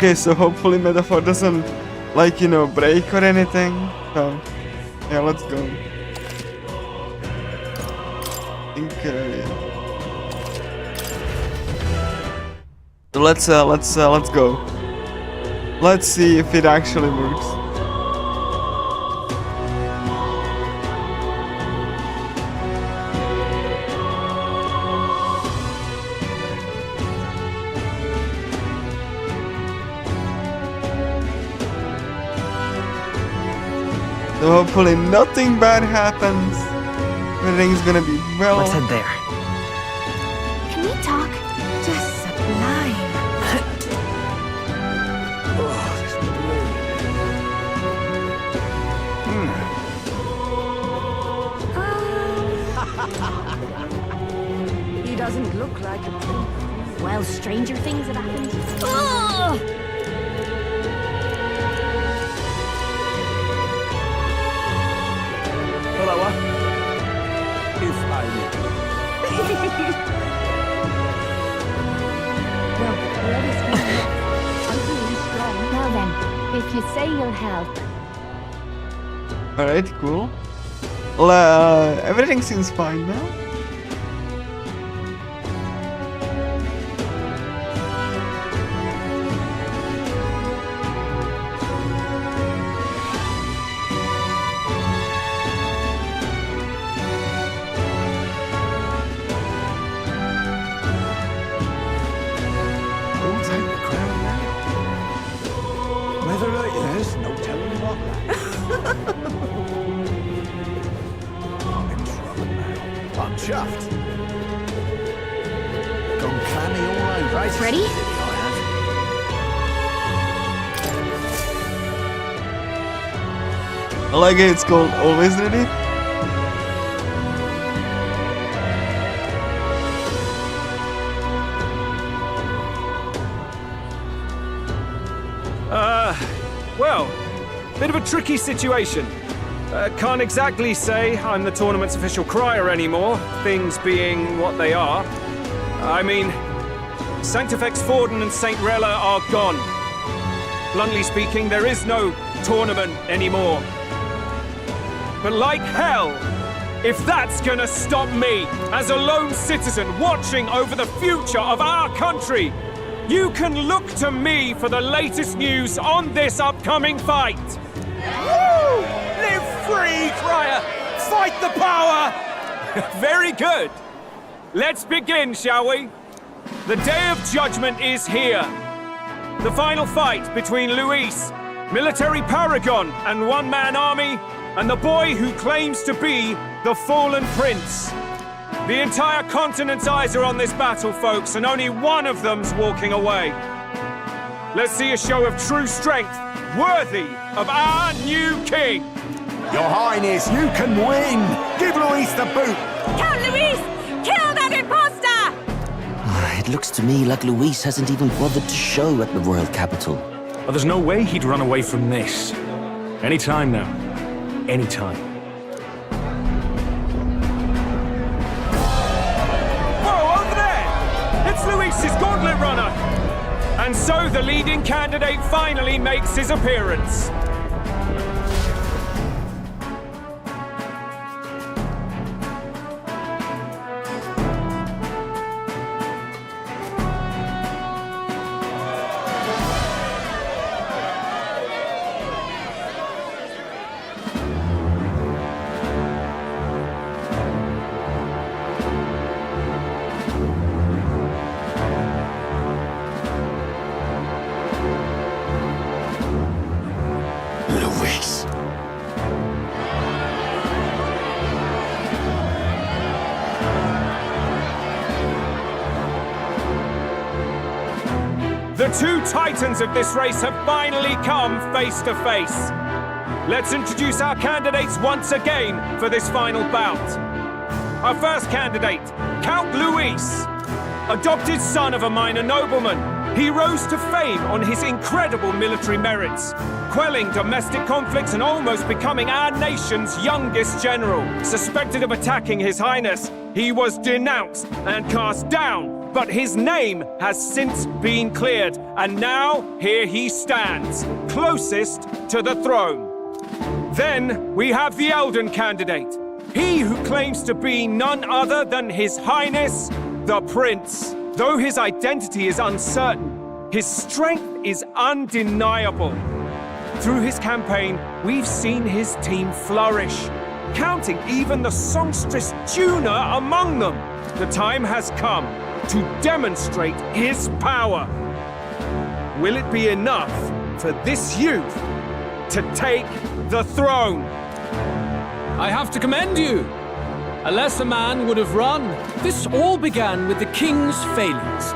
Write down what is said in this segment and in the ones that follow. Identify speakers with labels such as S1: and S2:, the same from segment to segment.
S1: Okay, so hopefully Metaphor doesn't, like, you know, break or anything. So, yeah, let's go. Okay. So let's go. Let's see if it actually works. So hopefully nothing bad happens. Everything's gonna be well.
S2: Let's head there.
S3: Can we talk? Just sublime.
S4: He doesn't look like a prince.
S3: Well, stranger things have happened. Ugh!
S2: Hello.
S5: If I may.
S3: Well, whoever's coming I'm really strong. Now then, if you say you'll help.
S1: Alright, cool. Well, everything seems fine now.
S5: Who'll take the crown now? Whether it is, no telling what. I'm in trouble now. I'm chuffed. Gone clammy all over. Right,
S3: Ready?
S5: I have.
S1: I like it, it's called Always Ready.
S6: Well, bit of a tricky situation. Can't exactly say I'm the tournament's official crier anymore, things being what they are. I mean, Sanctifex Forden and St. Rella are gone. Bluntly speaking, there is no tournament anymore. But like hell, if that's gonna stop me, as a lone citizen watching over the future of our country, you can look to me for the latest news on this upcoming fight. Woo! Live free, Crier! Fight the power! Very good. Let's begin, shall we? The Day of Judgment is here. The final fight between Luis, military paragon and one-man army, and the boy who claims to be the fallen prince. The entire continent's eyes are on this battle, folks, and only one of them's walking away. Let's see a show of true strength, worthy of our new king.
S5: Your Highness, you can win. Give Luis the boot.
S4: Count Luis! Kill that imposter!
S2: It looks to me like Luis hasn't even bothered to show at the royal capital.
S7: Well, there's no way he'd run away from this. Anytime now. Anytime.
S6: Whoa, over there! It's Luis's gauntlet runner! And so the leading candidate finally makes his appearance.
S5: Luis.
S6: The two titans of this race have finally come face to face. Let's introduce our candidates once again for this final bout. Our first candidate, Count Luis. Adopted son of a minor nobleman, he rose to fame on his incredible military merits, quelling domestic conflicts and almost becoming our nation's youngest general. Suspected of attacking His Highness, he was denounced and cast down But his name has since been cleared, and now here he stands, closest to the throne. Then we have the Elden candidate, he who claims to be none other than His Highness, the Prince. Though his identity is uncertain, his strength is undeniable. Through his campaign, we've seen his team flourish, counting even the songstress Juna among them. The time has come to demonstrate his power. Will it be enough for this youth to take the throne?
S8: I have to commend you. A lesser man would have run. This all began with the king's failings.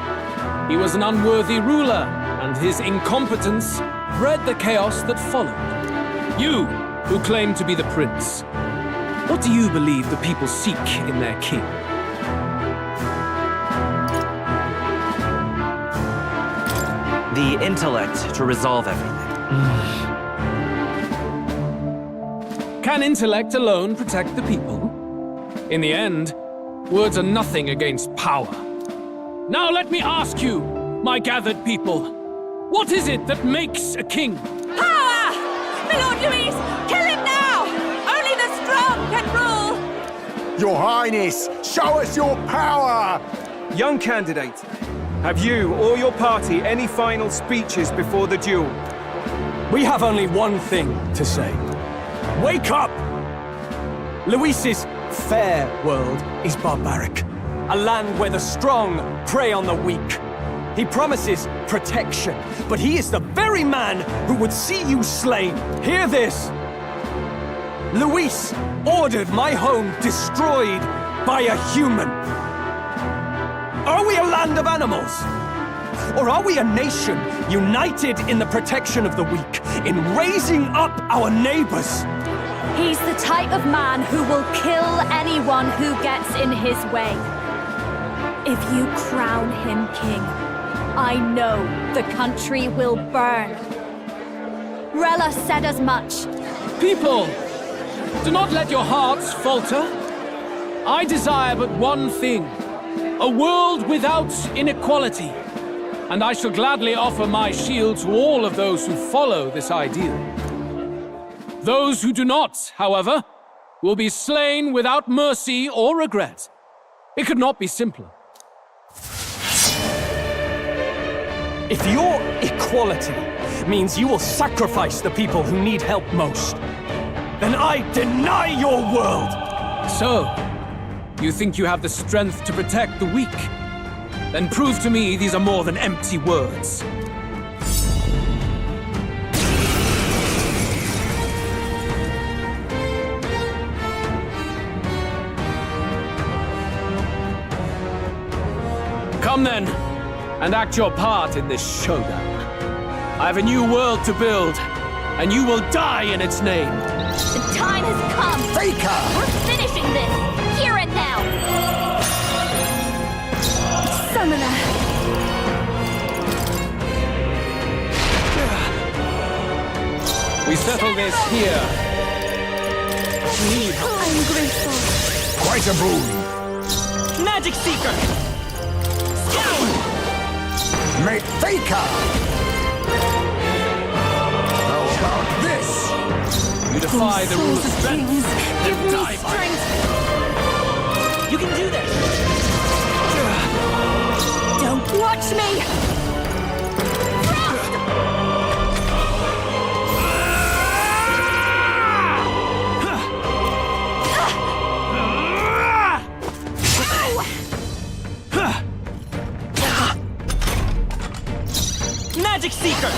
S8: He was an unworthy ruler, and his incompetence bred the chaos that followed. You, who claim to be the prince, what do you believe the people seek in their king?
S9: The intellect to resolve everything.
S8: Can intellect alone protect the people? In the end, words are nothing against power. Now let me ask you, my gathered people, what is it that makes a king?
S4: Power! My Lord Louis, kill him now! Only the strong can rule!
S5: Your Highness, show us your power!
S6: Young candidate, have you or your party any final speeches before the duel?
S10: We have only one thing to say. Wake up! Luis's fair world is barbaric. A land where the strong prey on the weak. He promises protection, but he is the very man who would see you slain. Hear this! Luis ordered my home destroyed by a human. Are we a land of animals? Or are we a nation united in the protection of the weak, in raising up our neighbors?
S3: He's the type of man who will kill anyone who gets in his way. If you crown him king, I know the country will burn. Rella said as much.
S8: People, do not let your hearts falter. I desire but one thing, a world without inequality. And I shall gladly offer my shield to all of those who follow this ideal. Those who do not, however, will be slain without mercy or regret. It could not be simpler.
S10: If your equality means you will sacrifice the people who need help most, then I deny your world!
S8: So, you think you have the strength to protect the weak? Then prove to me these are more than empty words. Come then, and act your part in this showdown. I have a new world to build, and you will die in its name.
S3: The time has come.
S5: Faker!
S3: We're finishing this, here and now. Summoner.
S8: We settle this here. Need help.
S3: I'm grateful.
S5: Quite a boon.
S10: Magic Seeker!
S5: Make Faker! How about this?
S8: You defy the rules of strength.
S3: Give me
S8: Die by it.
S3: strength.
S10: You can do this!
S3: Don't watch me.
S10: Magic Seeker!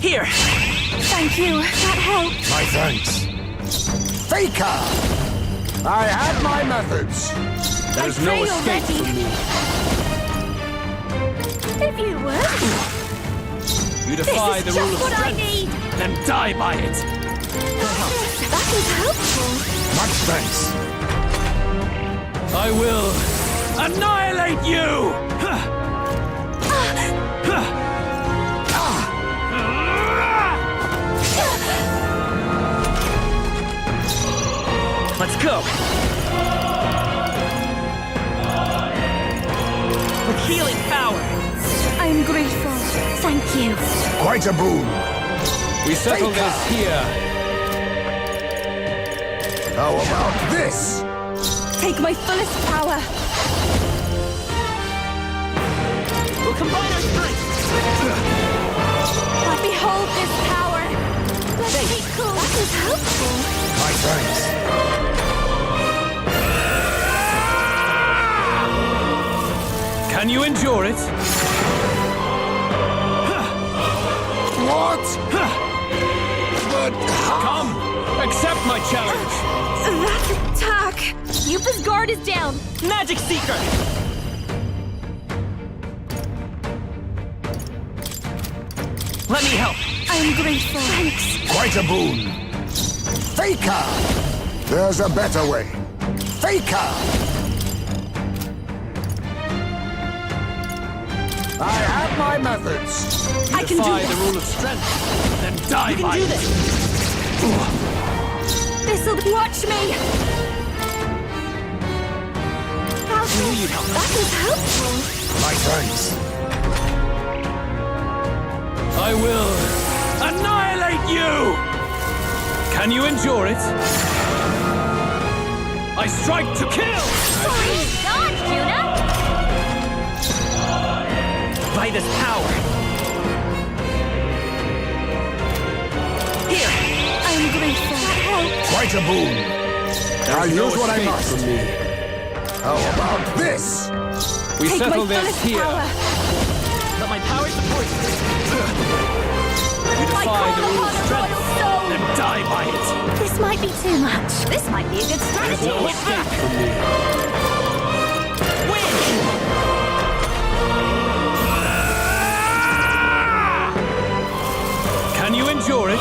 S10: Here!
S3: Thank you. That helped.
S5: My thanks. Faker! I had my methods.
S8: There's
S3: I
S8: no
S3: pray you're
S8: escape
S3: ready.
S8: from me.
S3: If you would.
S8: You
S3: This
S8: defy
S3: is
S8: the
S3: just
S8: rule of
S3: what I
S8: strength.
S3: need.
S8: Then die by it.
S3: That is helpful.
S5: Much thanks.
S8: I will annihilate you!
S10: Let's go!
S3: you.
S5: Quite a boon.
S8: We settle this here.
S5: How about this?
S3: Take my fullest power.
S8: We'll combine our strength.
S3: But behold this power. Let's be cool. That is helpful.
S5: My thanks.
S8: Can you endure it?
S5: What? But
S8: Come, accept my challenge.
S3: That attack. Yupa's guard is down.
S9: Magic Seeker! Let me help.
S3: I am grateful. Thanks.
S5: quite a boon. Faker! There's a better way. Faker! I have my methods.
S8: You
S3: I can do
S8: defy
S3: this.
S8: the rule of strength, then die
S9: You can
S8: by
S9: do
S8: it.
S9: this.
S3: This'll watch me. How
S9: you'd help.
S3: That is helpful.
S5: My thanks.
S8: I will annihilate you! Can you endure it? I strike to kill!
S3: Sorry, dodge, Juna.
S9: By this power. Here.
S3: I am grateful. That helped.
S5: Quite a boon. I'll
S8: No
S5: use what I
S8: escape
S5: must.
S8: from me.
S5: How about this?
S8: We
S3: Take
S8: settle
S3: my
S8: this
S3: fullest
S8: here.
S3: power.
S9: Let my power support you.
S8: You
S3: I
S8: defy
S3: call
S8: the rule
S3: upon
S8: of
S3: a
S8: strength,
S3: royal soul.
S8: then die by it.
S3: This might be too much. This might be a good
S8: There's
S3: strategy.
S8: no escape from me. Can you endure it?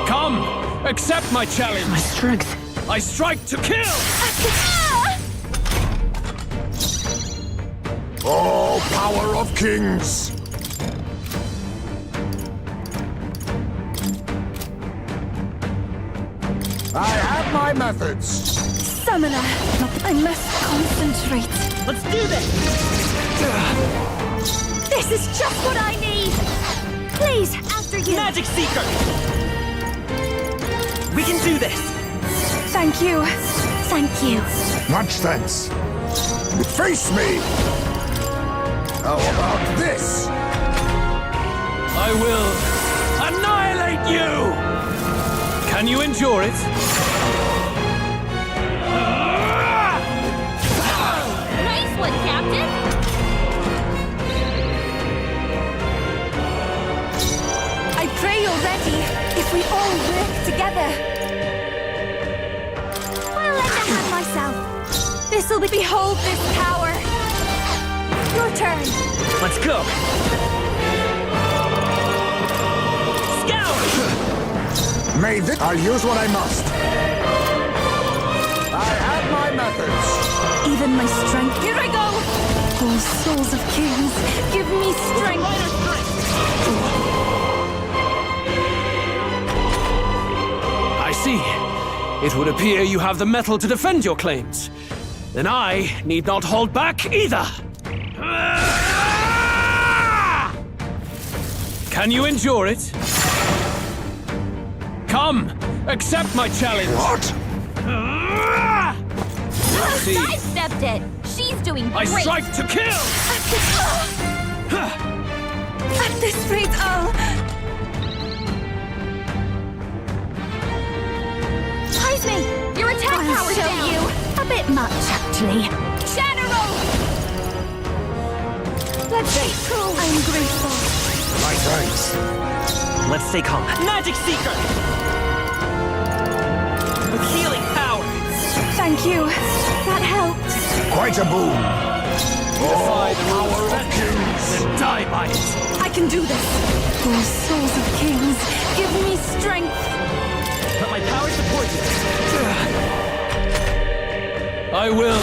S8: Come, accept my challenge. My
S9: Strength.
S8: I strike to kill.
S5: Oh, power of kings! I have my methods.
S3: Summoner, I must concentrate.
S9: Let's do this.
S3: This is just what I need. Please, after you.
S9: Magic Seeker. We can do this.
S3: Thank you. Thank you.
S5: Much thanks. Face me! How about this?
S8: I will annihilate you. Can you endure it?
S3: Nice one, Captain. I pray you're ready if we all work together. I'll lend a hand myself. This'll be. Behold this power. Your turn.
S9: Let's go. Scout!
S5: May this... I'll use what I must. I have my methods.
S3: Even my strength. Here I go. Oh, souls of kings, give me strength.
S8: I see. It would appear you have the metal to defend your claims. Then I need not hold back either. Can you endure it? Come, accept my challenge.
S5: What?
S8: See,
S3: Sidestepped it. She's doing
S8: I
S3: great.
S8: strike to kill.
S3: At this rate, I'll... Excuse me. Your attack power's down. You. A bit much, actually. General! Let's be cool. I'm grateful.
S5: My thanks.
S9: Let's stay calm. Magic Seeker! With healing power!
S3: Thank you. That helped.
S5: Quite a boon.
S8: Defy the rule
S5: Power
S8: of
S5: of kings.
S8: then die by it.
S3: I can do this. Oh, souls of kings, give me strength.
S9: Let my power support you.
S8: I will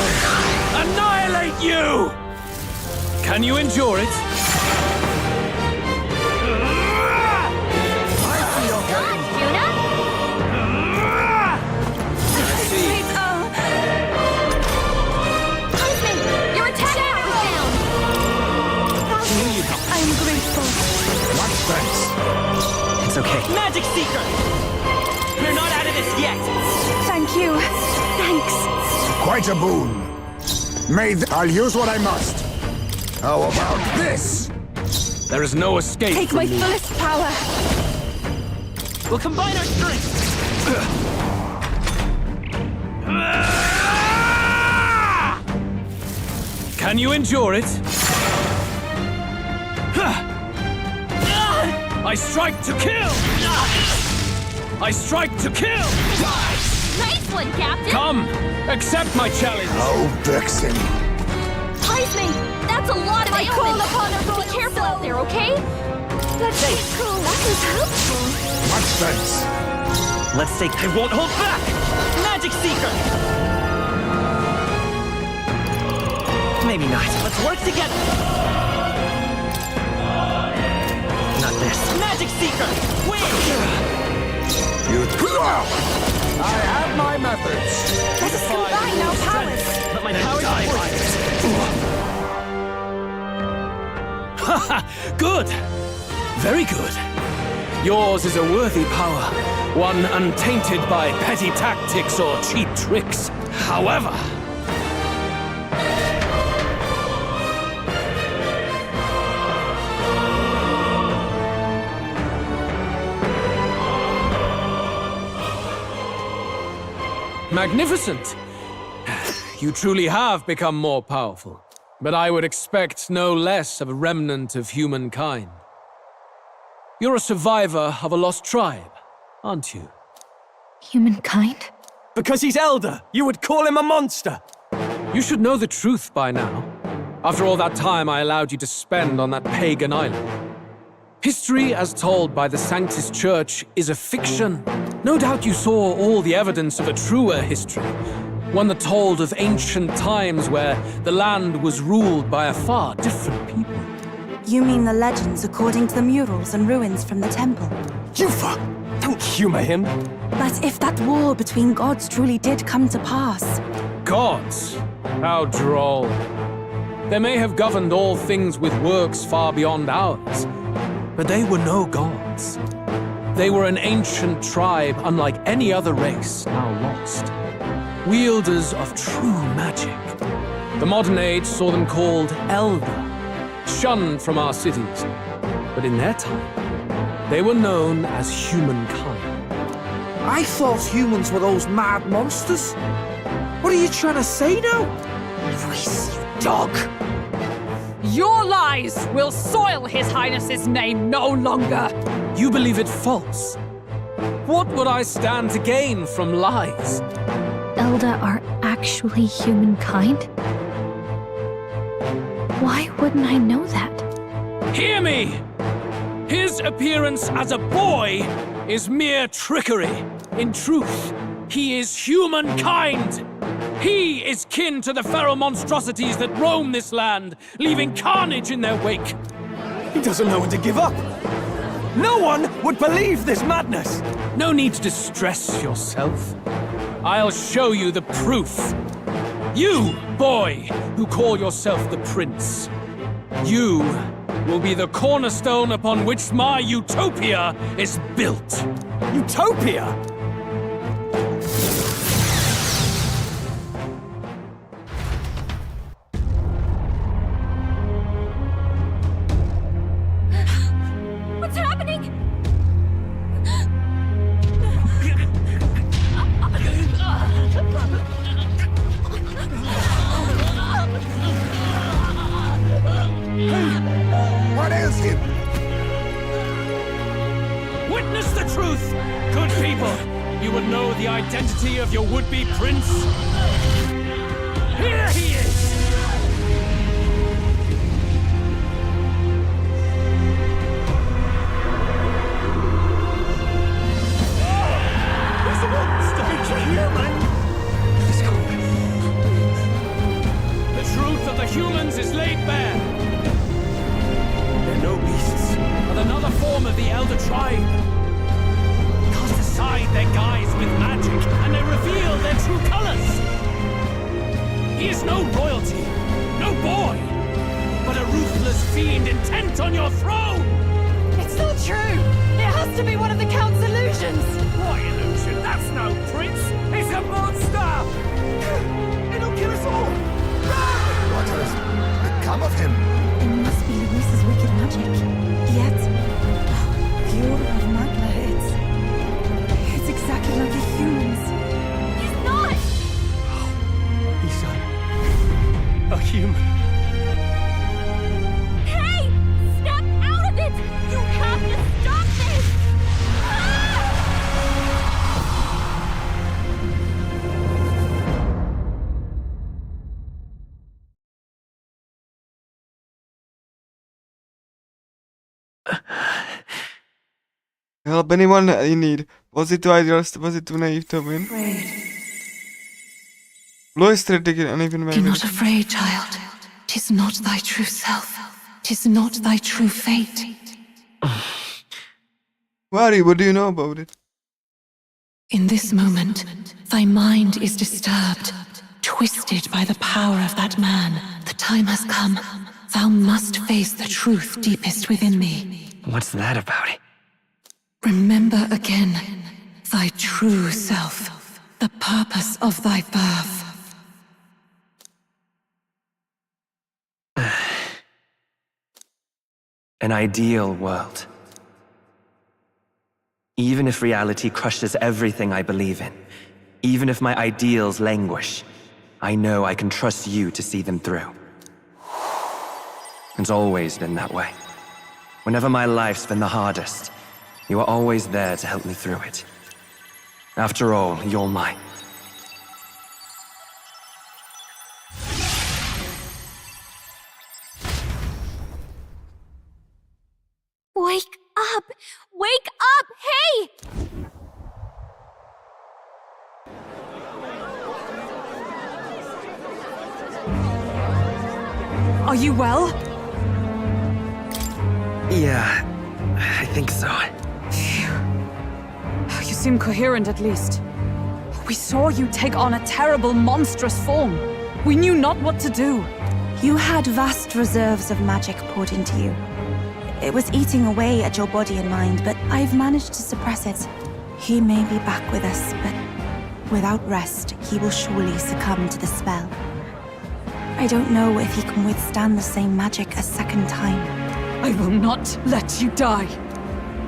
S8: annihilate you! Can you endure it?
S5: I see your game.
S3: Juna?
S8: See,
S3: Wait, Excuse me.
S5: thanks.
S9: It's okay. Magic Seeker! We're not out of this yet!
S3: Thank you. Thanks.
S5: Quite a boon. I'll use what I must. How about this?
S7: There is no escape
S3: Take
S7: from
S3: my
S7: me.
S3: fullest power.
S9: We'll combine our strengths!
S8: Can you endure it? I strike to kill! I strike to kill!
S3: Nice one, Captain.
S8: Come, accept my challenge.
S5: Oh, vexing.
S3: Heisman, that's a lot of ailments. Be careful out there, okay? That's cool. That was helpful.
S5: Much thanks.
S9: Let's take. I won't hold back! Magic Seeker! Maybe not. Let's work together! Not this. Magic Seeker! Wait!
S5: I have my methods.
S3: Let's combine our powers.
S9: But my powers are
S8: Good. Very good. Yours is a worthy power, one untainted by petty tactics or cheap tricks. However, magnificent. You truly have become more powerful. But I would expect no less of a remnant of humankind. You're a survivor of a lost tribe, aren't you?
S3: Humankind?
S10: Because he's elder, you would call him a monster.
S8: You should know the truth by now. After all that time I allowed you to spend on that pagan island. History, as told by the Sanctus Church, is a fiction. No doubt you saw all the evidence of a truer history. One that told of ancient times where the land was ruled by a far different people.
S11: You mean the legends according to the murals and ruins from the temple?
S10: Yufa! Don't humor him.
S11: But if that war between gods truly did come to pass...
S8: Gods? How droll. They may have governed all things with works far beyond ours, but they were no gods. They were an ancient tribe unlike any other race now lost. Wielders of true magic. The modern age saw them called Elder, shunned from our cities. But in their time, they were known as humankind.
S12: I thought humans were those mad monsters. What are you trying to say now? Luis, you dog.
S4: Your lies will soil His Highness's name no longer.
S8: You believe it false? What would I stand to gain from lies?
S3: Elda are actually humankind? Why wouldn't I know that?
S8: Hear me! His appearance as a boy is mere trickery. In truth, he is humankind. He is kin to the feral monstrosities that roam this land, leaving carnage in their wake.
S10: He doesn't know when to give up. No one would believe this madness.
S8: No need to distress yourself. I'll show you the proof. You, boy, who call yourself the prince. You will be the cornerstone upon which my utopia is built.
S10: Utopia?
S3: What's happening?
S5: What ails him?
S8: Witness the truth, good people. You will know the identity of your would-be prince. Here he is!
S10: He's a monster!
S8: The truth of the humans is laid bare. They're no beasts, but another form of the Elder Tribe. Cast aside their guise with magic, and they reveal their true colors. He is no royalty, no boy, but a ruthless fiend intent on your throne.
S3: It's
S4: It's all true! It has to be one of the Count's illusions!
S10: What illusion? That's no prince! It's a monster! It'll kill us all!
S5: What has become of him?
S11: It must be Luis's wicked magic. Yet, pure of Magna, it's exactly like a human's.
S4: He's not!
S10: He's a human.
S4: Hey! Step out of it! You have to stop this!
S1: Help anyone in need. Was it too idealist? Was it too naive to win? Low strategic and even
S13: Be not afraid, child. 'Tis not thy true self. 'Tis not thy true fate.
S1: Worry, what do you know about it?
S13: In this moment, thy mind is disturbed, twisted by the power of that man. The time has come. Thou must face the truth deepest within thee.
S9: What's that about?
S13: Remember again thy true self, the purpose of thy birth.
S9: An ideal world. Even if reality crushes everything I believe in, even if my ideals languish, I know I can trust you to see them through. It's always been that way. Whenever my life's been the hardest, you are always there to help me through it. After all, you're mine.
S3: Wake up! Wake up! Hey!
S4: Are you well?
S9: Yeah, I think so.
S4: You seem coherent at least. We saw you take on a terrible, monstrous form. We knew not what to do.
S11: You had vast reserves of magic poured into you. It was eating away at your body and mind, but I've managed to suppress it. He may be back with us, but without rest, he will surely succumb to the spell. I don't know if he can withstand the same magic a second time.
S4: I will not let you die.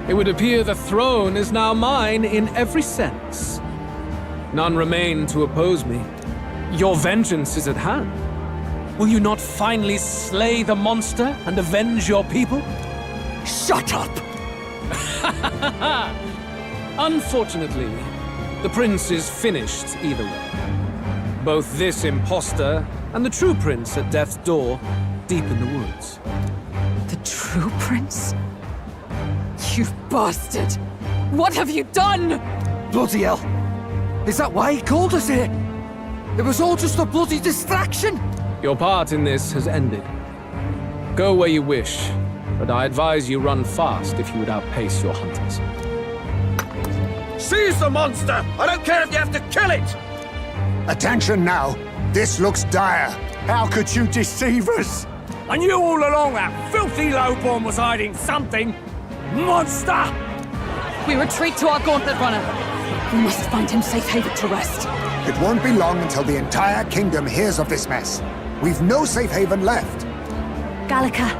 S8: It would appear the throne is now mine in every sense. None remain to oppose me. Your vengeance is at hand. Will you not finally slay the monster and avenge your people?
S10: Shut up!
S8: Unfortunately, the prince is finished either way. Both this imposter and the true prince at death's door, deep in the woods.
S4: The true prince? You bastard! What have you done?
S12: Bloody hell! Is that why he called us here? It was all just a bloody distraction!
S8: Your part in this has ended. Go where you wish, but I advise you run fast if you would outpace your hunters.
S10: Seize the monster! I don't care if you have to kill it!
S5: Attention now. This looks dire. How could you deceive us?
S10: I knew all along that filthy lowborn was hiding something! Monster!
S4: We retreat to our gauntlet runner. We must find him safe haven to rest.
S5: It won't be long until the entire kingdom hears of this mess. We've no safe haven left.
S3: Gallica,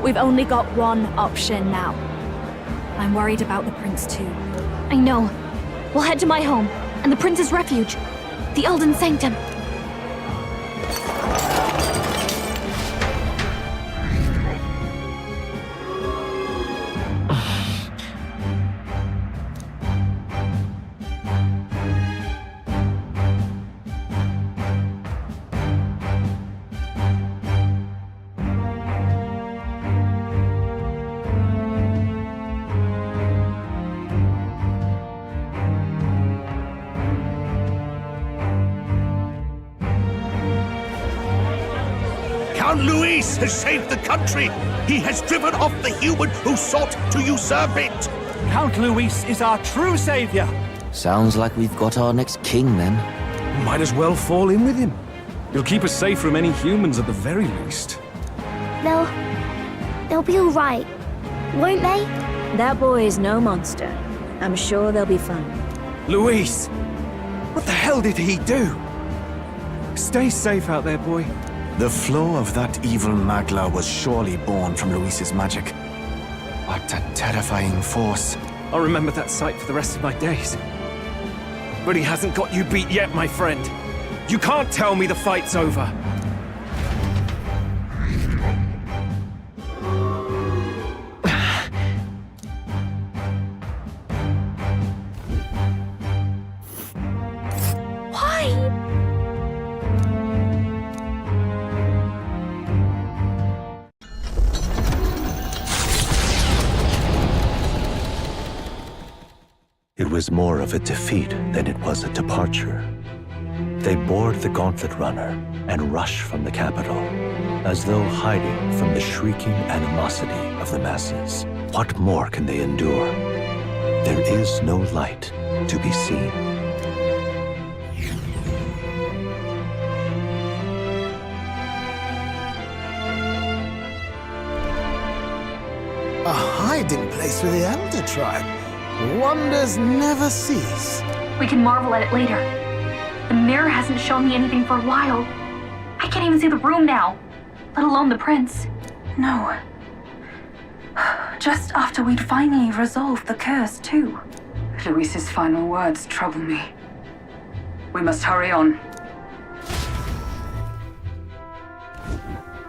S3: we've only got one option now. I'm worried about the prince too. I know. We'll head to my home, and the prince's refuge, the Elden Sanctum.
S10: Count Luis has saved the country! He has driven off the human who sought to usurp it! Count Luis is our true savior!
S2: Sounds like we've got our next king, then.
S7: Might as well fall in with him. He'll keep us safe from any humans at the very least.
S14: They'll be all right, won't they? That boy is no monster. I'm sure they'll be fine.
S10: Luis! What the hell did he do?
S6: Stay safe out there, boy.
S15: The flow of that evil Magla was surely born from Luis's magic. What a terrifying force.
S10: I'll remember that sight for the rest of my days. But he hasn't got you beat yet, my friend. You can't tell me the fight's over.
S16: It was more of a defeat than it was a departure. They board the gauntlet runner and rush from the capital, as though hiding from the shrieking animosity of the masses. What more can they endure? There is no light to be seen.
S12: A hiding place for the Elder Tribe. Wonders never cease.
S17: We can marvel at it later. The mirror hasn't shown me anything for a while. I can't even see the room now, let alone the prince.
S11: No. Just after we'd finally resolved the curse, too.
S18: Luis's final words trouble me. We must hurry on.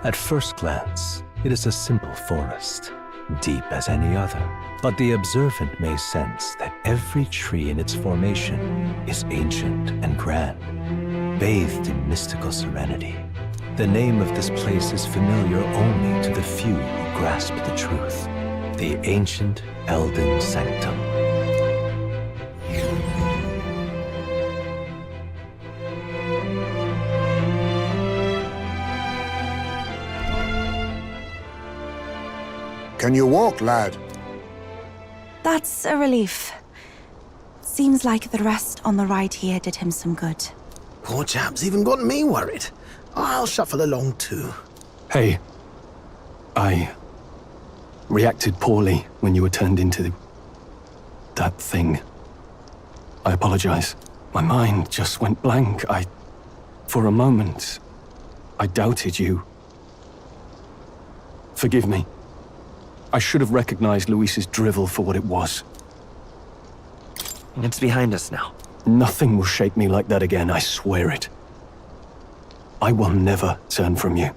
S16: At first glance, it is a simple forest, deep as any other. But the observant may sense that every tree in its formation is ancient and grand, bathed in mystical serenity. The name of this place is familiar only to the few who grasp the truth. The ancient Elden Sanctum.
S5: Can you walk, lad?
S11: That's a relief. Seems like the rest on the ride here did him some good.
S12: Poor chap's even got me worried. I'll shuffle along too.
S7: Hey, I reacted poorly when you were turned into that thing. I apologize. My mind just went blank. For a moment, I doubted you. Forgive me. I should have recognized Luis's drivel for what it was.
S9: It's behind us now.
S7: Nothing will shake me like that again, I swear it. I will never turn from you.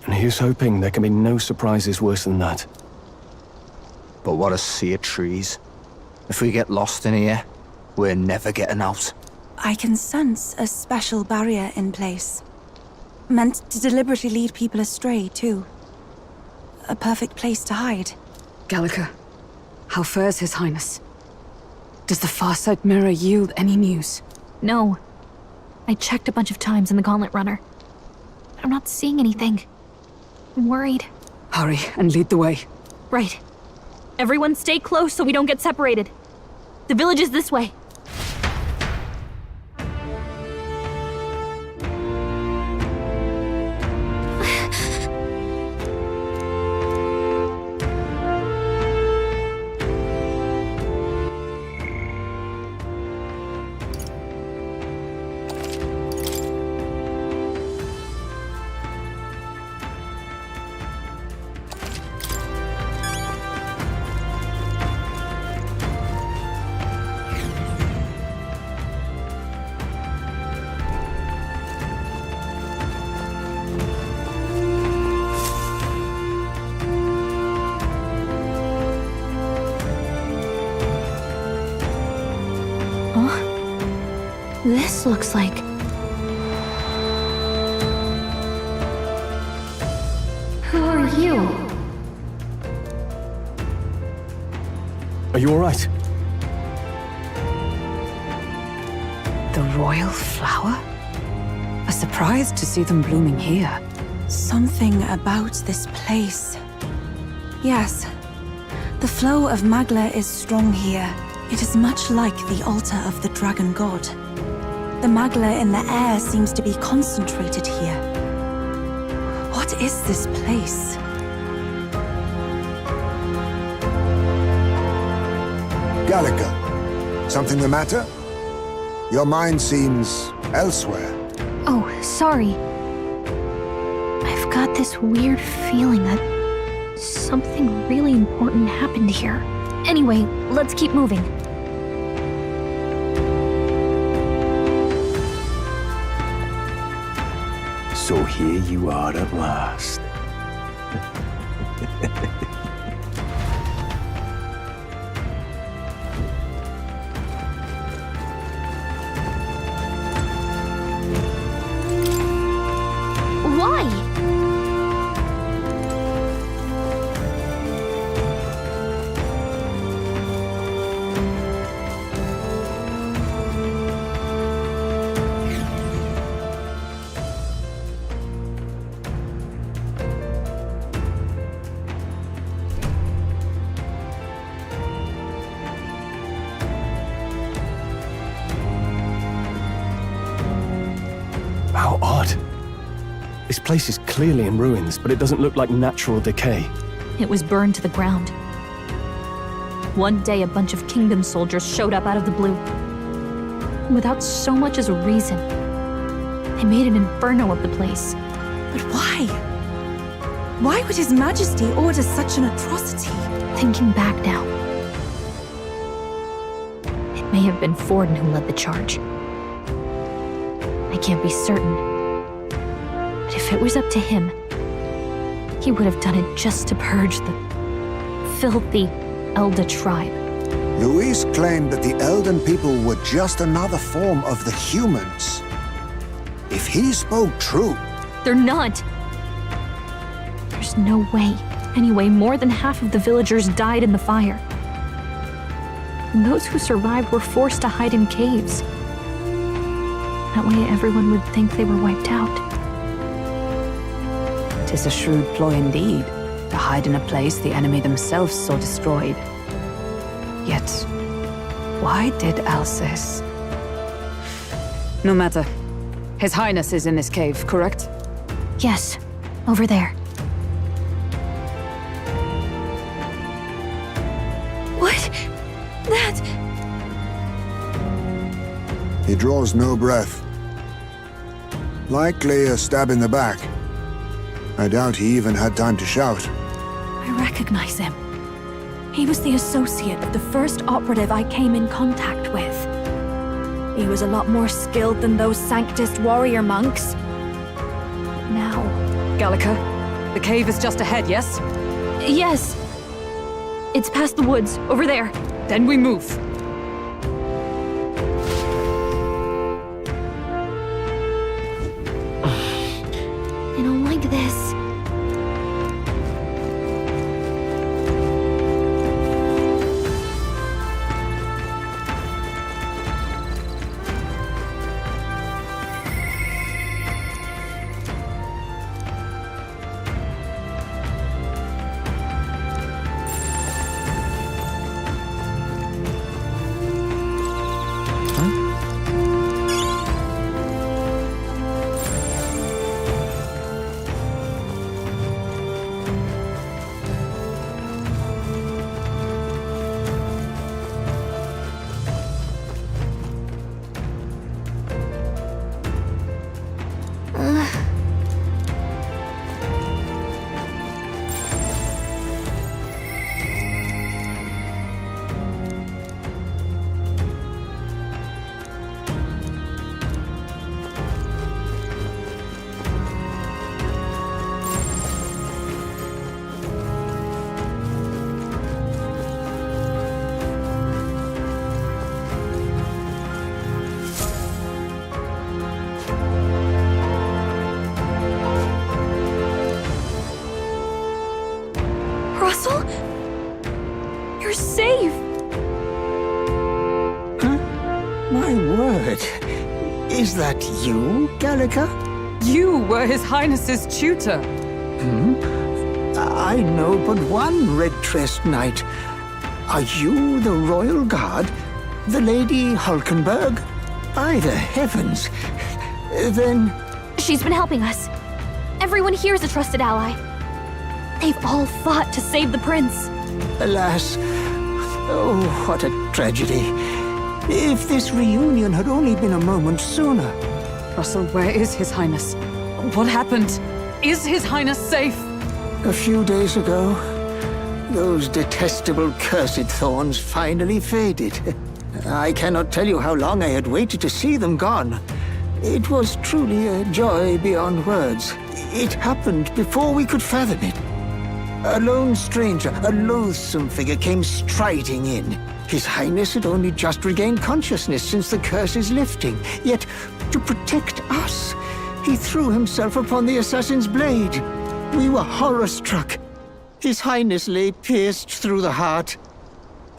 S7: And here's hoping there can be no surprises worse than that.
S19: But what a sea of trees. If we get lost in here, we're never getting out.
S11: I can sense a special barrier in place. Meant to deliberately lead people astray, too. A perfect place to hide.
S18: Gallica, how fares His Highness? Does the Farsight mirror yield any news?
S17: No. I checked a bunch of times in the Gauntlet Runner. I'm not seeing anything. I'm worried.
S18: Hurry and lead the way.
S17: Right. Everyone stay close so we don't get separated. The village is this way. This looks like... Who are you?
S7: Are you all right?
S18: The royal flower? A surprise to see them blooming here.
S11: Something about this place. Yes. The flow of Magla is strong here. It is much like the altar of the dragon god. The Magla in the air seems to be concentrated here. What is this place?
S5: Gallica, something the matter? Your mind seems elsewhere.
S17: Oh, sorry. I've got this weird feeling that something really important happened here. Anyway, let's keep moving.
S16: So here you are at last.
S17: Why?
S7: How odd. This place is clearly in ruins, but it doesn't look like natural decay.
S3: It was burned to the ground. One day, a bunch of kingdom soldiers showed up out of the blue. Without so much as a reason. They made an inferno of the place.
S11: But why? Why would His Majesty order such an atrocity?
S3: Thinking back now, it may have been Forden who led the charge. I can't be certain. But if it was up to him, he would have done it just to purge the filthy Elder tribe.
S5: Luis claimed that the Elden people were just another form of the humans. If he spoke true...
S3: They're not. There's no way. Anyway, more than half of the villagers died in the fire. And those who survived were forced to hide in caves. That way everyone would think they were wiped out.
S18: 'Tis a shrewd ploy indeed, to hide in a place the enemy themselves saw destroyed. Yet, why did Alsace? No matter. His Highness is in this cave, correct?
S3: Yes, over there.
S11: What? That...
S5: He draws no breath. Likely a stab in the back. I doubt he even had time to shout.
S3: I recognize him. He was the associate of the first operative I came in contact with. He was a lot more skilled than those Sanctist warrior monks. Now...
S18: Gallica, the cave is just ahead, yes?
S3: Yes. It's past the woods, over there.
S18: Then we move.
S3: I don't like this. Russell? You're safe!
S12: Huh? My word. Is that you, Gallica?
S18: You were His Highness's tutor.
S12: I know but one red-tressed knight. Are you the Royal Guard? The Lady Hulkenberg? By the heavens. Then...
S3: She's been helping us. Everyone here is a trusted ally. They've all fought to save the prince.
S12: Alas, Oh, what a tragedy. If this reunion had only been a moment sooner.
S4: Russell, where is His Highness? What happened? Is His Highness safe?
S12: A few days ago, those detestable cursed thorns finally faded. I cannot tell you how long I had waited to see them gone. It was truly a joy beyond words. It happened before we could fathom it. A lone stranger, a loathsome figure, came striding in. His Highness had only just regained consciousness since the curse's lifting. Yet, to protect us, he threw himself upon the assassin's blade. We were horror-struck. His Highness lay pierced through the heart,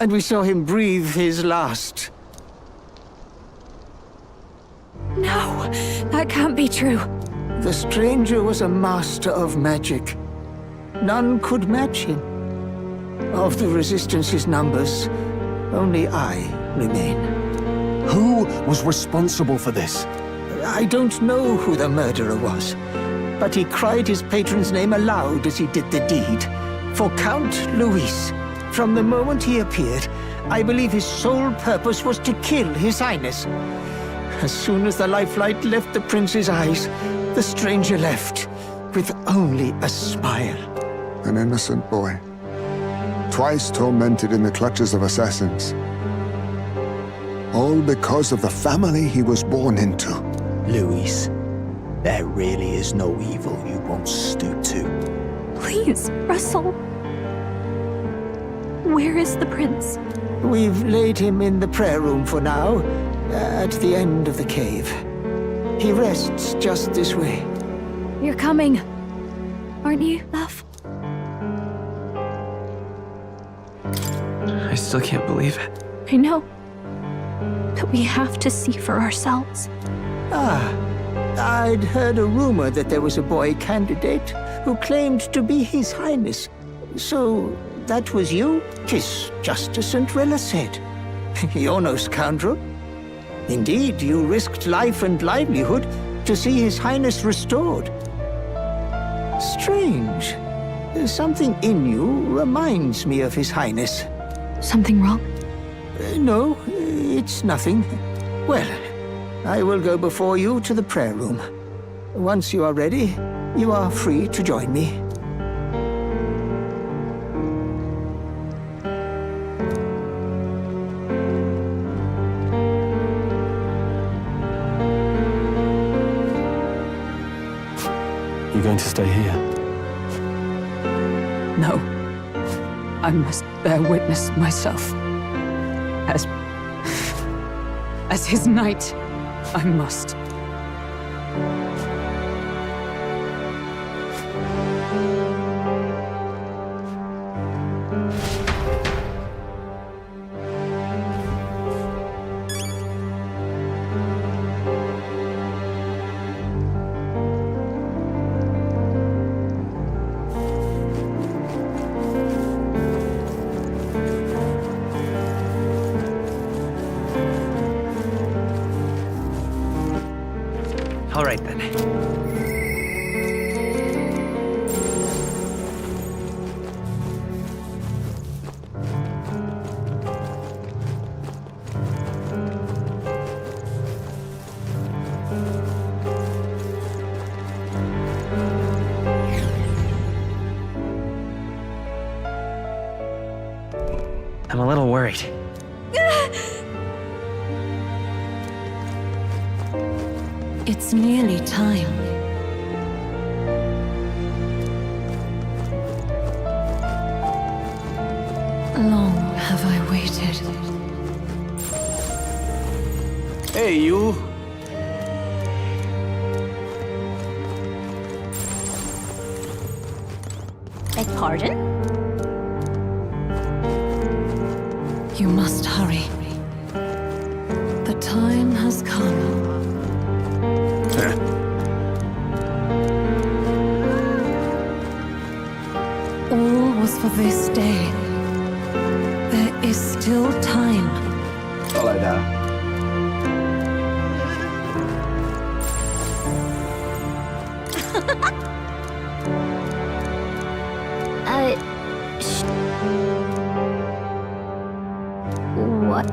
S12: and we saw him breathe his last.
S17: No, that can't be true.
S12: The stranger was a master of magic. None could match him. Of the Resistance's numbers, only I remain.
S10: Who was responsible for this?
S12: I don't know who the murderer was, but he cried his patron's name aloud as he did the deed. For Count Luis, from the moment he appeared, I believe his sole purpose was to kill His Highness. As soon as the lifelight left the prince's eyes, the stranger left, with only a smile.
S5: An innocent boy, twice tormented in the clutches of assassins. All because of the family he was born into.
S19: Luis, there really is no evil you won't stoop to.
S17: Please, Russell. Where is the prince?
S12: We've laid him in the prayer room for now, at the end of the cave. He rests just this way.
S17: You're coming, aren't you, love?
S9: I still can't believe it.
S17: I know. But we have to see for ourselves.
S12: Ah, I'd heard a rumor that there was a boy candidate who claimed to be His Highness. So, that was you? 'Tis just as St. Rilla said. You're no scoundrel. Indeed, you risked life and livelihood to see His Highness restored. Strange. Something in you reminds me of His Highness.
S17: Something wrong?
S12: No, it's nothing. Well, I will go before you to the prayer room. Once you are ready, you are free to join me.
S7: You going to stay here?
S4: No. I must bear witness myself. As his knight, I must.
S9: All right, then. I'm a little worried.
S13: It's nearly time. Long have I waited.
S10: Hey, you.
S3: Beg pardon?
S13: You must hurry. The time has come. All was for this day. There is still time.
S19: Follow now.
S17: What?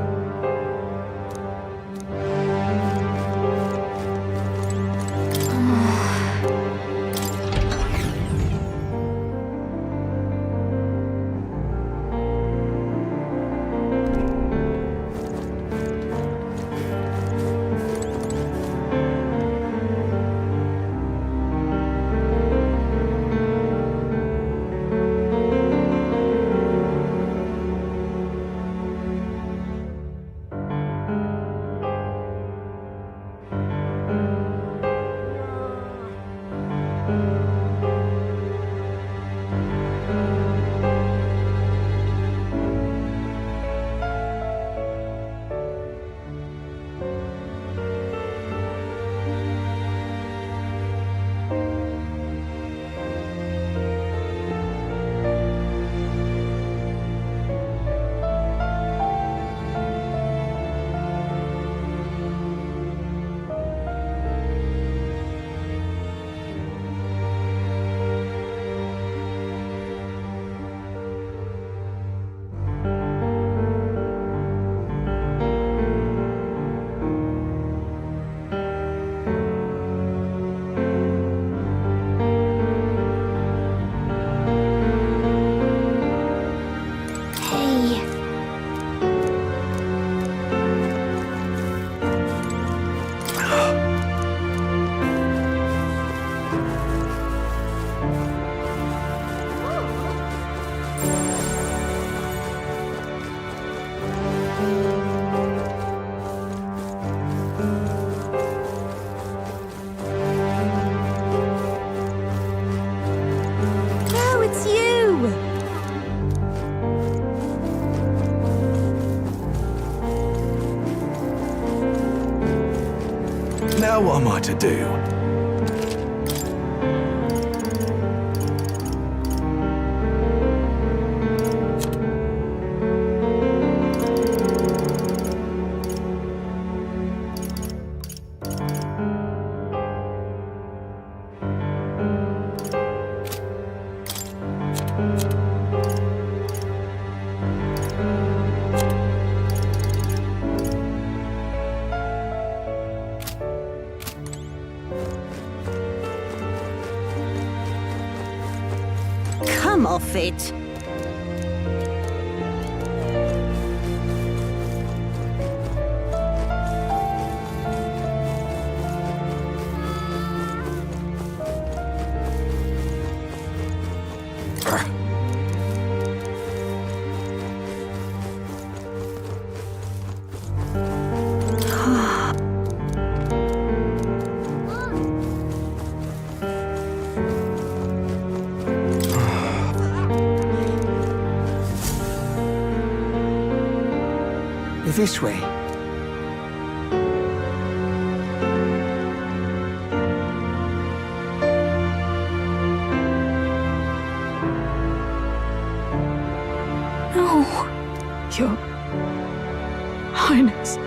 S16: Now what am I to do?
S20: Come off it.
S12: This way.
S13: No. Your Highness.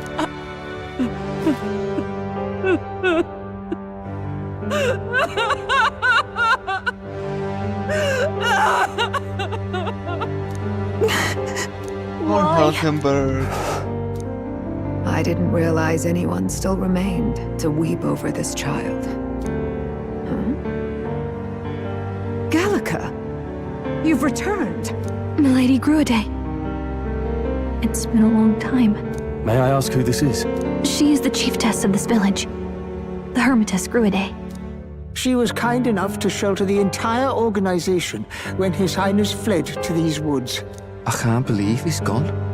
S18: I didn't realize anyone still remained to weep over this child. Huh?
S4: Gallica! You've returned!
S17: Milady Gruade. It's been a long time.
S7: May I ask who this is?
S17: She is the chiefess of this village. The Hermitess Gruade.
S12: She was kind enough to shelter the entire organization when His Highness fled to these woods.
S19: I can't believe he's gone.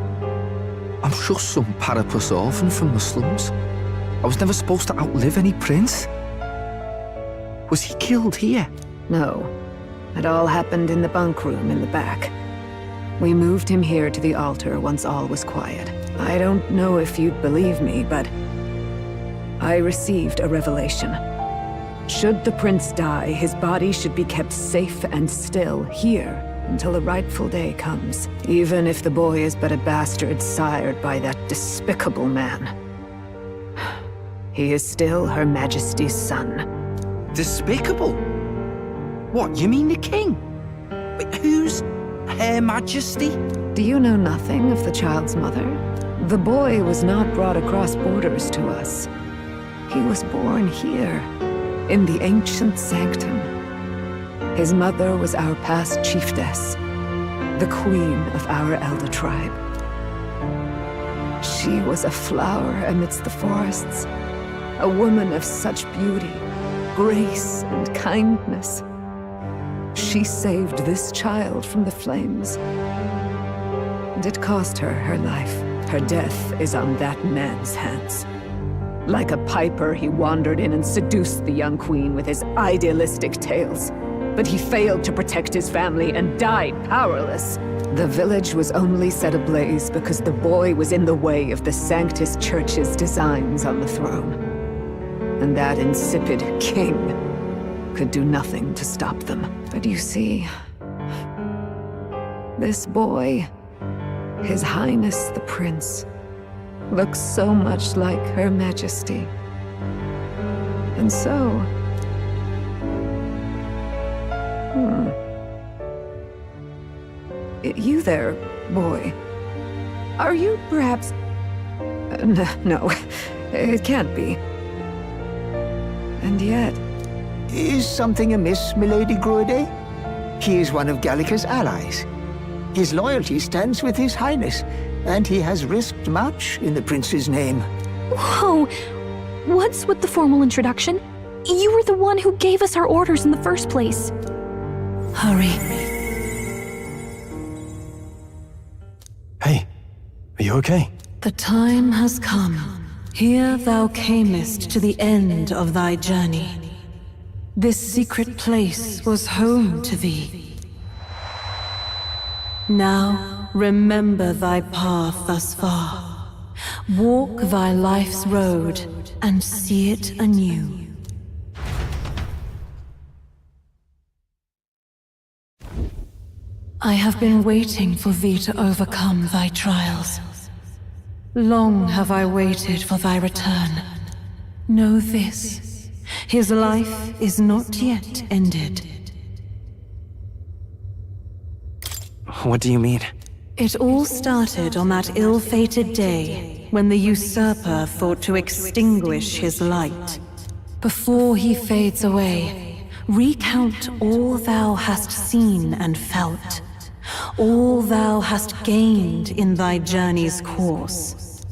S19: I'm just some parapus orphan from the slums. I was never supposed to outlive any prince. Was he killed here?
S18: No. It all happened in the bunk room in the back. We moved him here to the altar once all was quiet. I don't know if you'd believe me, but I received a revelation. Should the prince die, his body should be kept safe and still here until the rightful day comes, even if the boy is but a bastard sired by that despicable man. He is still Her Majesty's son.
S19: Despicable? What, you mean the king? Wait, who's Her Majesty?
S18: Do you know nothing of the child's mother? The boy was not brought across borders to us. He was born here, in the ancient sanctum. His mother was our past chiefess, the queen of our elder tribe. She was a flower amidst the forests, a woman of such beauty, grace, and kindness. She saved this child from the flames, and it cost her her life. Her death is on that man's hands. Like a piper, he wandered in and seduced the young queen with his idealistic tales. But he failed to protect his family and died powerless. The village was only set ablaze because the boy was in the way of the Sanctus Church's designs on the throne. And that insipid king could do nothing to stop them. But you see, this boy, His Highness the Prince, looks so much like Her Majesty. And so... You there, boy. Are you perhaps... No, it can't be. And yet...
S12: Is something amiss, Milady Gruede? He is one of Gallica's allies. His loyalty stands with His Highness, and he has risked much in the Prince's name.
S17: Whoa! What's with the formal introduction? You were the one who gave us our orders in the first place.
S13: Hurry.
S7: Hey, are you okay?
S13: The time has come. Here thou camest to the end of thy journey. This secret place was home to thee. Now remember thy path thus far. Walk thy life's road and see it anew. I have been waiting for thee to overcome thy trials. Long have I waited for thy return. Know this, his life is not yet ended.
S9: What do you mean?
S13: It all started on that ill-fated day when the usurper thought to extinguish his light. Before he fades away, recount all thou hast seen and felt. All thou hast gained in thy journey's course.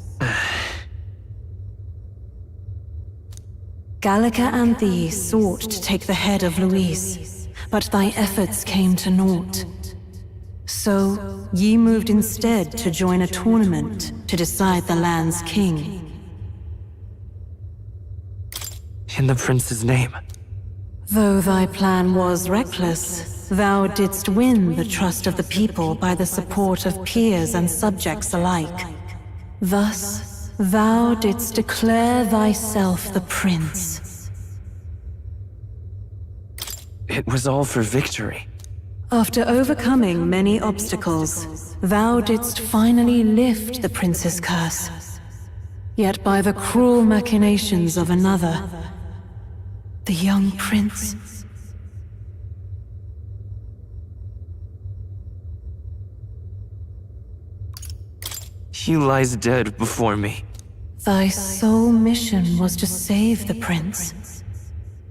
S13: Gallica and thee sought to take the head of Luis, but thy efforts came to naught. So, ye moved instead to join a tournament to decide the land's king.
S9: In the prince's name.
S13: Though thy plan was reckless, thou didst win the trust of the people by the support of peers and subjects alike. Thus, thou didst declare thyself the prince.
S9: It was all for victory.
S13: After overcoming many obstacles, thou didst finally lift the prince's curse. Yet by the cruel machinations of another, the young prince...
S9: He lies dead before me.
S13: Thy sole mission was to save the prince.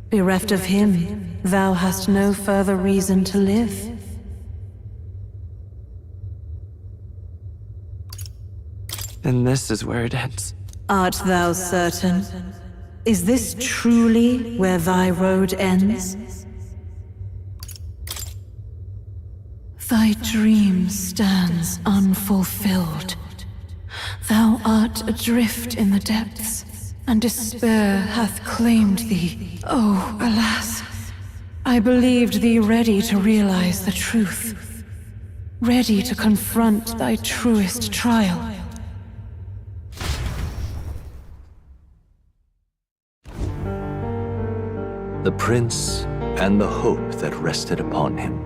S13: Bereft of him, thou hast no further reason to live.
S9: And this is where it ends.
S13: Art thou certain? Is this truly where thy road ends? Thy dream stands unfulfilled. Thou art adrift in the depths, and despair hath claimed thee. Oh, alas! I believed thee ready to realize the truth, ready to confront thy truest trial.
S16: The prince and the hope that rested upon him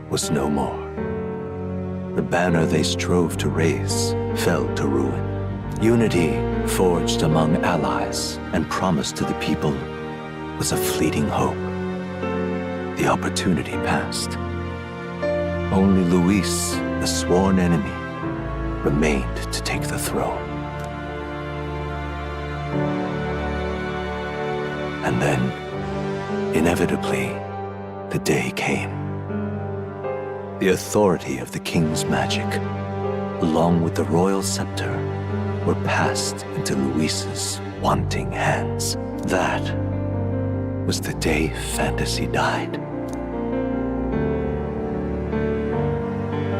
S16: was no more. The banner they strove to raise fell to ruin. Unity forged among allies and promised to the people was a fleeting hope. The opportunity passed. Only Luis, the sworn enemy, remained to take the throne. And then, inevitably, the day came. The authority of the king's magic, along with the royal scepter, were passed into Luis's wanting hands. That was the day fantasy died.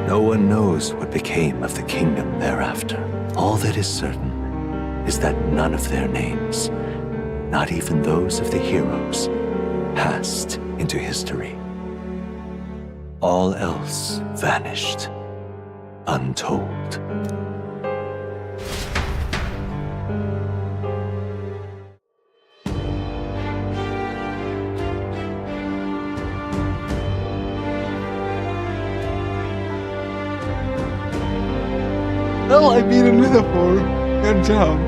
S16: No one knows what became of the kingdom thereafter. All that is certain is that none of their names, not even those of the heroes, passed into history. All else vanished, untold.
S1: Well, I beat a metaphor. Good job.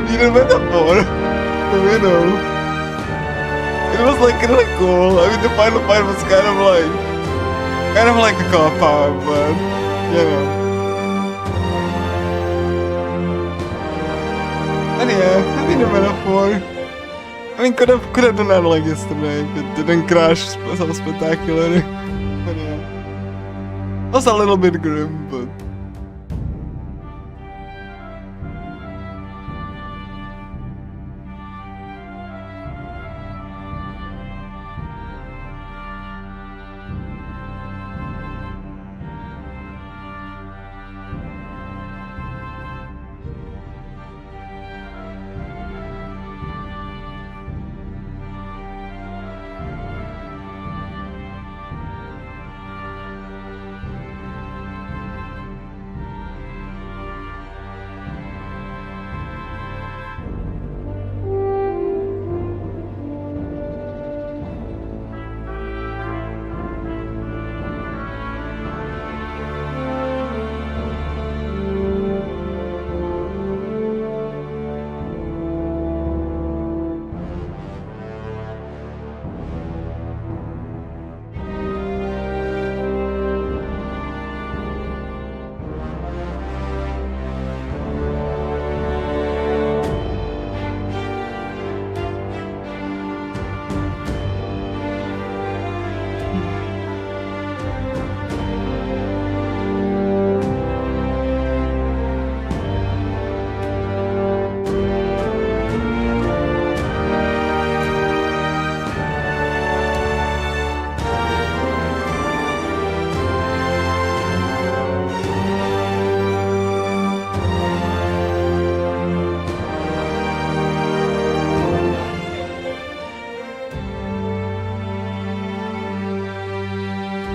S1: Needed a metaphor. You know. It was like kind of cool. I mean, the final fight was kind of like a cop out, but you know. And yeah, I need a metaphor. I mean, could have done that like yesterday if it didn't crash so spectacularly. But yeah, it was a little bit grim, but.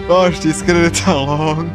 S1: Gosh, these credits are long.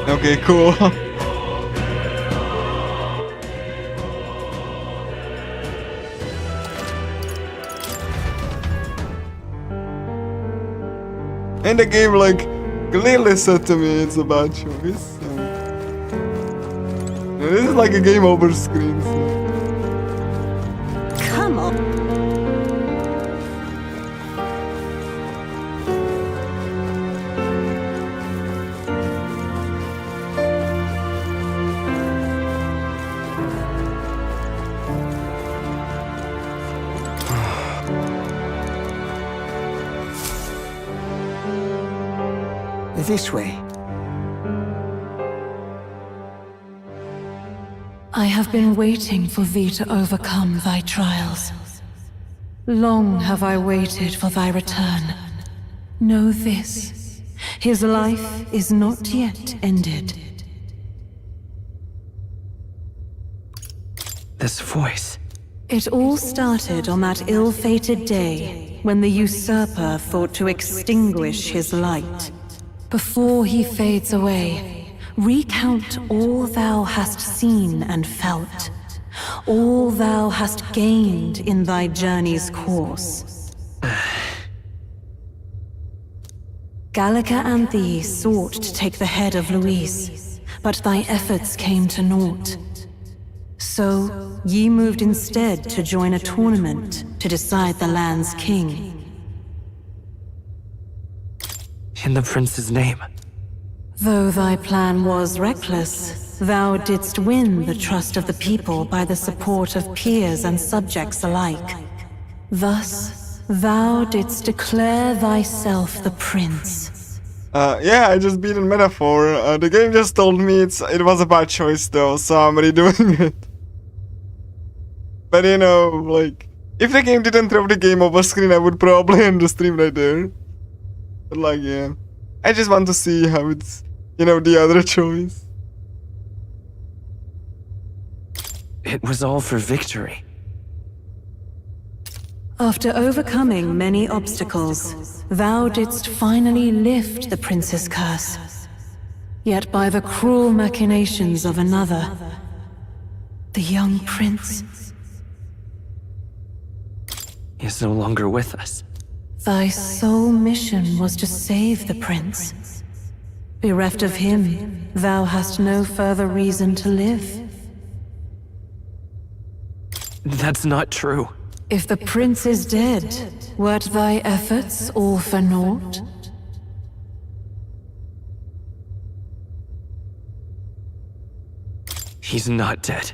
S1: Okay, cool. In the game, like, clearly said to me it's a bad choice. This is like a game over screen. So.
S20: Come on.
S12: This way.
S13: I have been waiting for thee to overcome thy trials. Long have I waited for thy return. Know this, his life is not yet ended.
S9: This voice.
S13: It all started on that ill-fated day when the usurper thought to extinguish his light. Before he fades away, recount all thou hast seen and felt, all thou hast gained in thy journey's course. Gallica and thee sought to take the head of Luis, but thy efforts came to naught. So, ye moved instead to join a tournament to decide the land's king.
S9: In the prince's name.
S13: Though thy plan was reckless, thou didst win the trust of the people by the support of peers and subjects alike. Thus, thou didst declare thyself the prince.
S1: Yeah, I just beat a metaphor. The game just told me it was a bad choice though, so I'm redoing it. But you know, like, if the game didn't throw the game over screen, I would probably end the stream right there. But like, yeah, I just want to see how it's, you know, the other choice.
S9: It was all for victory.
S13: After overcoming many obstacles, thou didst finally lift the prince's curse. Yet by the cruel machinations of another, the young prince
S9: is no longer with us.
S13: Thy sole mission was to save the prince. Bereft of him, thou hast no further reason to live.
S9: That's not true.
S13: If the prince is dead, wert thy efforts all for naught?
S9: He's not dead.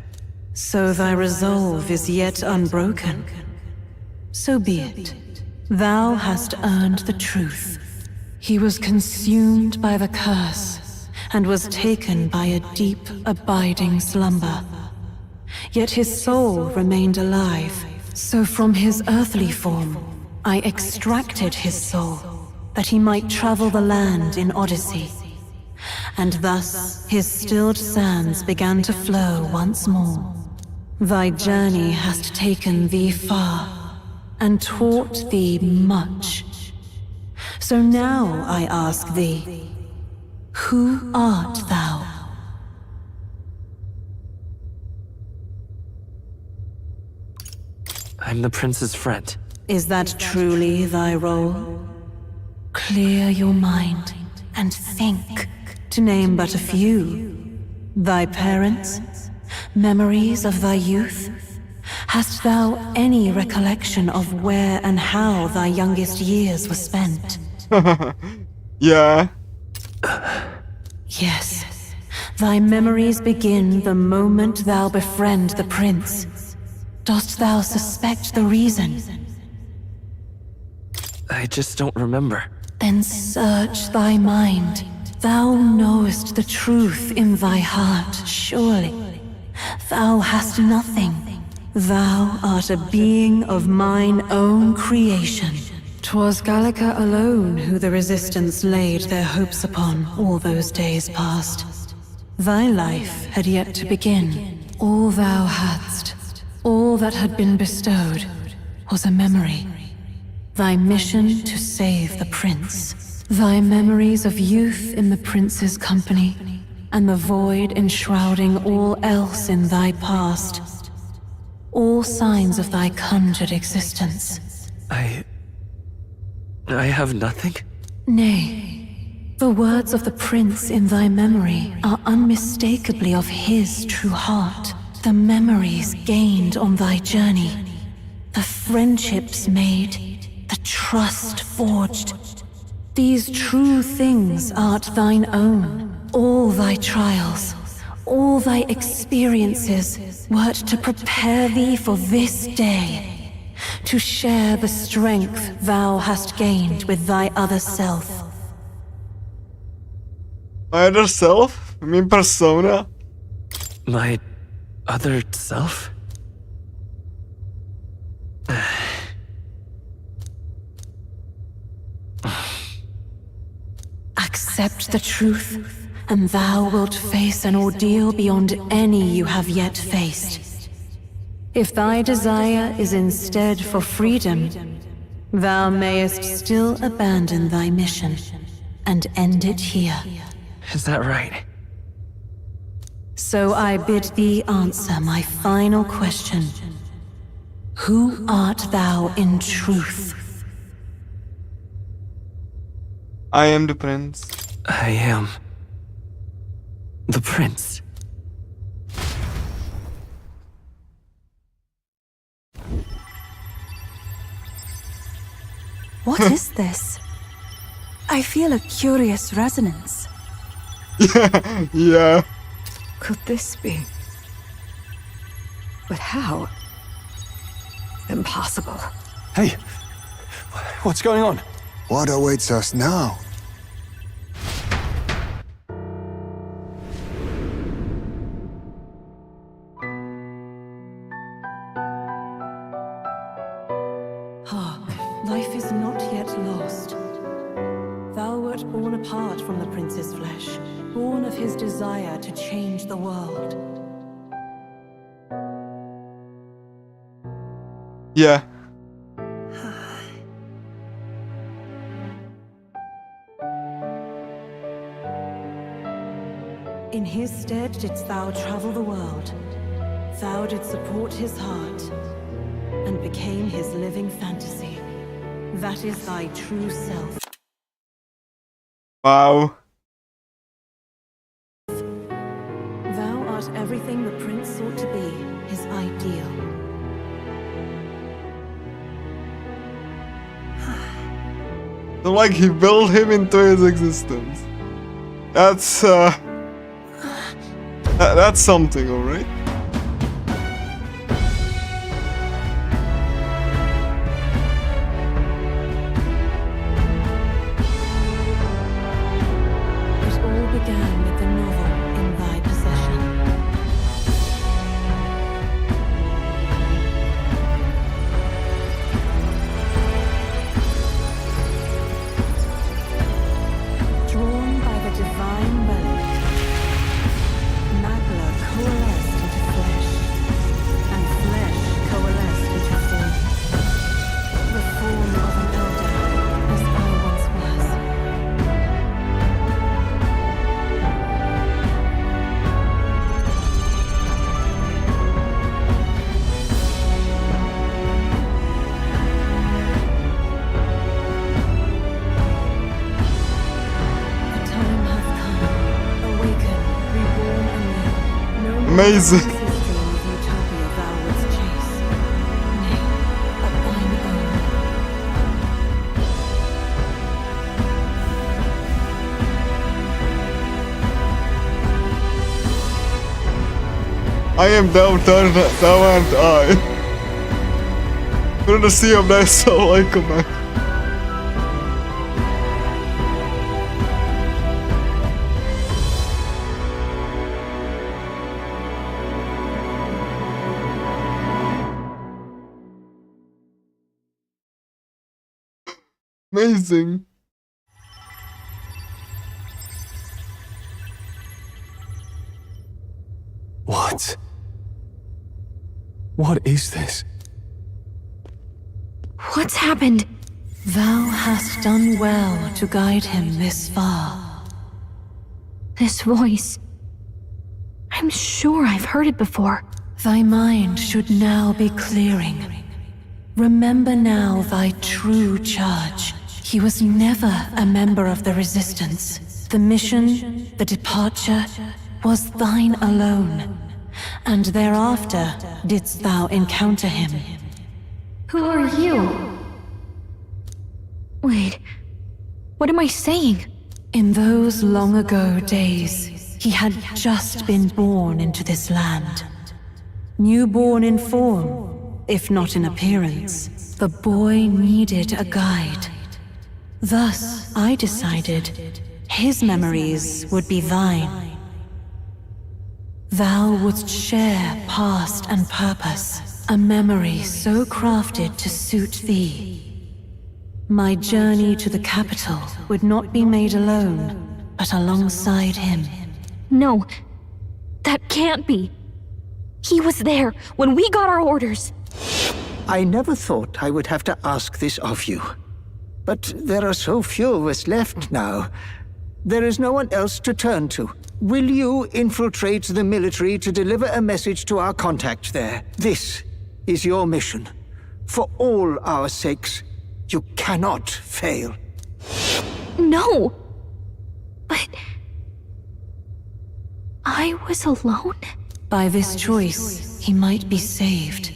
S13: So thy resolve is yet unbroken. So be it. Thou hast earned the truth. He was consumed by the curse, and was taken by a deep, abiding slumber. Yet his soul remained alive, so from his earthly form, I extracted his soul, that he might travel the land in Odyssey. And thus his stilled sands began to flow once more. Thy journey hast taken thee far, and taught thee much. So now I ask thee, who art thou?
S9: I'm the prince's friend.
S13: Is that truly thy role? Clear your mind and think, to name but a few. Thy parents? Memories of thy youth? Hast thou any recollection of where and how thy youngest years were spent?
S1: Yeah.
S13: Yes. Thy memories begin the moment thou befriend the prince. Dost thou suspect the reason?
S9: I just don't remember.
S13: Then search thy mind. Thou knowest the truth in thy heart, surely. Thou hast nothing. Thou art a being of mine own creation. 'Twas Gallica alone who the Resistance laid their hopes upon all those days past. Thy life had yet to begin. All thou hadst, all that had been bestowed, was a memory. Thy mission to save the prince. Thy memories of youth in the prince's company, and the void enshrouding all else in thy past. All signs of thy conjured existence.
S9: I have nothing?
S13: Nay, The words of the prince in thy memory are unmistakably of his true heart. The memories gained on thy journey, the friendships made, the trust forged. These true things art thine own. All thy trials, all thy experiences wert to prepare thee for this day, to share the strength thou hast gained with thy other self.
S1: My other self? I mean persona?
S9: My other self?
S13: Accept the truth, and thou wilt face an ordeal beyond any you have yet faced. If thy desire is instead for freedom, thou mayest still abandon thy mission and end it here.
S9: Is that right?
S13: So I bid thee answer my final question. Who art thou in truth?
S1: I am the prince.
S9: I am the prince.
S11: What is this? I feel a curious resonance.
S1: Yeah.
S18: Could this be? But how? Impossible.
S7: Hey, what's going on?
S5: What awaits us now?
S13: Hark, life is not yet lost. Thou wert born apart from the prince's flesh, born of his desire to change the world.
S1: Yeah.
S13: In his stead didst thou travel the world. Thou didst support his heart, and became his living fantasy. That is thy true self.
S1: Wow.
S13: Thou art everything the prince sought to be, his ideal.
S1: So like he built him into his existence. That's that's something, alright?
S13: It all began with the novel in thy possession. Drawn by the divine relic, Magla coalesced into flesh, and flesh coalesced into form. The form of an elder, as I once was. The time hath come. Awaken, reborn anew. No more
S1: Amazing.
S13: is this dream of utopia thou wouldst chase. Nay, but thine own.
S1: I am thou and I. Through the sea of thy soul I command. Amazing.
S7: What? What is this?
S13: What's happened? Thou hast done well to guide him this far.
S17: This voice. I'm sure I've heard it before.
S13: Thy mind should now be clearing. Remember now thy true charge. He was never a member of the Resistance. The mission, the departure, was thine alone. And thereafter didst thou encounter him.
S17: Who are you? Wait, what am I saying?
S13: In those long ago days, he had just been born into this land. Newborn in form, if not in appearance, the boy needed a guide. Thus, I decided his memories would be thine. Thou wouldst share past and purpose, a memory so crafted to suit thee. My journey to the capital would not be made alone, but alongside him.
S17: No, that can't be. He was there when we got our orders.
S12: I never thought I would have to ask this of you. But there are so few of us left now. There is no one else to turn to. Will you infiltrate the military to deliver a message to our contact there? This is your mission. For all our sakes, you cannot fail.
S17: No! But... I was alone?
S13: By this choice, he might be saved.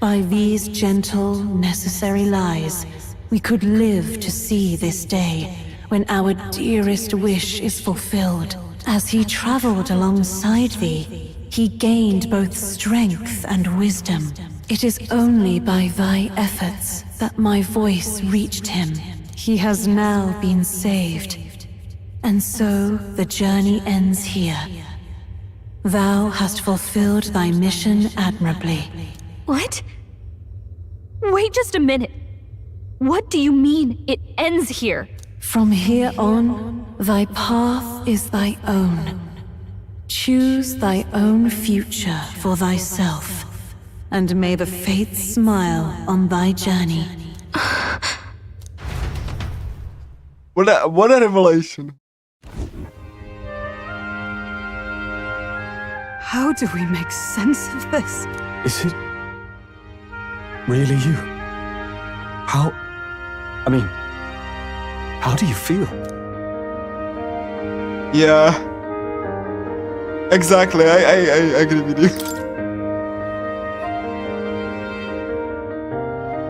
S13: By these gentle, necessary lies, we could live to see this day when our dearest wish is fulfilled. As he traveled alongside thee, he gained both strength and wisdom. It is only by thy efforts that my voice reached him. He has now been saved. And so the journey ends here. Thou hast fulfilled thy mission admirably.
S17: What? Wait just a minute. What do you mean, it ends here?
S13: From here on, thy path is thy own. Choose thy own future for thyself, and may the fates smile on thy journey.
S1: What a revelation.
S4: How do we make sense of this?
S7: Is it really you? How do you feel?
S1: Yeah. Exactly, I agree with you.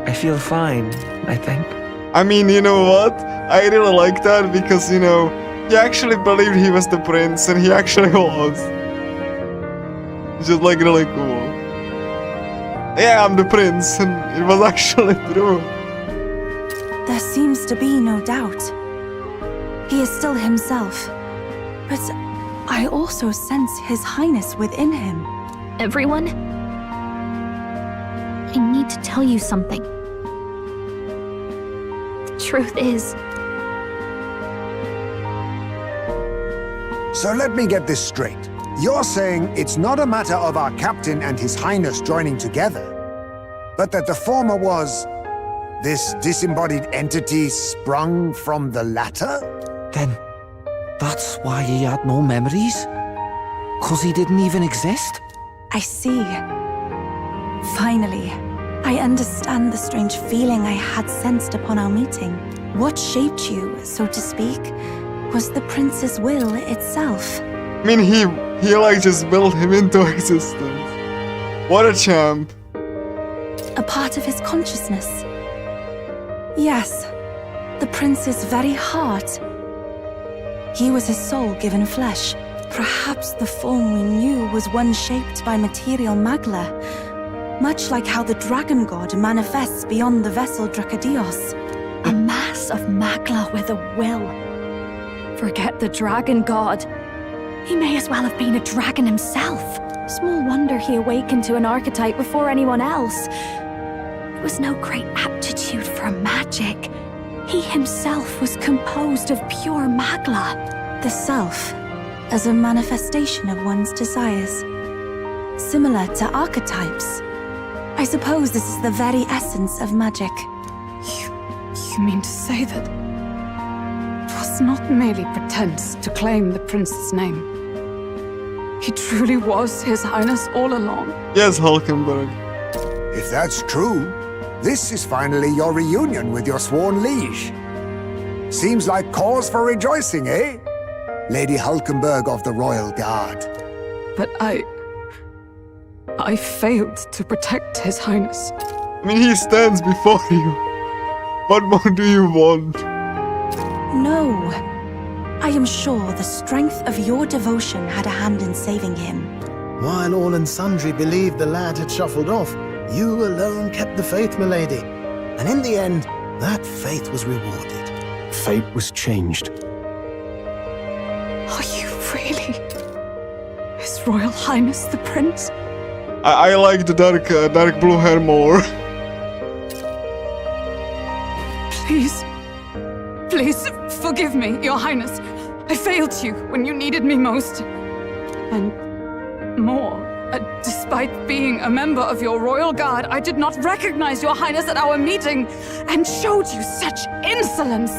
S9: I feel fine, I think.
S1: I mean, you know what? I really like that because, you know, he actually believed he was the prince, and he actually was. It's just like really cool. Yeah, I'm the prince, and it was actually true.
S11: There seems to be no doubt. He is still himself. But I also sense His Highness within him.
S17: Everyone? I need to tell you something. The truth is...
S5: So let me get this straight. You're saying it's not a matter of our captain and His Highness joining together, but that the former was this disembodied entity sprung from the latter?
S19: Then that's why he had no memories? 'Cause he didn't even exist?
S11: I see. Finally, I understand the strange feeling I had sensed upon our meeting. What shaped you, so to speak, was the prince's will itself.
S1: I mean, he like just built him into existence. What a champ.
S11: A part of his consciousness. Yes, the prince's very heart. He was his soul given flesh. Perhaps the form we knew was one shaped by material magla, much like how the dragon god manifests beyond the vessel Dracadios.
S3: A mass of magla with a will. Forget the dragon god. He may as well have been a dragon himself. Small wonder he awakened to an archetype before anyone else. It was no great aptitude for magic. He himself was composed of pure magla.
S11: The self, as a manifestation of one's desires. Similar to archetypes. I suppose this is the very essence of magic.
S4: You mean to say that it was not merely pretense to claim the prince's name? He truly was His Highness all along?
S1: Yes, Hulkenberg.
S5: If that's true, this is finally your reunion with your sworn liege. Seems like cause for rejoicing, eh? Lady Hulkenberg of the Royal Guard.
S4: But I failed to protect His Highness.
S1: I mean, he stands before you. What more do you want?
S11: No. I am sure the strength of your devotion had a hand in saving him.
S21: While all and sundry believed the lad had shuffled off, you alone kept the faith, milady. And in the end, that faith was rewarded.
S7: Fate was changed.
S4: Are you really His Royal Highness the Prince?
S1: I like the dark blue hair more.
S4: Please forgive me, Your Highness. I failed you when you needed me most. And more, despite being a member of your royal guard, I did not recognize Your Highness at our meeting and showed you such insolence.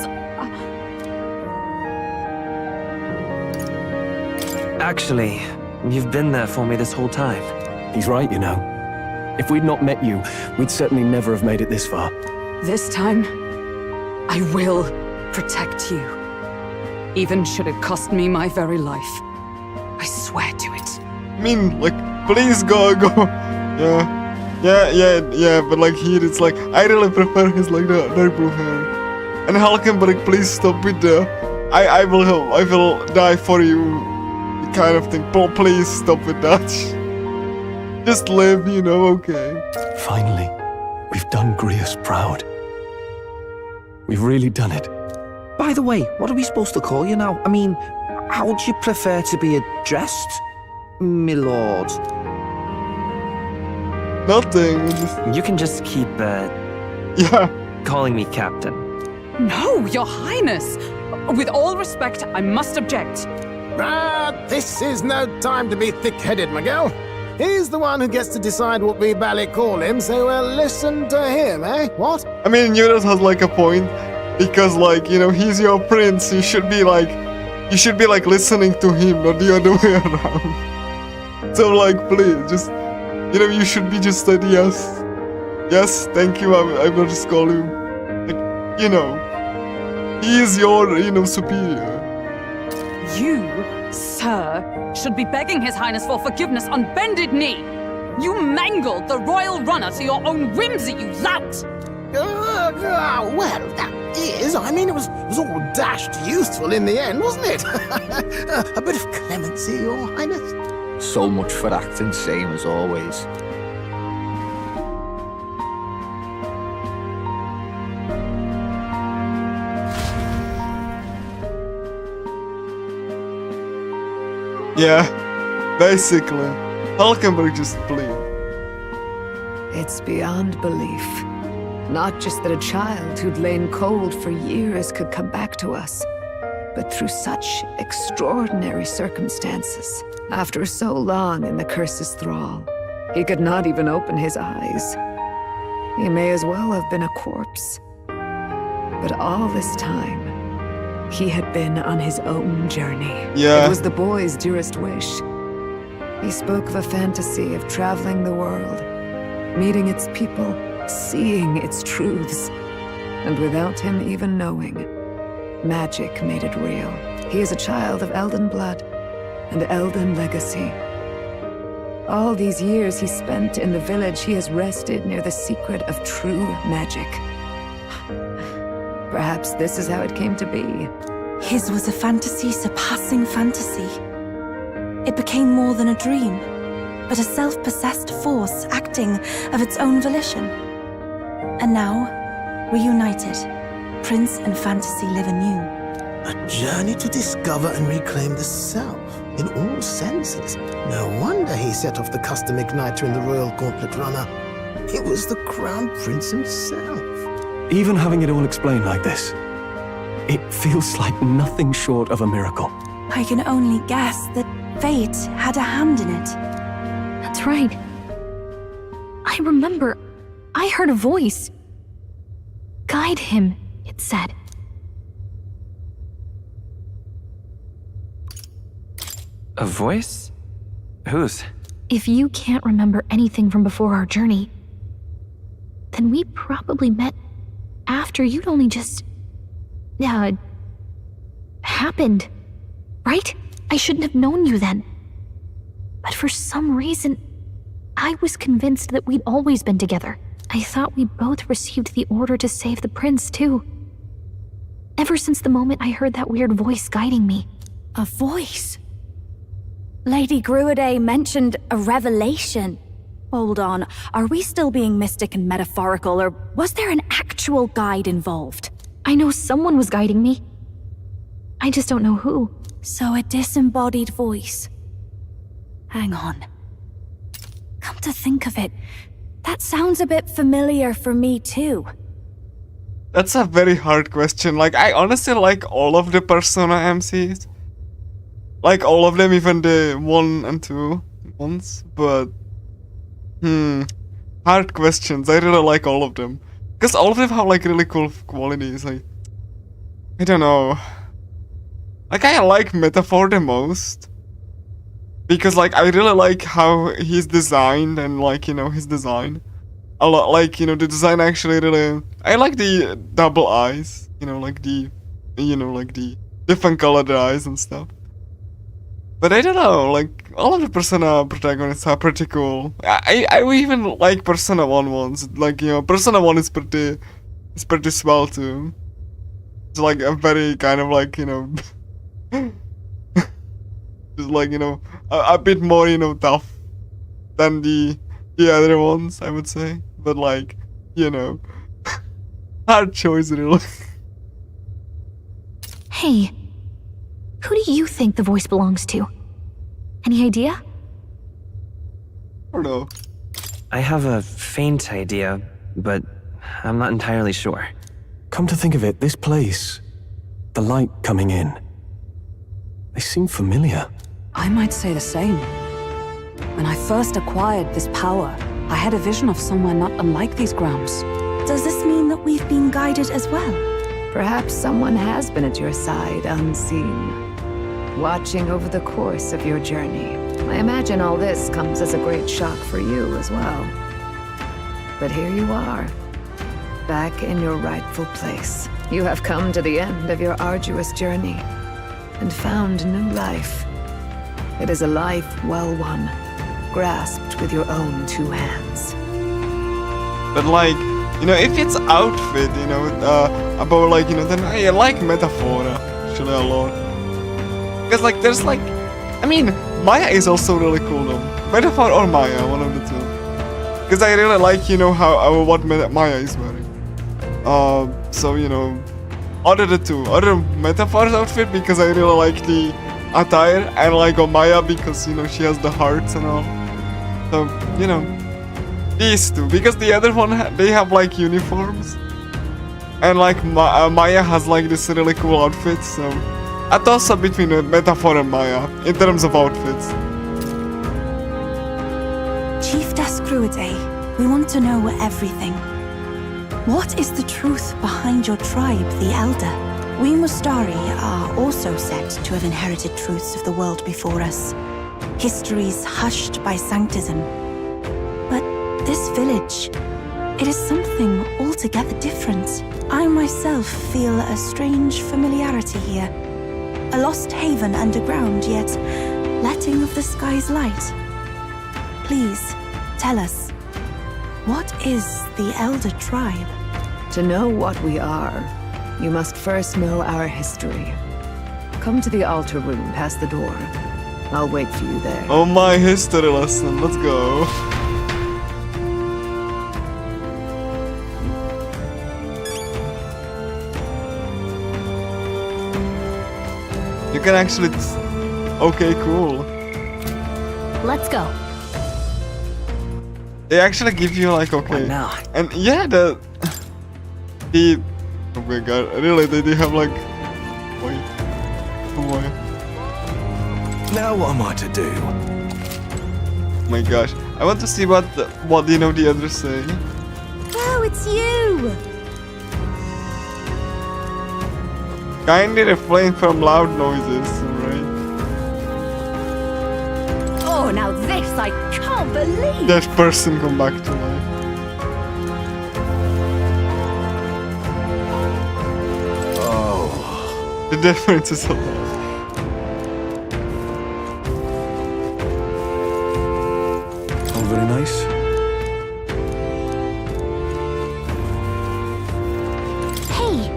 S9: Actually, you've been there for me this whole time.
S7: He's right, you know. If we'd not met you, we'd certainly never have made it this far.
S4: This time, I will protect you. Even should it cost me my very life. I swear to it.
S1: I mean, like, please go. Yeah, but like here it's like, I really prefer his like the dark blue hair. And Hulkenberg, please stop with the, I will die for you kind of thing. Please stop with that. Just live, you know, okay.
S7: Finally, we've done Grius proud. We've really done it.
S19: By the way, what are we supposed to call you now? I mean, how would you prefer to be addressed, my lord?
S1: Nothing.
S9: You can just keep, calling me Captain.
S4: No, Your Highness! With all respect, I must object.
S21: This is no time to be thick-headed, Miguel. He's the one who gets to decide what we bally call him, so we'll listen to him, eh? What?
S1: I mean, Euros has like a point, because like, you know, he's your prince, you should be like listening to him, not the other way around. So like, please, just, you know, you should be just said yes. Yes, thank you, I will just call you. Like, you know, he is your, you know, superior.
S4: You, sir, should be begging His Highness for forgiveness on bended knee. You mangled the royal runner to your own whimsy, you lout!
S21: Well, that is, I mean, it was all dashed useful in the end, wasn't it? A bit of clemency, Your Highness.
S19: So much for acting same as always.
S1: Yeah, basically. Hulkenberg just bleed.
S18: It's beyond belief. Not just that a child who'd lain cold for years could come back to us, but through such extraordinary circumstances. After so long in the curse's thrall, he could not even open his eyes. He may as well have been a corpse. But all this time, he had been on his own journey.
S1: Yeah.
S18: It was the boy's dearest wish. He spoke of a fantasy of traveling the world, meeting its people, seeing its truths. And without him even knowing, magic made it real. He is a child of Elden blood and Elden legacy. All these years he spent in the village, he has rested near the secret of true magic. Perhaps this is how it came to be.
S11: His was a fantasy surpassing fantasy. It became more than a dream, but a self-possessed force acting of its own volition. And now, reunited, Prince and fantasy live anew.
S21: A journey to discover and reclaim the self, in all senses. No wonder he set off the custom igniter in the Royal Gauntlet Runner. It was the Crown Prince himself.
S7: Even having it all explained like this, it feels like nothing short of a miracle.
S11: I can only guess that fate had a hand in it.
S17: That's right. I remember, I heard a voice. Guide him, it said.
S9: A voice? Whose?
S17: If you can't remember anything from before our journey, then we probably met after you'd only just happened, right? I shouldn't have known you then. But for some reason, I was convinced that we'd always been together. I thought we both received the order to save the prince, too. Ever since the moment I heard that weird voice guiding me.
S3: A voice? Lady Gruade mentioned a revelation. Hold on, are we still being mystic and metaphorical, or was there an actual guide involved?
S17: I know someone was guiding me. I just don't know who.
S3: So a disembodied voice. Hang on. Come to think of it, that sounds a bit familiar for me too.
S1: That's a very hard question. Like, I honestly like all of the Persona MCs. Like all of them, even the 1 and 2 ones, but hard questions. I really like all of them. Because all of them have like really cool qualities. Like, I don't know. Like, I like Metaphor the most. Because like, I really like how he's designed and like, you know, his design. A lot, like, you know, the design actually really... I like the double eyes. You know, like the... You know, like the different colored eyes and stuff. But I don't know, like, all of the Persona protagonists are pretty cool. I even like Persona 1 ones. Like, you know, Persona 1 is pretty swell too. It's like a very kind of like, you know... just like, you know, a bit more, you know, tough than the other ones, I would say. But like, you know, hard choice really.
S17: Hey, who do you think the voice belongs to? Any idea?
S1: I don't know.
S9: I have a faint idea, but I'm not entirely sure.
S7: Come to think of it, this place, the light coming in, they seem familiar.
S18: I might say the same. When I first acquired this power, I had a vision of somewhere not unlike these grounds.
S11: Does this mean that we've been guided as well?
S18: Perhaps someone has been at your side unseen, watching over the course of your journey. I imagine all this comes as a great shock for you as well. But here you are, back in your rightful place. You have come to the end of your arduous journey and found new life. It is a life well won, grasped with your own 2 hands.
S1: But like, you know, if it's outfit, you know, about like, you know, then I like Metaphora actually a lot. Because like, there's like, I mean, Maya is also really cool though. Metaphor or Maya, one of the two. Because I really like, you know, how what Maya is wearing. So, you know, other Metaphor's outfit because I really like the attire, and like Maya because, you know, she has the hearts and all. So, you know, these two, because the other one, they have like uniforms. And like Maya has like this really cool outfit, so a toss-up between Metaphor and Maya in terms of outfits.
S11: Chiefess Gruade, we want to know everything. What is the truth behind your tribe, the Elder? We Mustari are also said to have inherited truths of the world before us. Histories hushed by sanctism. But this village, it is something altogether different. I myself feel a strange familiarity here. A lost haven underground, yet letting of the sky's light. Please, tell us, what is the Elder Tribe?
S18: To know what we are, you must first know our history. Come to the altar room past the door. I'll wait for you there.
S1: Oh, my history lesson, let's go. You can actually... Okay, cool.
S17: Let's go.
S1: They actually give you like, okay.
S9: What now?
S1: And yeah, the... Oh my god, really, they have like... Wait. Oh my...
S16: Now what am I to do?
S1: Oh my gosh. I want to see what you know the others say.
S3: Oh, it's you!
S1: Kindly refrain from loud noises, right?
S3: Oh, now this I can't believe!
S1: That person come back to life.
S16: Oh,
S1: The difference is a lot.
S7: All very nice.
S17: Hey!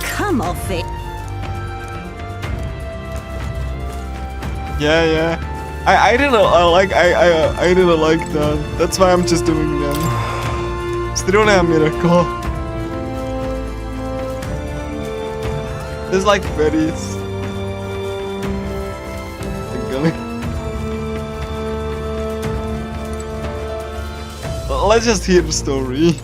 S20: Come off it.
S1: Yeah. I didn't like I didn't like that. That's why I'm just doing them. It's really a miracle. There's like fairies. Let's just hear the story.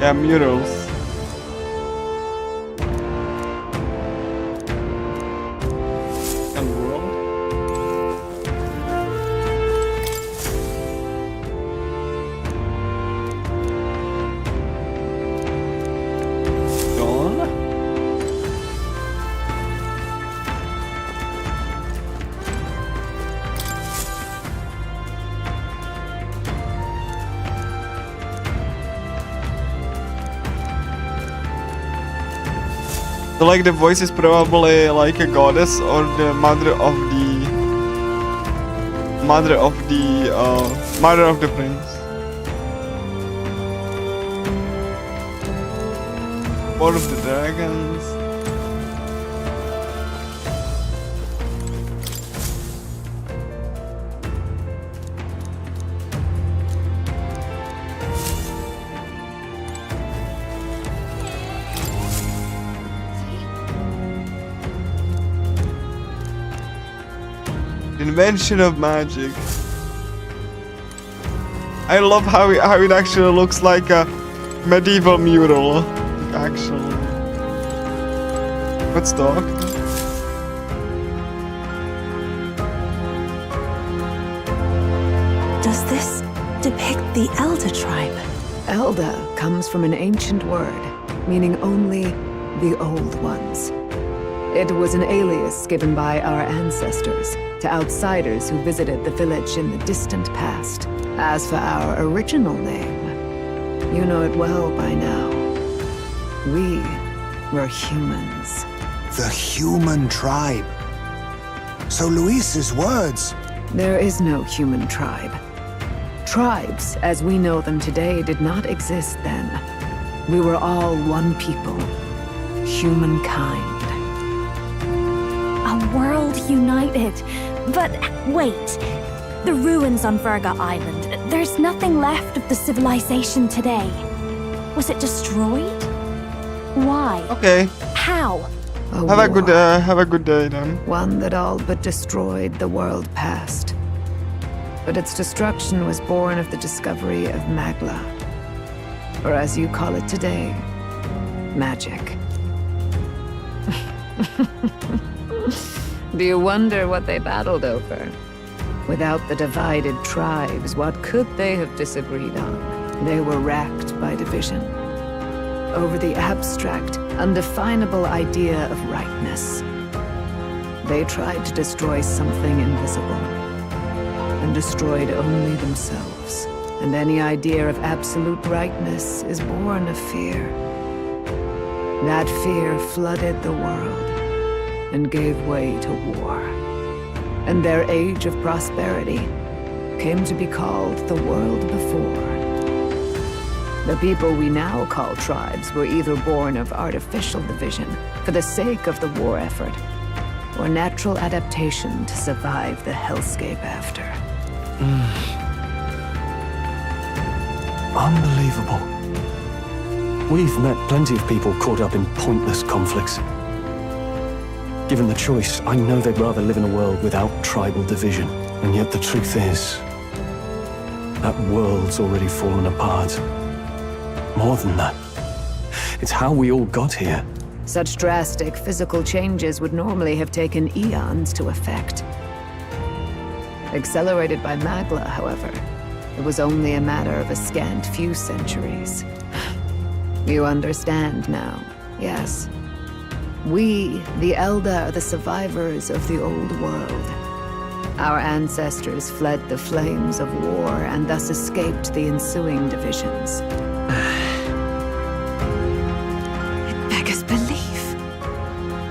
S1: Yeah, murals. And world. Dawn. So like the voice is probably like a goddess or the mother of the prince. One of the dragons. Invention of magic. I love how it actually looks like a medieval mural. Actually. Let's talk.
S11: Does this depict the Elder tribe?
S18: Elder comes from an ancient word, meaning only the old ones. It was an alias given by our ancestors to outsiders who visited the village in the distant past. As for our original name, you know it well by now. We were humans.
S5: The human tribe. So Luis's words...
S18: There is no human tribe. Tribes, as we know them today, did not exist then. We were all one people. Humankind.
S3: A world united. But wait, the ruins on Virga Island, there's nothing left of the civilization today. Was it destroyed? Why?
S1: Okay.
S3: How?
S1: Have a good day then.
S18: One that all but destroyed the world past. But its destruction was born of the discovery of Magla. Or as you call it today, magic. Do you wonder what they battled over? Without the divided tribes, what could they have disagreed on? They were racked by division. Over the abstract, undefinable idea of rightness. They tried to destroy something invisible, and destroyed only themselves. And any idea of absolute rightness is born of fear. That fear flooded the world, and gave way to war. And their age of prosperity came to be called the world before. The people we now call tribes were either born of artificial division for the sake of the war effort, or natural adaptation to survive the hellscape after.
S7: Unbelievable. We've met plenty of people caught up in pointless conflicts. Given the choice, I know they'd rather live in a world without tribal division. And yet the truth is, that world's already fallen apart. More than that, it's how we all got here.
S18: Such drastic physical changes would normally have taken eons to effect. Accelerated by Magla, however, it was only a matter of a scant few centuries. You understand now, yes? We, the Elder, are the survivors of the old world. Our ancestors fled the flames of war and thus escaped the ensuing divisions.
S4: It beggars belief.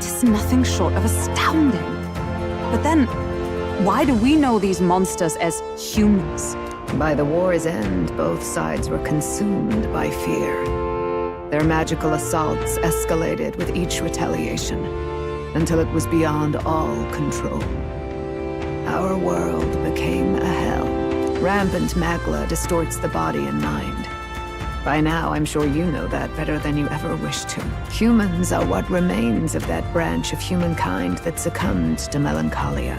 S4: Tis nothing short of astounding. But then, why do we know these monsters as humans?
S18: By the war's end, both sides were consumed by fear. Their magical assaults escalated with each retaliation, until it was beyond all control. Our world became a hell. Rampant Magla distorts the body and mind. By now, I'm sure you know that better than you ever wished to. Humans are what remains of that branch of humankind that succumbed to melancholia.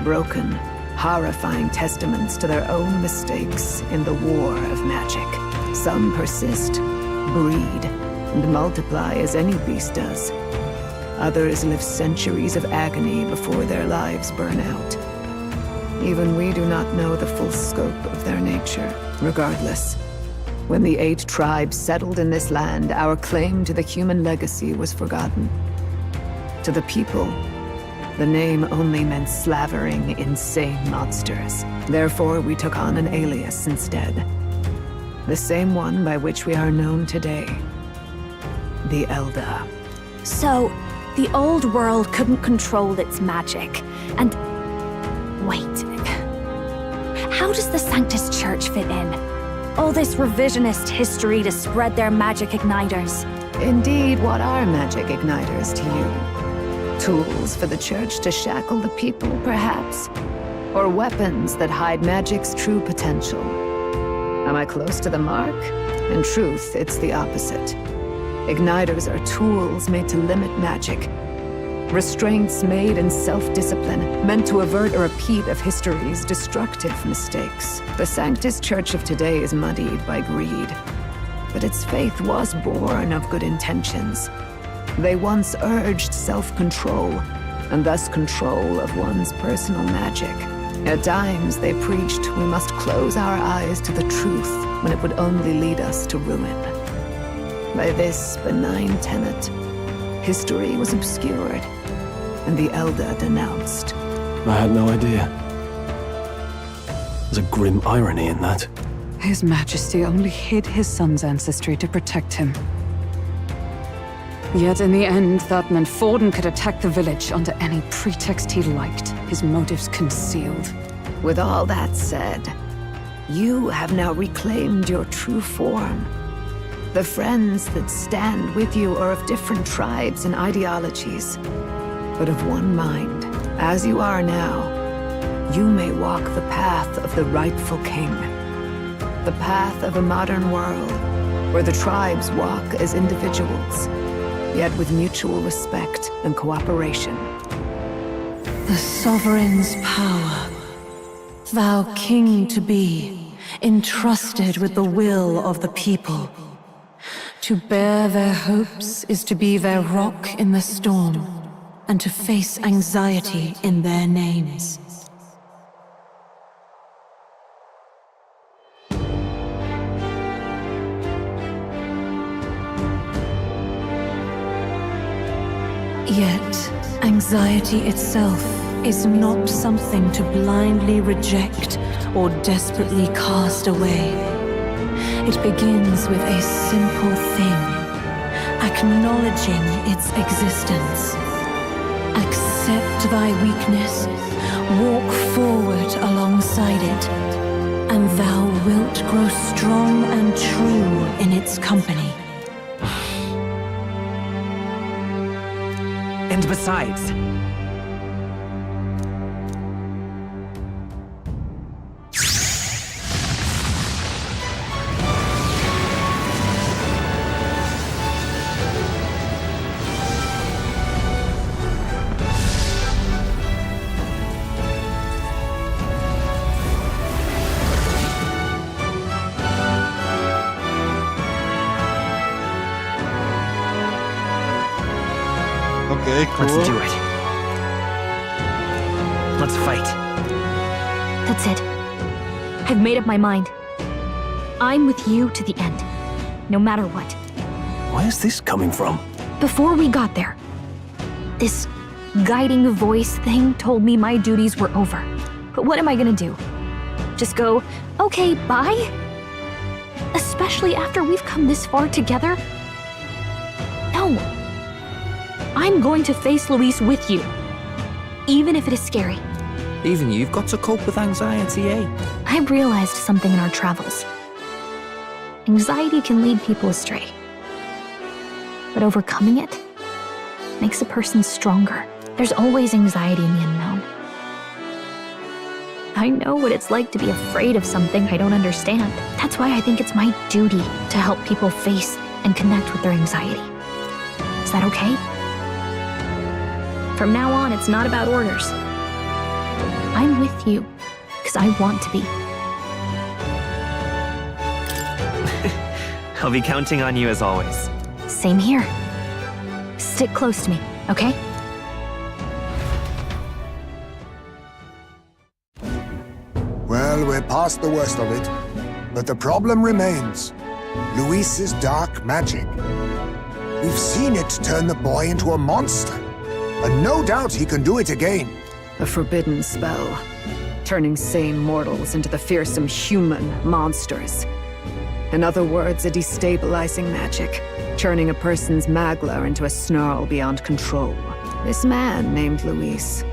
S18: Broken, horrifying testaments to their own mistakes in the war of magic. Some persist, breed, and multiply as any beast does. Others live centuries of agony before their lives burn out. Even we do not know the full scope of their nature. Regardless, when the 8 tribes settled in this land, our claim to the human legacy was forgotten. To the people, the name only meant slavering, insane monsters. Therefore, we took on an alias instead. The same one by which we are known today. The Elder.
S3: So, the old world couldn't control its magic, and... Wait. How does the Sanctus Church fit in? All this revisionist history to spread their magic igniters.
S18: Indeed, what are magic igniters to you? Tools for the Church to shackle the people, perhaps? Or weapons that hide magic's true potential? Am I close to the mark? In truth, it's the opposite. Igniters are tools made to limit magic. Restraints made in self-discipline, meant to avert a repeat of history's destructive mistakes. The Sanctus Church of today is muddied by greed. But its faith was born of good intentions. They once urged self-control, and thus control of one's personal magic. At times, they preached we must close our eyes to the truth when it would only lead us to ruin. By this benign tenet, history was obscured, and the Elder denounced.
S7: I had no idea. There's a grim irony in that.
S4: His Majesty only hid his son's ancestry to protect him. Yet in the end, that meant Forden could attack the village under any pretext he liked, his motives concealed.
S18: With all that said, you have now reclaimed your true form. The friends that stand with you are of different tribes and ideologies, but of one mind. As you are now, you may walk the path of the rightful king. The path of a modern world, where the tribes walk as individuals, yet with mutual respect and cooperation.
S13: The sovereign's power, thou king to be, entrusted with the will of the people. To bear their hopes is to be their rock in the storm, and to face anxiety in their names. Yet, anxiety itself is not something to blindly reject or desperately cast away. It begins with a simple thing, acknowledging its existence. Accept thy weakness, walk forward alongside it, and thou wilt grow strong and true in its company.
S9: And besides,
S1: Okay, cool.
S9: Let's do it. Let's fight.
S17: That's it. I've made up my mind. I'm with you to the end, no matter what.
S7: Where's this coming from?
S17: Before we got there, this guiding voice thing told me my duties were over. But what am I gonna do? Just go, okay, bye? Especially after we've come this far together? No. I'm going to face Luis with you, even if it is scary.
S19: Even you've got to cope with anxiety, eh?
S17: I've realized something in our travels. Anxiety can lead people astray. But overcoming it makes a person stronger. There's always anxiety in the unknown. I know what it's like to be afraid of something I don't understand. That's why I think it's my duty to help people face and connect with their anxiety. Is that okay? From now on, it's not about orders. I'm with you, because I want to be.
S9: I'll be counting on you as always.
S17: Same here. Stick close to me, okay?
S5: Well, we're past the worst of it. But the problem remains. Luis's dark magic. We've seen it turn the boy into a monster. And no doubt he can do it again.
S18: A forbidden spell, turning sane mortals into the fearsome human monsters. In other words, a destabilizing magic, turning a person's magla into a snarl beyond control. This man named Luis,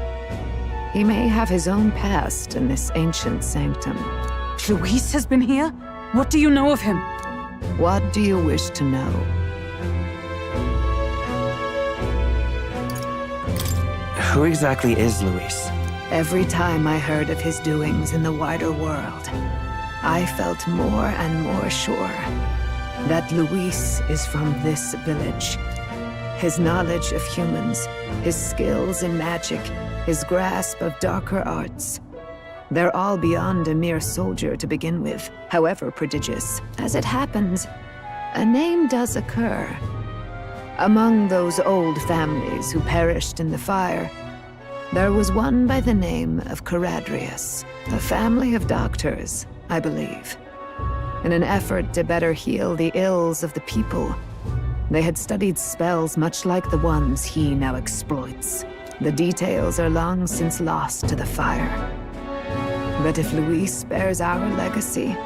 S18: he may have his own past in this ancient sanctum.
S4: Luis has been here? What do you know of him?
S18: What do you wish to know?
S9: Who exactly is Luis?
S18: Every time I heard of his doings in the wider world, I felt more and more sure that Luis is from this village. His knowledge of humans, his skills in magic, his grasp of darker arts, they're all beyond a mere soldier to begin with, however prodigious. As it happens, a name does occur. Among those old families who perished in the fire, there was one by the name of Caradrius, a family of doctors, I believe. In an effort to better heal the ills of the people, they had studied spells much like the ones he now exploits. The details are long since lost to the fire. But if Luis bears our legacy,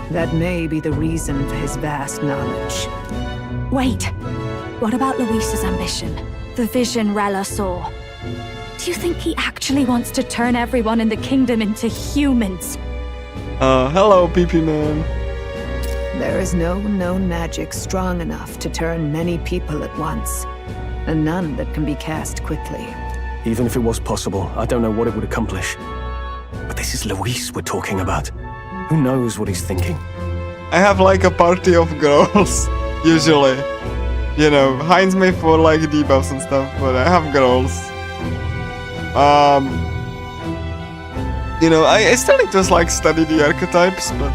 S18: that may be the reason for his vast knowledge.
S3: Wait, what about Luis's ambition? The vision Rella saw. Do you think he actually wants to turn everyone in the kingdom into humans?
S1: Hello, PP Man.
S18: There is no known magic strong enough to turn many people at once, and none that can be cast quickly.
S7: Even if it was possible, I don't know what it would accomplish. But this is Luis we're talking about. Who knows what he's thinking?
S1: I have like a party of girls, usually. You know, Heinz may for like debuffs and stuff, but I have girls. You know, I still need to like study the archetypes, but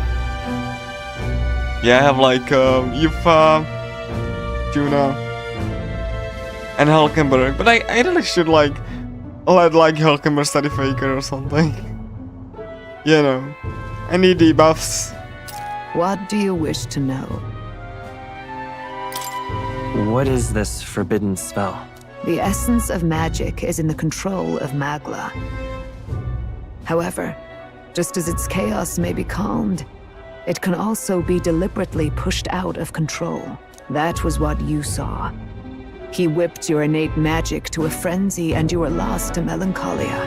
S1: yeah, I have like Yufa, Juna, and Hulkenberg, but I really should like let like Hulkenberg study Faker or something. You know, I need debuffs.
S18: What do you wish to know?
S9: What is this forbidden spell?
S18: The essence of magic is in the control of Magla. However, just as its chaos may be calmed, it can also be deliberately pushed out of control. That was what you saw. He whipped your innate magic to a frenzy and you were lost to melancholia.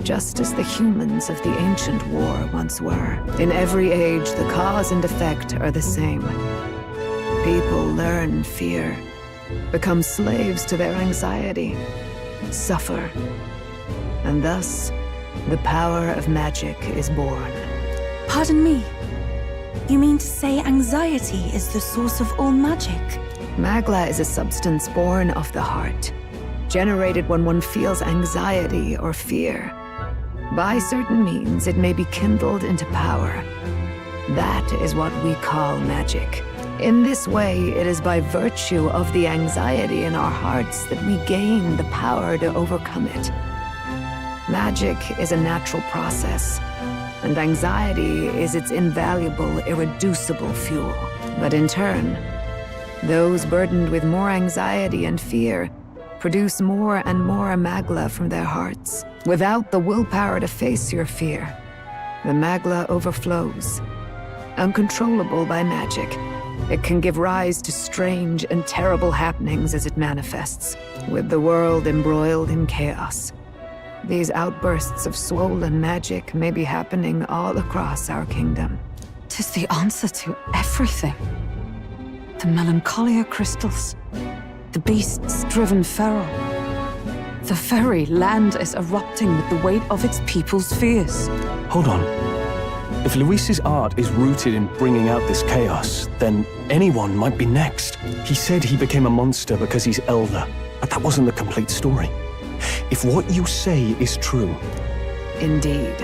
S18: Just as the humans of the ancient war once were. In every age, the cause and effect are the same. People learn fear, become slaves to their anxiety, suffer, and thus, the power of magic is born.
S11: Pardon me. You mean to say anxiety is the source of all magic?
S18: Magla is a substance born of the heart, generated when one feels anxiety or fear. By certain means, it may be kindled into power. That is what we call magic. In this way, it is by virtue of the anxiety in our hearts that we gain the power to overcome it. Magic is a natural process, and anxiety is its invaluable, irreducible fuel. But in turn, those burdened with more anxiety and fear produce more and more magla from their hearts. Without the willpower to face your fear, the magla overflows. Uncontrollable by magic, it can give rise to strange and terrible happenings as it manifests, with the world embroiled in chaos. These outbursts of swollen magic may be happening all across our kingdom.
S4: 'Tis the answer to everything. The melancholia crystals, the beasts driven feral. The very land is erupting with the weight of its people's fears.
S7: Hold on. If Luis's art is rooted in bringing out this chaos, then anyone might be next. He said he became a monster because he's elder, but that wasn't the complete story. If what you say is true...
S18: Indeed.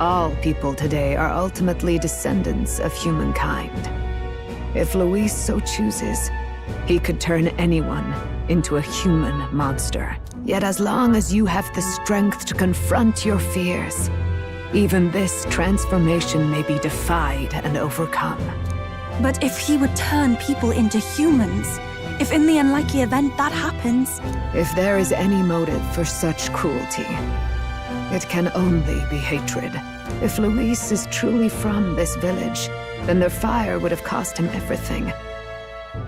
S18: All people today are ultimately descendants of humankind. If Luis so chooses, he could turn anyone into a human monster. Yet as long as you have the strength to confront your fears, even this transformation may be defied and overcome.
S11: But if he would turn people into humans, if in the unlikely event that happens...
S18: If there is any motive for such cruelty, it can only be hatred. If Luis is truly from this village, then their fire would have cost him everything.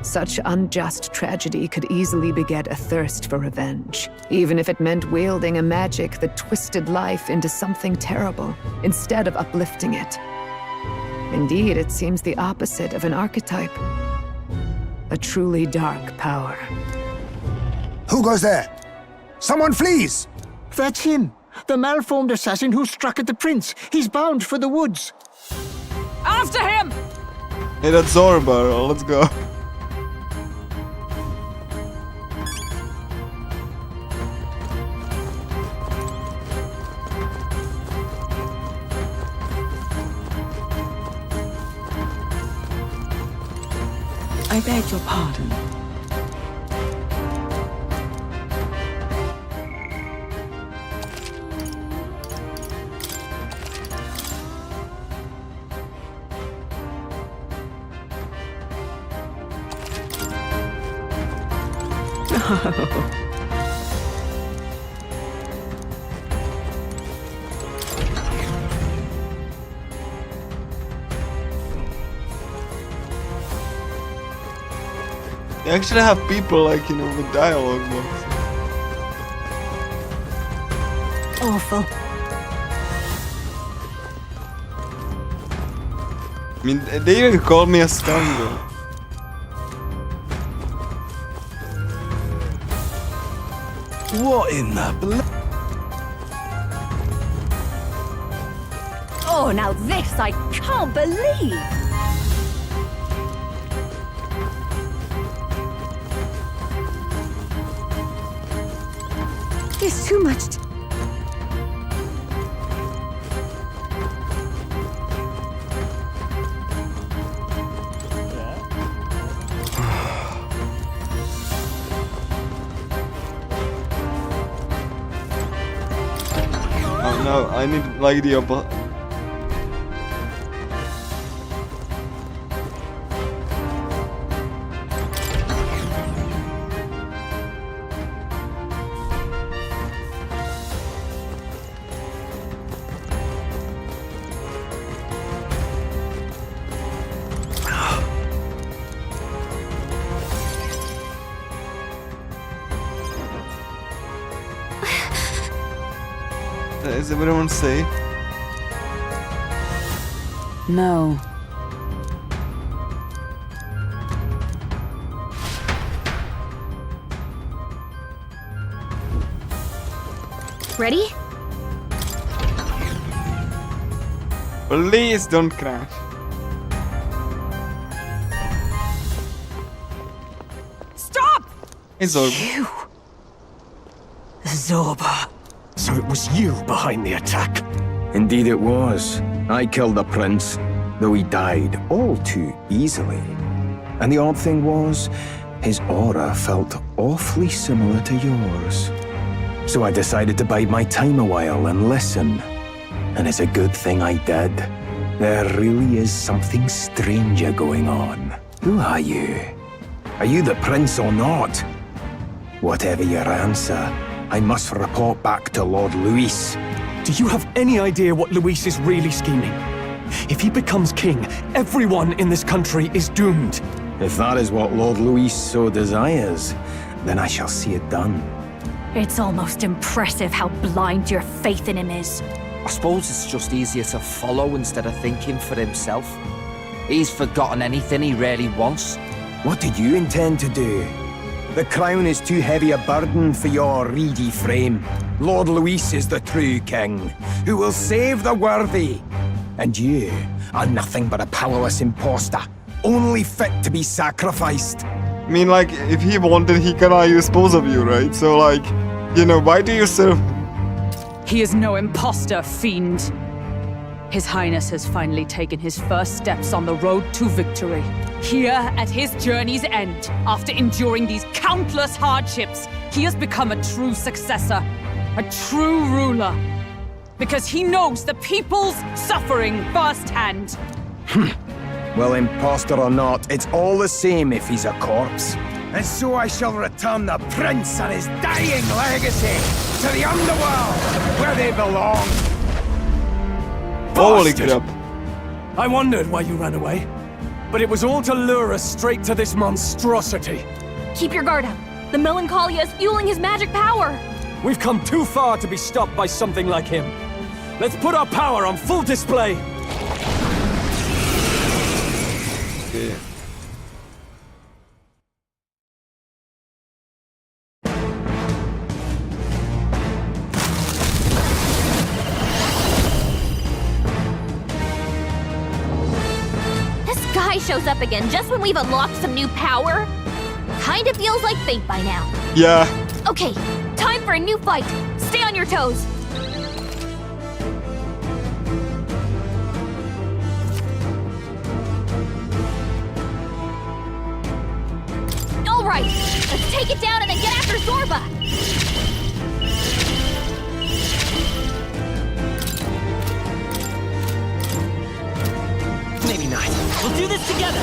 S18: Such unjust tragedy could easily beget a thirst for revenge, even if it meant wielding a magic that twisted life into something terrible, instead of uplifting it. Indeed, it seems the opposite of an archetype. A truly dark power.
S5: Who goes there? Someone flees!
S12: That's him! The malformed assassin who struck at the prince! He's bound for the woods!
S4: After him!
S1: Hey, that's Zorba. Let's go.
S8: I beg your pardon.
S1: They actually have people like, you know, with dialogue box.
S11: Awful.
S1: I mean, they even called me a scoundrel.
S10: What in the
S3: Oh, now this I can't believe!
S11: It's too much.
S1: Oh no, I need like the opposite. Is everyone safe?
S8: No.
S3: Ready?
S1: Please don't crash.
S4: Stop!
S1: Hey Zorba.
S10: You! Zorba. So it was you behind the attack?
S22: Indeed it was. I killed the prince, though he died all too easily.
S2: And the odd thing was, his aura felt awfully similar to yours. So I decided to bide my time a while and listen. And it's a good thing I did. There really is something stranger going on. Who are you? Are you the prince or not? Whatever your answer, I must report back to Lord Luis.
S10: Do you have any idea what Luis is really scheming? If he becomes king, everyone in this country is doomed.
S2: If that is what Lord Luis so desires, then I shall see it done.
S3: It's almost impressive how blind your faith in him is.
S22: I suppose it's just easier to follow instead of thinking for himself. He's forgotten anything he really wants.
S2: What did you intend to do? The crown is too heavy a burden for your reedy frame. Lord Luis is the true king, who will save the worthy. And you are nothing but a powerless imposter, only fit to be sacrificed.
S1: I mean, like, if he wanted, he can dispose of you, right? So, like, you know, why do you serve?
S4: He is no imposter, fiend. His Highness has finally taken his first steps on the road to victory. Here, at his journey's end, after enduring these countless hardships, he has become a true successor, a true ruler. Because he knows the people's suffering firsthand.
S2: Well, imposter or not, it's all the same if he's a corpse. And so I shall return the prince and his dying legacy to the underworld, where they belong.
S1: Holy
S10: Bastard!
S1: crap.
S10: I wondered why you ran away, but it was all to lure us straight to this monstrosity.
S17: Keep your guard up. The Melancholia is fueling his magic power.
S10: We've come too far to be stopped by something like him. Let's put our power on full display.
S1: Okay.
S17: This guy shows up again just when we've unlocked some new power. Kinda feels like fate by now.
S1: Yeah.
S17: Okay, time for a new fight. Stay on your toes. All right, let's take it down and then get after Zorba.
S23: Maybe not. We'll do this together.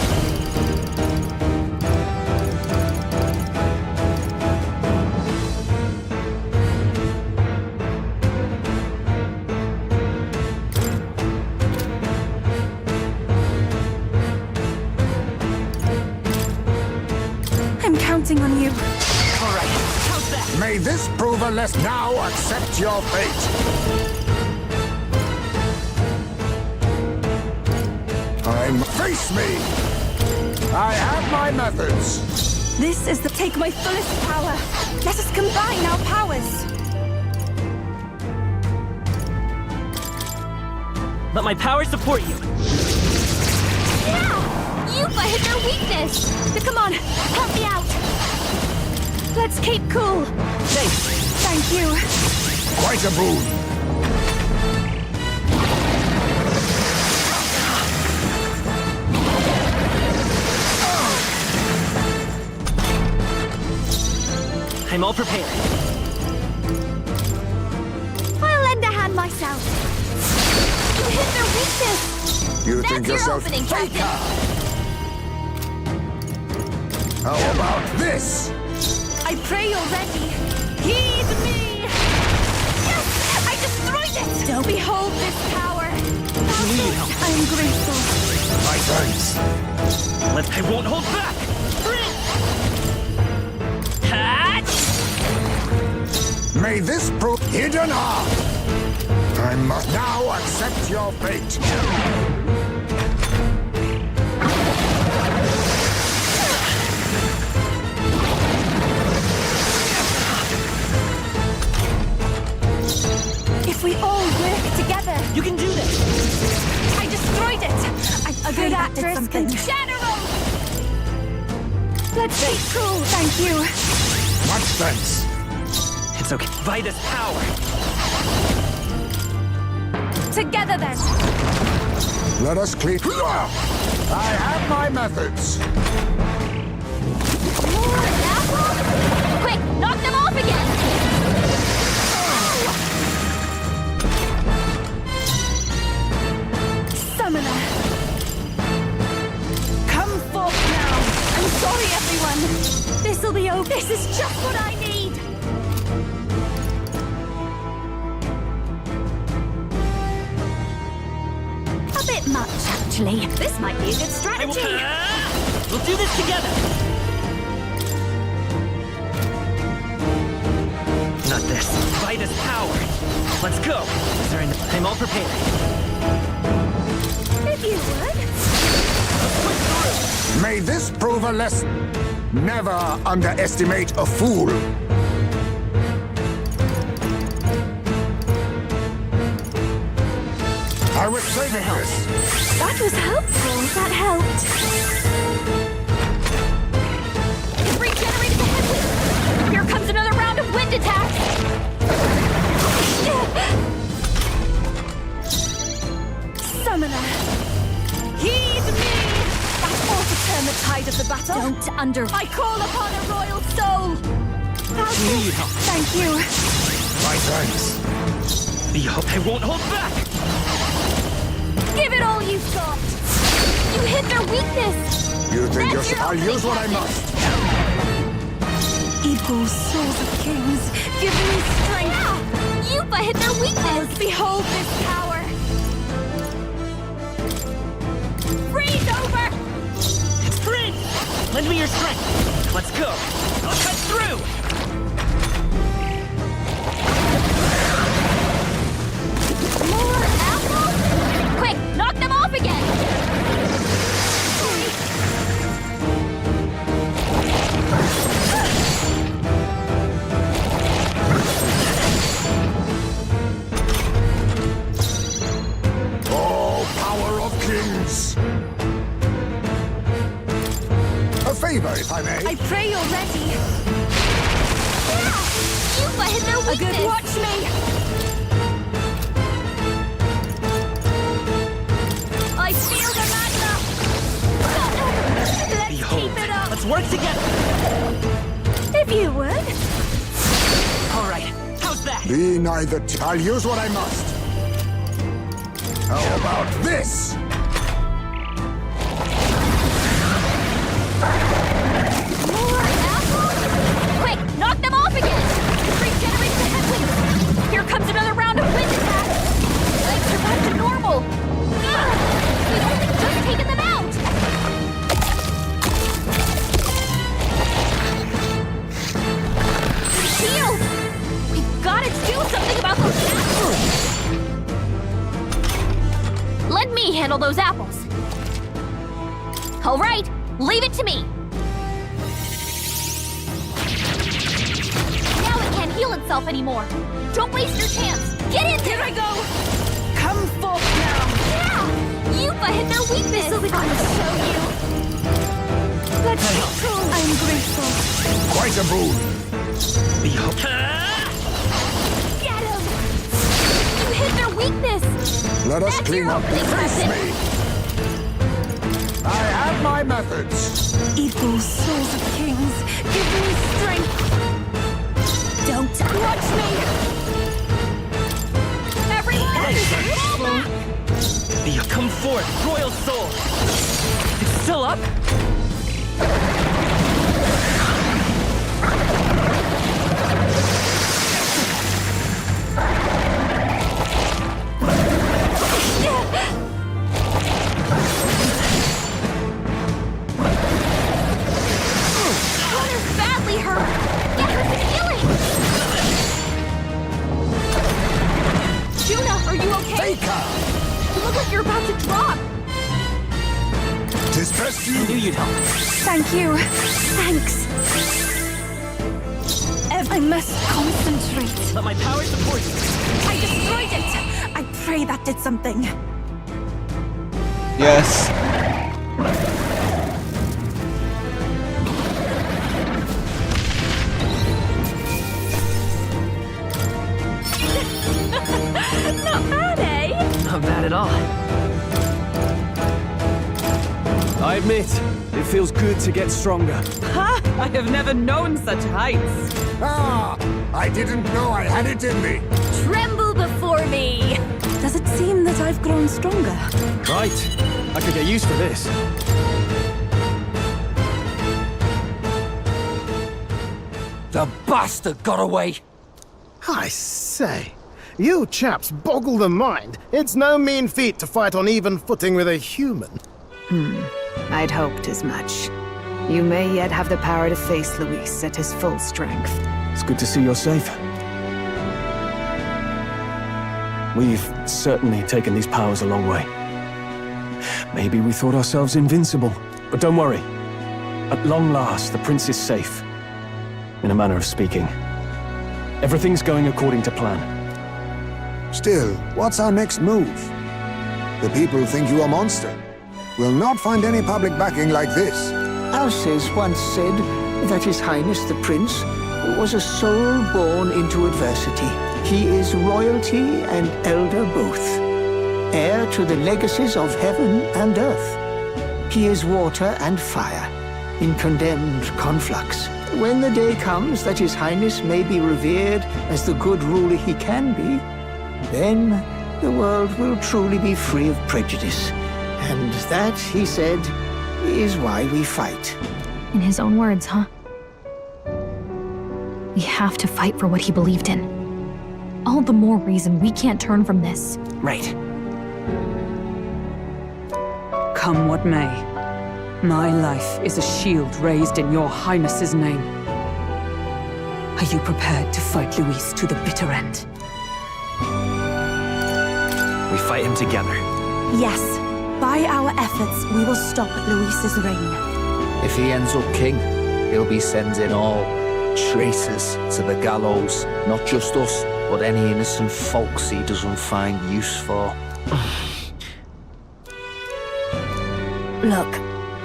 S11: I'm counting on you.
S23: All right, how's that?
S5: May this prove a lesson. Now accept your fate. Face me! I have my methods.
S11: This is the take my fullest power. Let us combine our powers.
S23: Let my power support you.
S17: Yeah! Yupa hit their weakness!
S3: Now, come on, help me out! Let's keep cool!
S23: Thanks.
S3: Thank you.
S5: Quite a boon.
S23: I'm all prepared.
S3: I'll lend a hand myself. You hit their weakness!
S5: You
S3: That's
S5: think
S3: your
S5: yourself
S3: opening, Captain!
S5: How about this?
S3: I pray you're ready. Heed me! Yes! I destroyed it! Don't behold this power! I am grateful.
S5: My thanks.
S23: I won't hold back!
S5: May this prove hidden art. I must now accept your fate.
S3: If we all work together...
S23: You can do this!
S3: I destroyed it! A good actress can shatter them! Let's be cool, thank you.
S5: Much thanks.
S23: It's okay. By this power!
S3: Together then!
S5: Let us clean. I have my methods.
S3: More apples? Quick, knock them off again! Summoner! Come forth now! I'm sorry, everyone! This'll be over. This is just what I need! A bit much, actually. This might be a good strategy.
S23: We'll do this together! Not this. By this power! Let's go! I'm all prepared.
S3: If you would.
S5: May this prove a lesson. Never underestimate a fool. I was saving this.
S3: That was helpful. That helped. You've regenerated the headwind. Here comes another round of wind attacks. Summoner, heed me. That ought to turn the tide of the battle. Don't I call upon a royal soul. Thank you.
S5: My thanks.
S23: I won't hold back!
S3: Give it all you've got. You hit their weakness.
S5: You think I'll use what I must.
S3: Equal souls of kings, give me strength. Yeah. Yupa hit their weakness. Behold this power. Freeze over.
S23: Freeze! Lend me your strength. Let's go. I'll cut through.
S3: More apples? Quick, knock them off again.
S5: Oh, power of kings! A favor, if I may.
S3: I pray you're ready. Yeah! Yupa hit their weakness. A good watch me. I feel the magna. Let's keep it up.
S23: Let's work together.
S3: If you would.
S23: All right. How's that?
S5: Be neither. I'll use what I must. How about this?
S3: More apples? Quick, knock them off again. Regenerate the headwind. Here comes another round of wind attacks. Legs are back to normal. We've only just taken them out. Shield! We've got to do something about those apples. Let me handle those apples. All right, leave it to me. Now it can't heal itself anymore. Don't waste your chance. Get in there. Here I go. Come forth now. Yeah! Yupa hit their weakness. I'll show you. Let's be cool. I'm grateful.
S5: Quite a boon.
S3: Get him! You hit their weakness.
S5: Let us
S3: That's
S5: clean
S3: your
S5: up the
S3: opening
S5: face
S3: present.
S5: me. I have my methods.
S3: Equal souls of kings, give me strength. Don't watch me. Everyone, fall back.
S23: Come forth, royal soul. It's still up?
S3: Connor's badly hurt. Get her some healing. Juna, are you okay?
S5: Take her.
S3: You look like you're about to drop.
S5: Tis best you.
S23: I knew you'd help.
S3: Thank you. Thanks. I must concentrate.
S23: Let my power support you.
S11: I destroyed it! I pray that did something.
S1: Yes.
S3: Not bad, eh?
S23: Not bad at all.
S10: I admit, it feels good to get stronger.
S8: Ha! I have never known such heights.
S5: Ah! I didn't know I had it in me.
S3: Tremble before me!
S11: Does it seem that I've grown stronger?
S10: Right. I could get used to this.
S22: The bastard got away!
S21: I say, you chaps boggle the mind. It's no mean feat to fight on even footing with a human.
S18: I'd hoped as much. You may yet have the power to face Luis at his full strength.
S7: It's good to see you're safe. We've certainly taken these powers a long way. Maybe we thought ourselves invincible, but don't worry. At long last, the prince is safe. In a manner of speaking. Everything's going according to plan.
S5: Still, what's our next move? The people think you a monster. We'll not find any public backing like this.
S12: Alces once said that His Highness the Prince was a soul born into adversity. He is royalty and elder both, heir to the legacies of heaven and earth. He is water and fire, in condemned conflux. When the day comes that His Highness may be revered as the good ruler he can be, then the world will truly be free of prejudice. And that, he said, is why we fight.
S17: In his own words, huh? We have to fight for what he believed in. All the more reason we can't turn from this.
S9: Right.
S4: Come what may, my life is a shield raised in your highness's name. Are you prepared to fight Luis to the bitter end?
S9: We fight him together.
S11: Yes. By our efforts, we will stop Luis's reign.
S22: If he ends up king, he'll be sending all traitors to the gallows. Not just us, but any innocent folks he doesn't find use for.
S3: Look,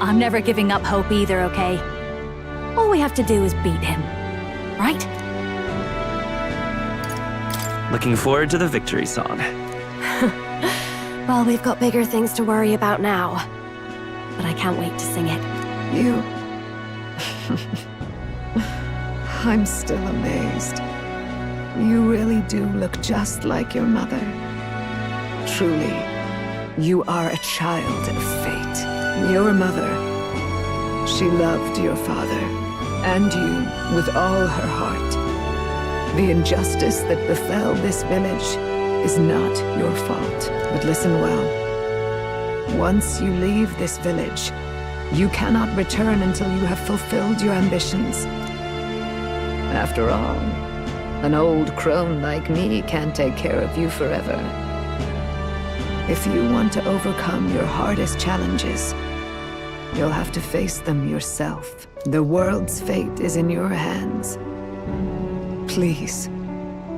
S3: I'm never giving up hope either, okay? All we have to do is beat him, right?
S9: Looking forward to the victory song.
S17: Well, we've got bigger things to worry about now. But I can't wait to sing it.
S8: You... I'm still amazed. You really do look just like your mother. Truly, you are a child of fate. Your mother, she loved your father, and you with all her heart. The injustice that befell this village is not your fault. But listen well. Once you leave this village, you cannot return until you have fulfilled your ambitions. After all, an old crone like me can't take care of you forever. If you want to overcome your hardest challenges, you'll have to face them yourself. The world's fate is in your hands. Please,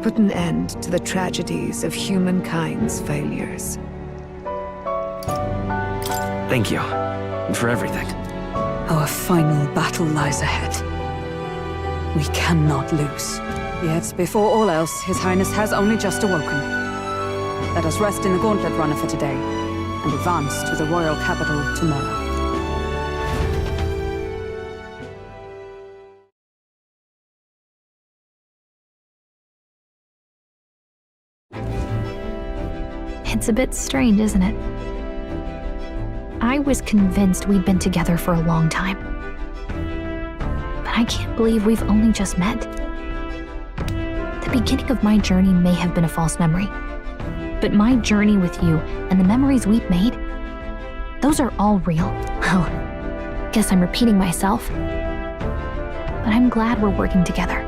S8: put an end to the tragedies of humankind's failures.
S9: Thank you. And for everything.
S4: Our final battle lies ahead. We cannot lose. Yet, before all else, His Highness has only just awoken. Let us rest in the Gauntlet Runner for today, and advance to the royal capital tomorrow.
S17: It's a bit strange, isn't it? I was convinced we'd been together for a long time. But I can't believe we've only just met. The beginning of my journey may have been a false memory. But my journey with you and the memories we've made, those are all real. Well, guess I'm repeating myself. But I'm glad we're working together.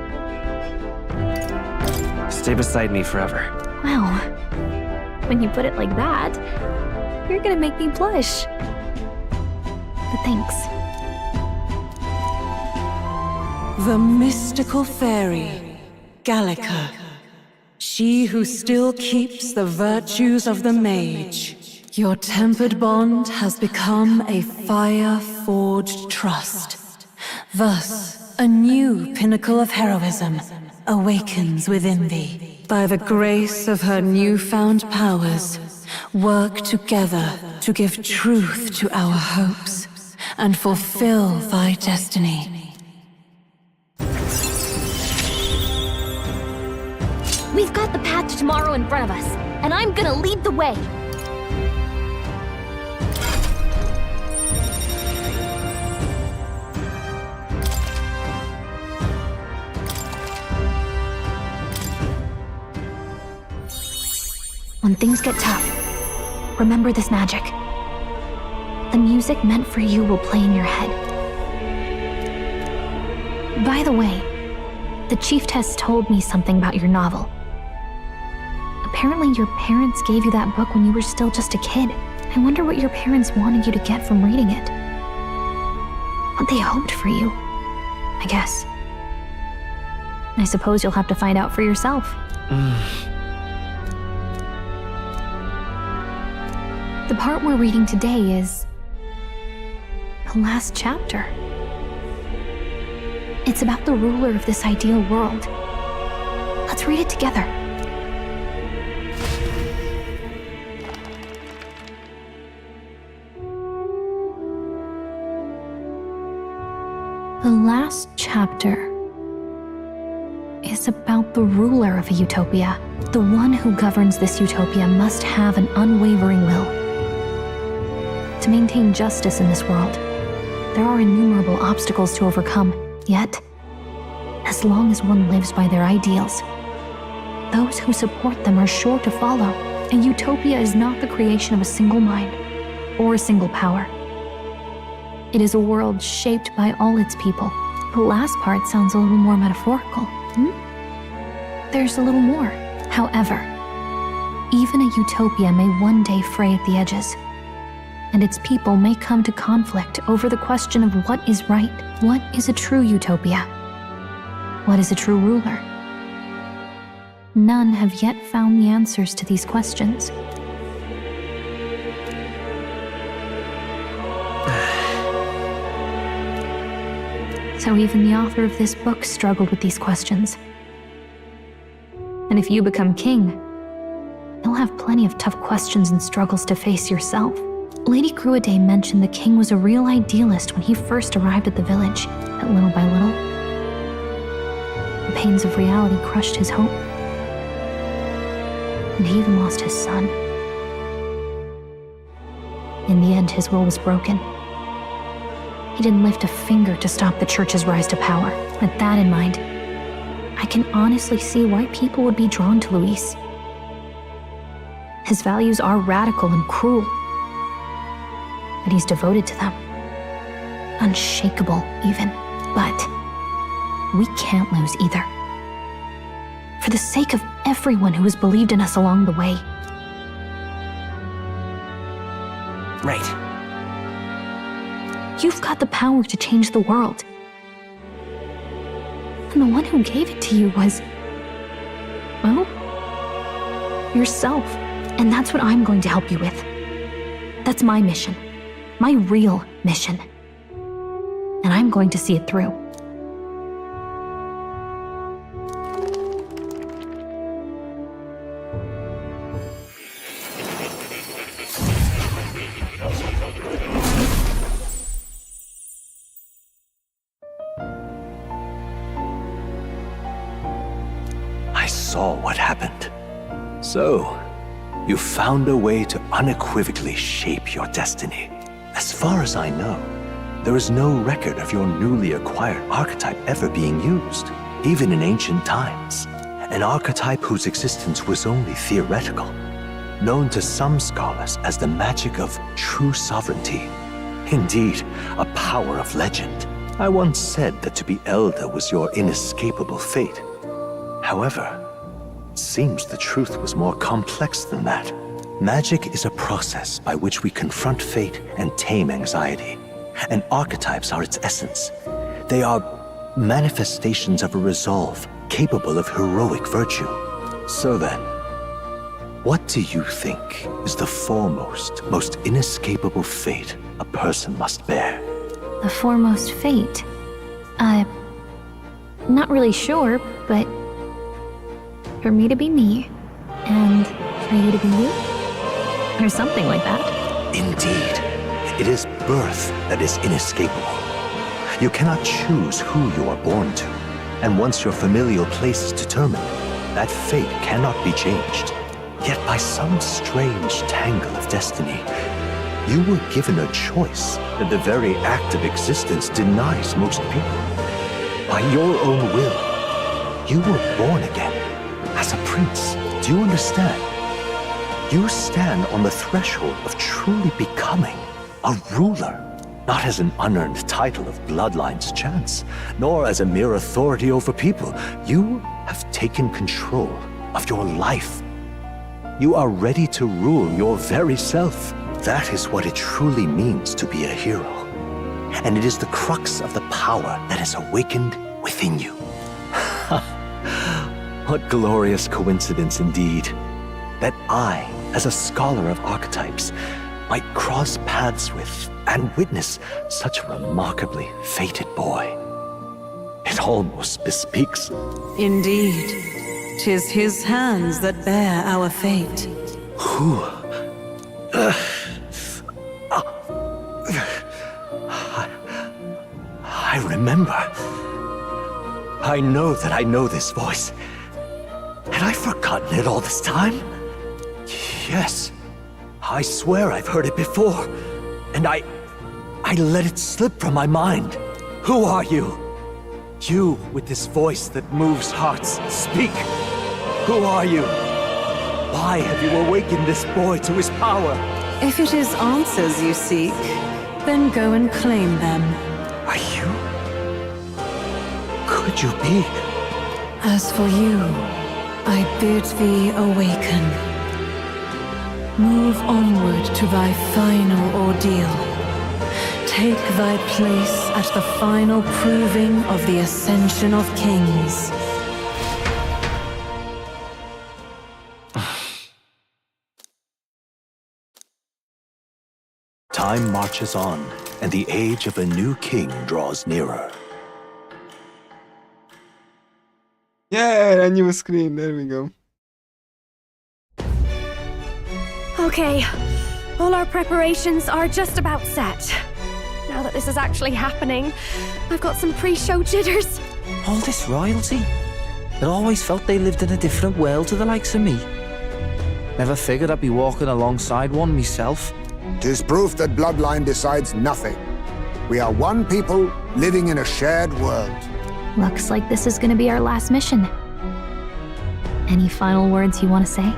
S9: Stay beside me forever.
S17: Well, when you put it like that, you're gonna make me blush. But thanks.
S8: The mystical fairy, Gallica. She who still keeps the virtues of the mage. Your tempered bond has become a fire-forged trust. Thus, a new pinnacle of heroism awakens within thee. By the grace of her newfound powers, work together to give truth to our hopes,
S13: and fulfill thy destiny.
S17: We've got the path to tomorrow in front of us, and I'm gonna lead the way. When things get tough, remember this magic. The music meant for you will play in your head. By the way, the chiefess told me something about your novel. Apparently your parents gave you that book when you were still just a kid. I wonder what your parents wanted you to get from reading it. What they hoped for you, I guess. I suppose you'll have to find out for yourself. The part we're reading today is the last chapter. It's about the ruler of this ideal world. Let's read it together. The last chapter is about the ruler of a utopia. The one who governs this utopia must have an unwavering will. To maintain justice in this world, there are innumerable obstacles to overcome. Yet, as long as one lives by their ideals, those who support them are sure to follow. A utopia is not the creation of a single mind or a single power. It is a world shaped by all its people. The last part sounds a little more metaphorical. There's a little more. However, even a utopia may one day fray at the edges, and its people may come to conflict over the question of what is right. What is a true utopia? What is a true ruler? None have yet found the answers to these questions. So even the author of this book struggled with these questions. And if you become king, you'll have plenty of tough questions and struggles to face yourself. Lady Cruaday mentioned the king was a real idealist when he first arrived at the village, but little by little, the pains of reality crushed his hope. And he even lost his son. In the end, his will was broken. He didn't lift a finger to stop the church's rise to power. With that in mind, I can honestly see why people would be drawn to Luis. His values are radical and cruel, but he's devoted to them. Unshakable, even. But we can't lose either. For the sake of everyone who has believed in us along the way.
S2: Right.
S17: You've got the power to change the world. And the one who gave it to you was, well, yourself. And that's what I'm going to help you with. That's my mission. My real mission. And I'm going to see it through.
S16: I saw what happened. So, you found a way to unequivocally shape your destiny. As far as I know, there is no record of your newly acquired archetype ever being used, even in ancient times. An archetype whose existence was only theoretical, known to some scholars as the magic of true sovereignty. Indeed, a power of legend. I once said that to be elder was your inescapable fate. However, it seems the truth was more complex than that. Magic is a process by which we confront fate and tame anxiety. And archetypes are its essence. They are manifestations of a resolve capable of heroic virtue. So then, what do you think is the foremost, most inescapable fate a person must bear?
S17: The foremost fate? Not really sure, but for me to be me, and for you to be you? Or something like that.
S16: Indeed. It is birth that is inescapable. You cannot choose who you are born to, and once your familial place is determined, that fate cannot be changed. Yet by some strange tangle of destiny, you were given a choice that the very act of existence denies most people. By your own will, you were born again as a prince. Do you understand? You stand on the threshold of truly becoming a ruler, not as an unearned title of bloodline's chance, nor as a mere authority over people. You have taken control of your life. You are ready to rule your very self. That is what it truly means to be a hero. And it is the crux of the power that is awakened within you. What glorious coincidence indeed, that I, as a scholar of archetypes, might cross paths with and witness such a remarkably fated boy. It almost bespeaks.
S18: Indeed, 'tis his hands that bear our fate.
S16: Who? I remember. I know that I know this voice. Had I forgotten it all this time? Yes. I swear I've heard it before. And I let it slip from my mind. Who are you? You with this voice that moves hearts. Speak. Who are you? Why have you awakened this boy to his power?
S18: If it is answers you seek, then go and claim them.
S16: Are you? Could you be?
S13: As for you, I bid thee awaken. Move onward to thy final ordeal. Take thy place at the final proving of the Ascension of Kings.
S16: Time marches on, and the age of a new king draws nearer.
S1: Yeah, a new screen. There we go.
S3: Okay, all our preparations are just about set. Now that this is actually happening, I've got some pre-show jitters.
S22: All this royalty? I always felt they lived in a different world to the likes of me. Never figured I'd be walking alongside one myself.
S5: 'Tis proof that bloodline decides nothing. We are one people living in a shared world.
S17: Looks like this is gonna be our last mission. Any final words you want to say?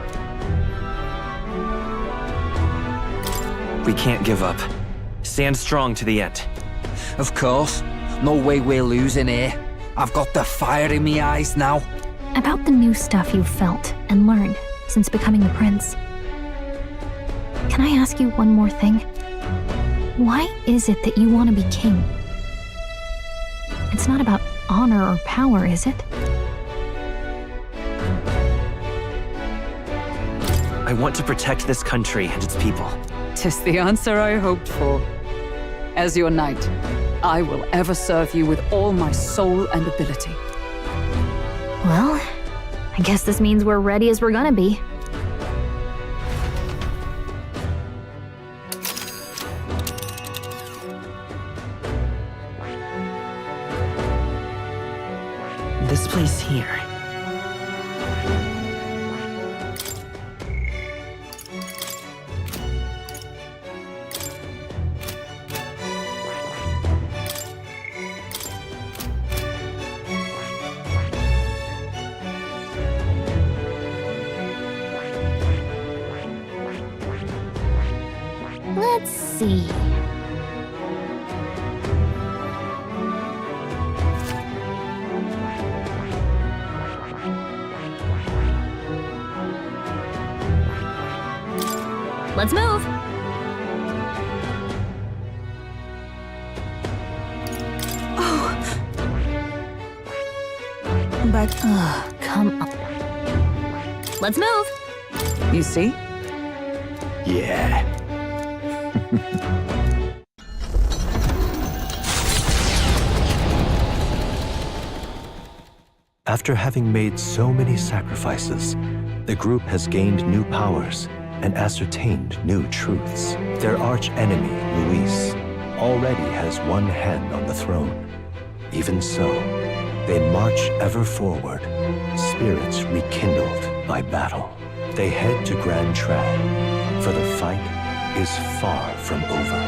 S9: We can't give up. Stand strong to the end.
S22: Of course. No way we're losing here. I've got the fire in my eyes now.
S17: About the new stuff you've felt and learned since becoming the prince. Can I ask you one more thing? Why is it that you want to be king? It's not about honor or power, is it?
S9: I want to protect this country and its people.
S18: 'Tis the answer I hoped for. As your knight, I will ever serve you with all my soul and ability.
S17: Well, I guess this means we're ready as we're gonna be.
S9: This place here.
S17: Let's see. Let's move. But, come on. Let's move.
S18: You see?
S16: Yeah. After having made so many sacrifices, the group has gained new powers and ascertained new truths. Their arch-enemy, Luis, already has one hand on the throne. Even so, they march ever forward, spirits rekindled by battle. They head to Grand Trad, for the fight is far from over.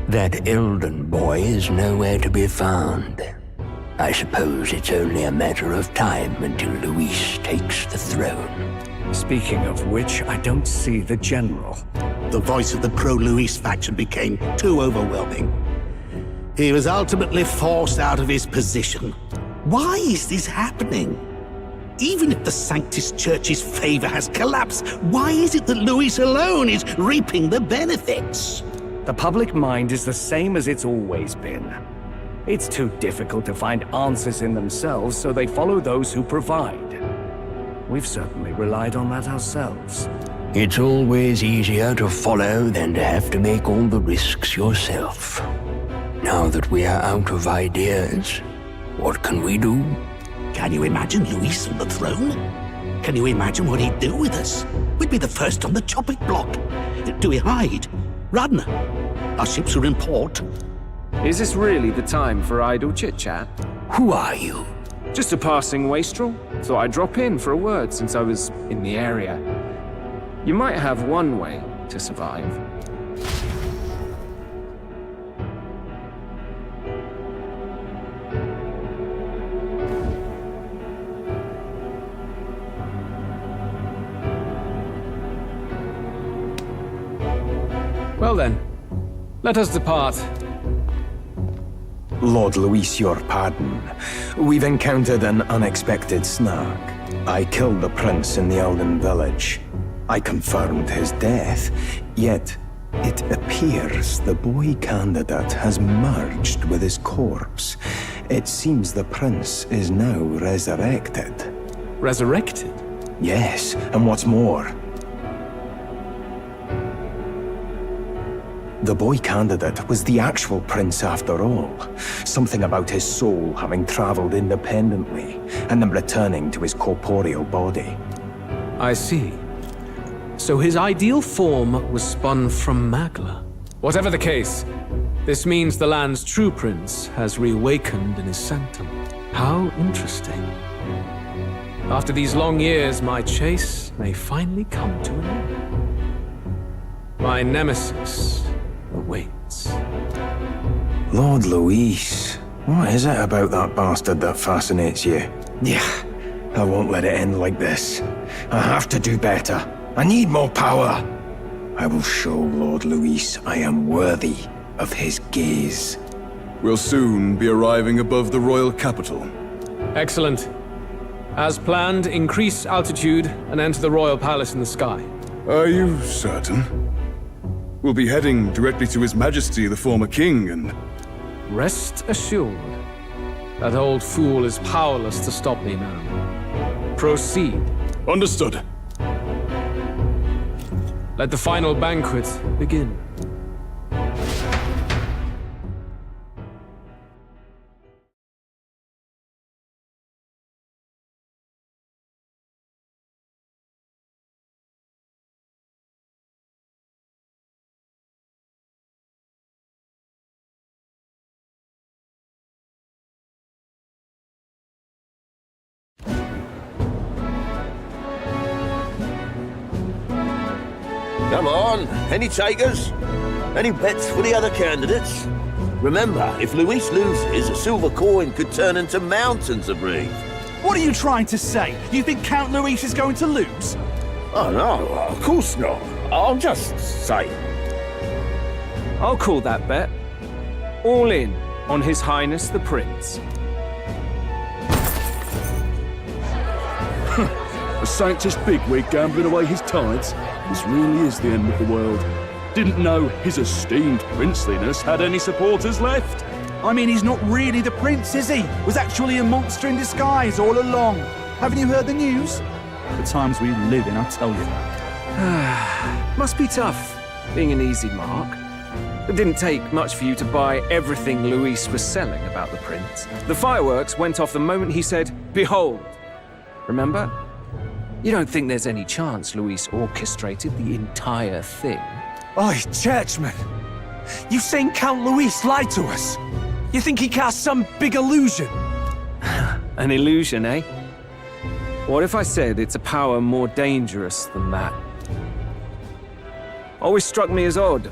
S6: That Elden boy is nowhere to be found. I suppose it's only a matter of time until Luis takes the throne.
S14: Speaking of which, I don't see the general.
S21: The voice of the pro-Luis faction became too overwhelming. He was ultimately forced out of his position. Why is this happening? Even if the Sanctus Church's favor has collapsed, why is it that Luis alone is reaping the benefits?
S10: The public mind is the same as it's always been. It's too difficult to find answers in themselves, so they follow those who provide. We've certainly relied on that ourselves.
S6: It's always easier to follow than to have to make all the risks yourself. Now that we are out of ideas, what can we do?
S21: Can you imagine Luis on the throne? Can you imagine what he'd do with us? We'd be the first on the chopping block. Do we hide? Run? Our ships are in port.
S15: Is this really the time for idle chit-chat?
S6: Who are you?
S15: Just a passing wastrel. Thought I'd drop in for a word since I was in the area. You might have one way to survive.
S10: Well then, let us depart.
S2: Lord Luis, your pardon. We've encountered an unexpected snag. I killed the prince in the Elden village. I confirmed his death, yet it appears the boy candidate has merged with his corpse. It seems the prince is now resurrected.
S10: Resurrected?
S2: Yes, and what's more, the boy candidate was the actual prince after all. Something about his soul having traveled independently, and then returning to his corporeal body.
S24: I see. So his ideal form was spun from Magla.
S10: Whatever the case, this means the land's true prince has reawakened in his sanctum. How interesting. After these long years, my chase may finally come to an end. My nemesis awaits.
S2: Lord Luis, what is it about that bastard that fascinates you? Yeah, I won't let it end like this. I have to do better. I need more power. I will show Lord Luis I am worthy of his gaze.
S25: We'll soon be arriving above the royal capital.
S10: Excellent. As planned, increase altitude and enter the royal palace in the sky.
S25: Are you certain? We'll be heading directly to His Majesty, the former king, and...
S10: Rest assured, that old fool is powerless to stop me now. Proceed.
S25: Understood.
S10: Let the final banquet begin.
S26: Come on, any takers? Any bets for the other candidates? Remember, if Luis loses, a silver coin could turn into mountains of Reeve.
S27: What are you trying to say? You think Count Luis is going to lose?
S26: Oh no, of course not. I'm just saying.
S15: I'll call that bet. All in on His Highness the Prince.
S25: A Sanctus bigwig gambling away his tithes? This really is the end of the world. Didn't know his esteemed princeliness had any supporters left.
S27: I mean, he's not really the prince, is he? Was actually a monster in disguise all along. Haven't you heard the news?
S24: The times we live in, I tell you.
S15: Must be tough, being an easy mark. It didn't take much for you to buy everything Luis was selling about the prince. The fireworks went off the moment he said, "Behold, remember? You don't think there's any chance Luis orchestrated the entire thing?
S10: Oi, churchman! You saying Count Luis lied to us? You think he cast some big illusion?
S15: An illusion, eh? What if I said it's a power more dangerous than that? Always struck me as odd.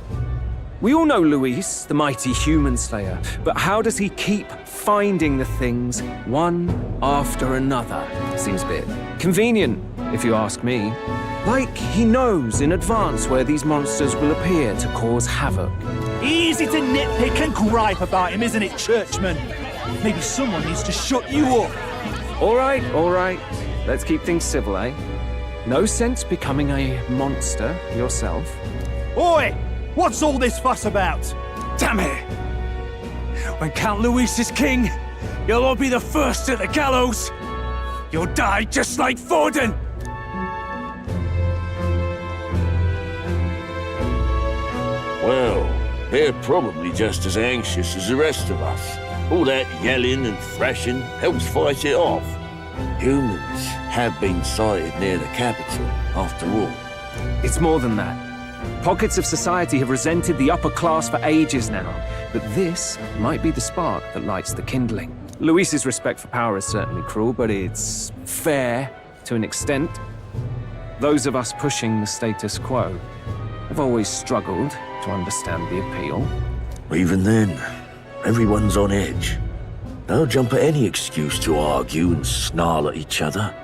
S15: We all know Luis, the mighty human slayer, but how does he keep finding the things one after another? Seems a bit convenient, if you ask me. Like he knows in advance where these monsters will appear to cause havoc.
S27: Easy to nitpick and gripe about him, isn't it, churchman? Maybe someone needs to shut you up.
S15: All right. Let's keep things civil, eh? No sense becoming a monster yourself.
S27: Oi! What's all this fuss about?
S10: Damn it! When Count Luis is king, you'll all be the first at the gallows. You'll die just like Forden.
S26: Well, they're probably just as anxious as the rest of us. All that yelling and thrashing helps fight it off. Humans have been sighted near the capital, after all.
S15: It's more than that. Pockets of society have resented the upper class for ages now, but this might be the spark that lights the kindling. Luis's respect for power is certainly cruel, but it's fair to an extent. Those of us pushing the status quo have always struggled to understand the appeal.
S26: Even then, everyone's on edge. They'll jump at any excuse to argue and snarl at each other.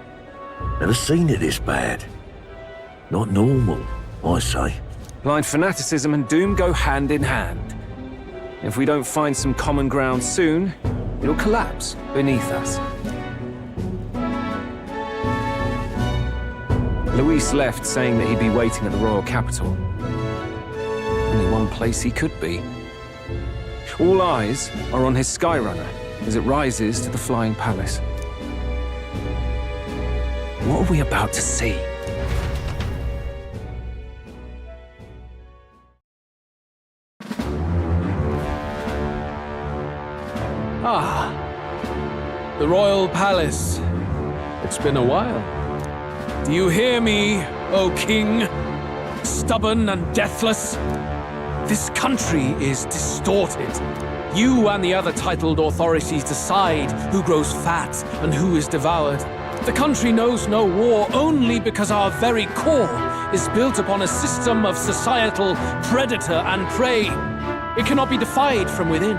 S26: Never seen it this bad. Not normal, I say.
S15: Blind fanaticism and doom go hand in hand. If we don't find some common ground soon, it'll collapse beneath us. Luis left saying that he'd be waiting at the royal capital. Only one place he could be. All eyes are on his Skyrunner as it rises to the flying palace. What are we about to see?
S24: Ah, the royal palace. It's been a while.
S10: Do you hear me, O king? Stubborn and deathless? This country is distorted. You and the other titled authorities decide who grows fat and who is devoured. The country knows no war only because our very core is built upon a system of societal predator and prey. It cannot be defied from within.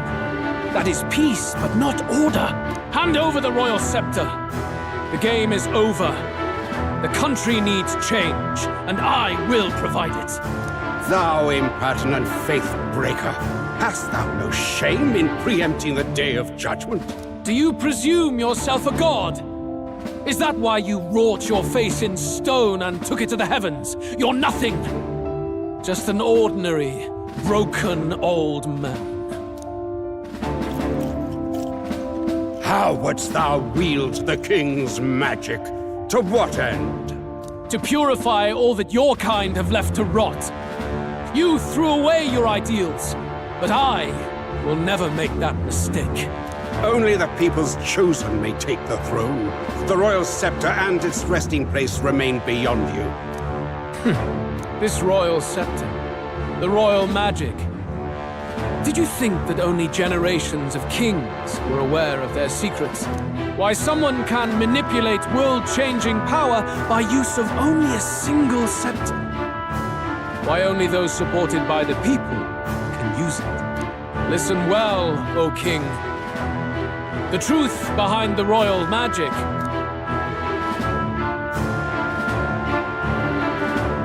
S10: That is peace, but not order. Hand over the royal scepter. The game is over. The country needs change, and I will provide it.
S4: Thou impertinent faith breaker, hast thou no shame in preempting the day of judgment?
S10: Do you presume yourself a god? Is that why you wrought your face in stone and took it to the heavens? You're nothing. Just an ordinary, broken old man.
S4: How wouldst thou wield the king's magic? To what end?
S10: To purify all that your kind have left to rot. You threw away your ideals, but I will never make that mistake.
S4: Only the people's chosen may take the throne. The royal scepter and its resting place remain beyond you.
S10: This royal scepter, the royal magic. Did you think that only generations of kings were aware of their secrets? Why someone can manipulate world-changing power by use of only a single scepter? Why only those supported by the people can use it? Listen well, O king. The truth behind the royal magic.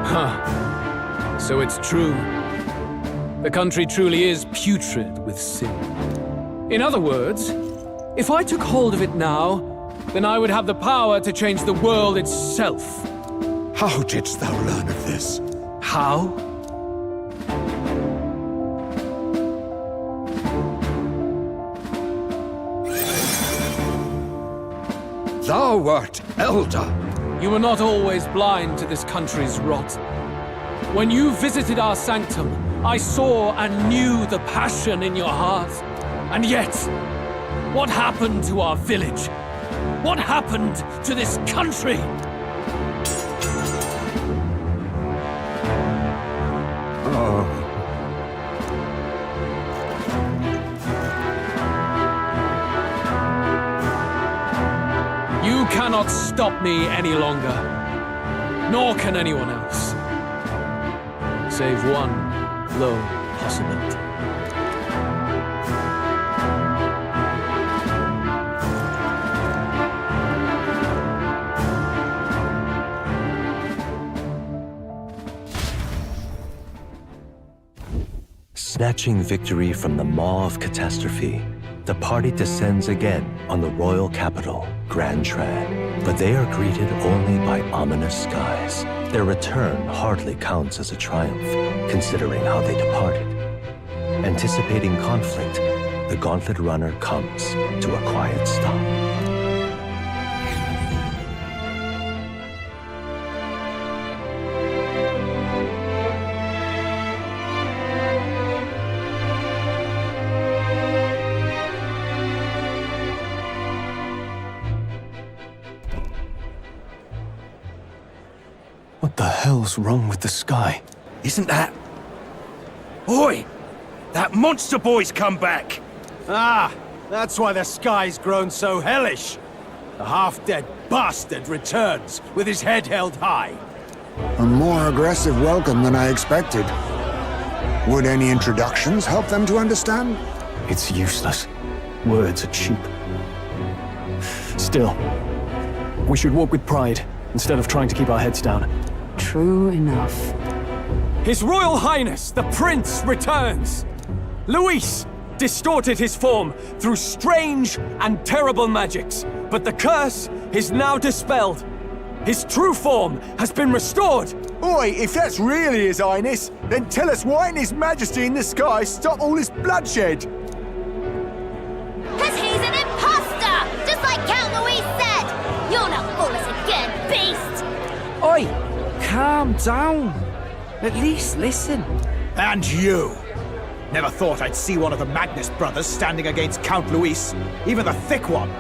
S10: Huh. So it's true. The country truly is putrid with sin. In other words, if I took hold of it now, then I would have the power to change the world itself.
S4: How didst thou learn of this?
S10: How?
S4: Thou wert elder.
S10: You were not always blind to this country's rot. When you visited our sanctum, I saw and knew the passion in your heart. And yet, what happened to our village? What happened to this country? You cannot stop me any longer. Nor can anyone else. Save one low possibility.
S16: Snatching victory from the maw of catastrophe, the party descends again on the royal capital, Grand Trad. But they are greeted only by ominous skies. Their return hardly counts as a triumph, considering how they departed. Anticipating conflict, the Gauntlet Runner comes to a quiet stop.
S2: What the hell's wrong with the sky?
S7: Isn't that... Oi! That monster boy's come back!
S10: Ah, that's why the sky's grown so hellish. The half-dead bastard returns with his head held high.
S5: A more aggressive welcome than I expected. Would any introductions help them to understand?
S2: It's useless. Words are cheap. Still, we should walk with pride instead of trying to keep our heads down.
S18: True enough.
S10: His Royal Highness, the Prince, returns! Luis distorted his form through strange and terrible magics, but the curse is now dispelled. His true form has been restored!
S27: Oi, if that's really His Highness, then tell us why didn't His Majesty in the sky stop all this bloodshed?
S8: Because he's an imposter! Just like Count Luis said! You'll not fool us again, beast!
S22: Oi! Calm down. At least listen.
S27: And you! Never thought I'd see one of the Magnus brothers standing against Count Luis, even the thick one.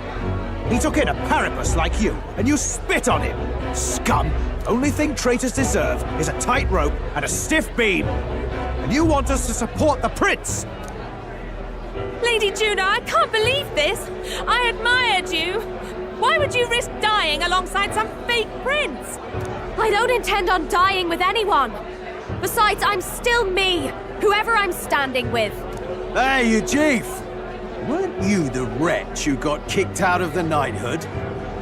S27: He took in a Paribus like you, and you spit on him! Scum! Only thing traitors deserve is a tight rope and a stiff beam! And you want us to support the Prince!
S3: Lady Juno, I can't believe this! I admired you! Why would you risk dying alongside some fake prince? I don't intend on dying with anyone! Besides, I'm still me, whoever I'm standing with.
S27: Hey, you chief! Weren't you the wretch who got kicked out of the knighthood?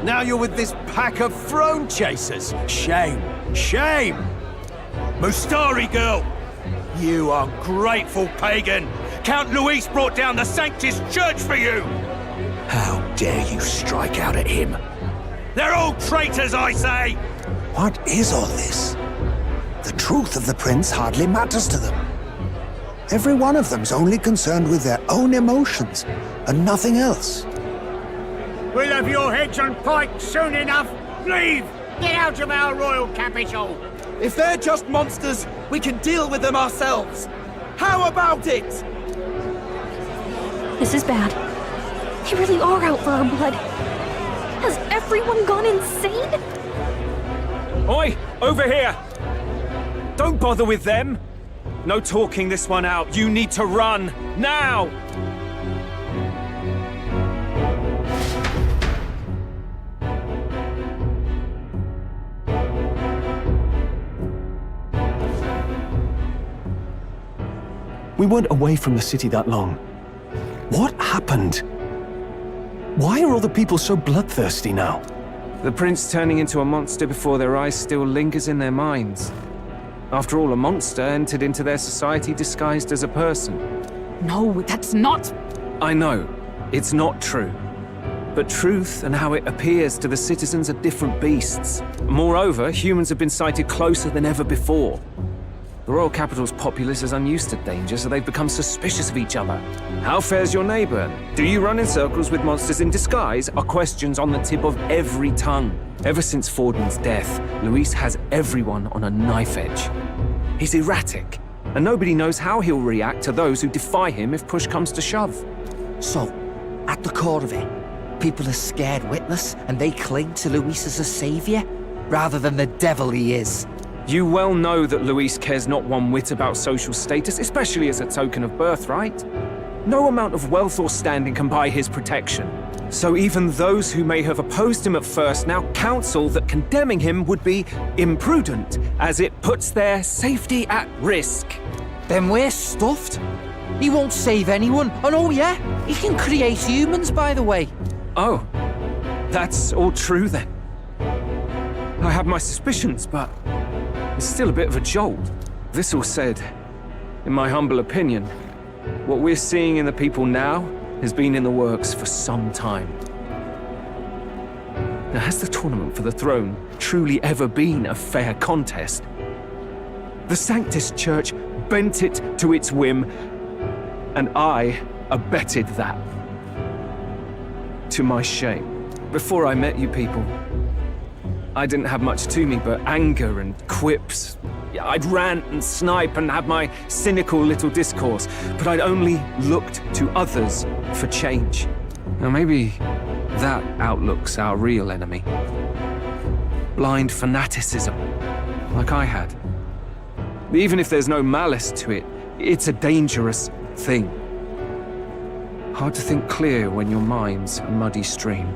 S27: Now you're with this pack of throne chasers. Shame! Shame!
S7: Mustari girl! You ungrateful pagan! Count Luis brought down the Sanctus Church for you!
S22: How dare you strike out at him?
S7: They're all traitors, I say!
S5: What is all this? The truth of the prince hardly matters to them. Every one of them's only concerned with their own emotions, and nothing else.
S11: We'll have your heads on pike soon enough. Leave! Get out of our royal capital!
S7: If they're just monsters, we can deal with them ourselves. How about it?
S17: This is bad. They really are out for our blood. Has everyone gone insane?
S15: Oi! Over here! Don't bother with them! No talking this one out. You need to run! Now!
S2: We weren't away from the city that long. What happened? Why are all the people so bloodthirsty now?
S15: The prince turning into a monster before their eyes still lingers in their minds. After all, a monster entered into their society disguised as a person.
S18: No, that's not...
S15: I know, it's not true. But truth and how it appears to the citizens are different beasts. Moreover, humans have been sighted closer than ever before. The royal capital's populace is unused to danger, so they've become suspicious of each other. How fares your neighbor? Do you run in circles with monsters in disguise? Are questions on the tip of every tongue. Ever since Fordman's death, Luis has everyone on a knife edge. He's erratic, and nobody knows how he'll react to those who defy him if push comes to shove.
S22: So, at the core of it, People are scared witless, and they cling to Luis as a savior, rather than the devil he is.
S15: You well know that Luis cares not one whit about social status, especially as a token of birthright. No amount of wealth or standing can buy his protection. So even those who may have opposed him at first now counsel that condemning him would be imprudent, as it puts their safety at risk.
S22: Then we're stuffed. He won't save anyone. And oh yeah, he can create humans, by the way.
S15: Oh, that's all true then. I have my suspicions, but it's still a bit of a jolt. This all said, in my humble opinion, what we're seeing in the people now has been in the works for some time. Now, has the tournament for the throne truly ever been a fair contest? The Sanctus Church bent it to its whim, and I abetted that. To my shame. Before I met you people, I didn't have much to me but anger and quips. I'd rant and snipe and have my cynical little discourse, but I'd only looked to others for change. Now maybe that outlook's our real enemy. Blind fanaticism, like I had. Even if there's no malice to it, it's a dangerous thing. Hard to think clear when your mind's a muddy stream.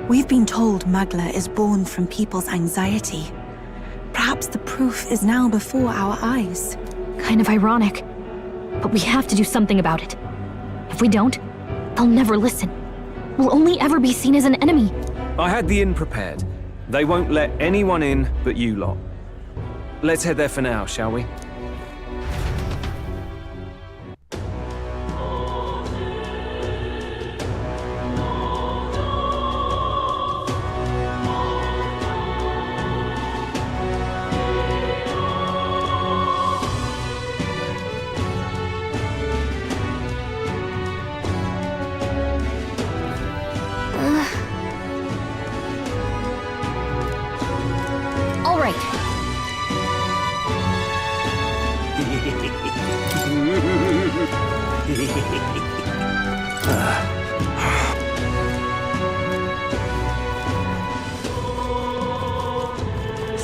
S1: We've been told Magla is born from people's anxiety. Perhaps the proof is now before our eyes.
S17: Kind of ironic. But we have to do something about it. If we don't, they'll never listen. We'll only ever be seen as an enemy.
S15: I had the inn prepared. They won't let anyone in but you lot. Let's head there for now, shall we?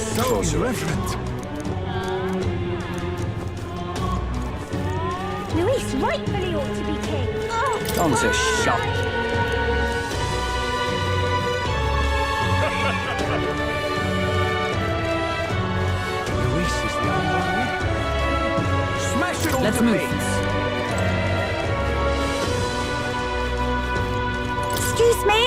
S21: So irreverent.
S8: Luis rightfully ought to be king.
S22: Don's a shot.
S21: Luis is the only one. Smash it all
S18: Let's
S21: to
S18: move.
S21: bits.
S8: Excuse me?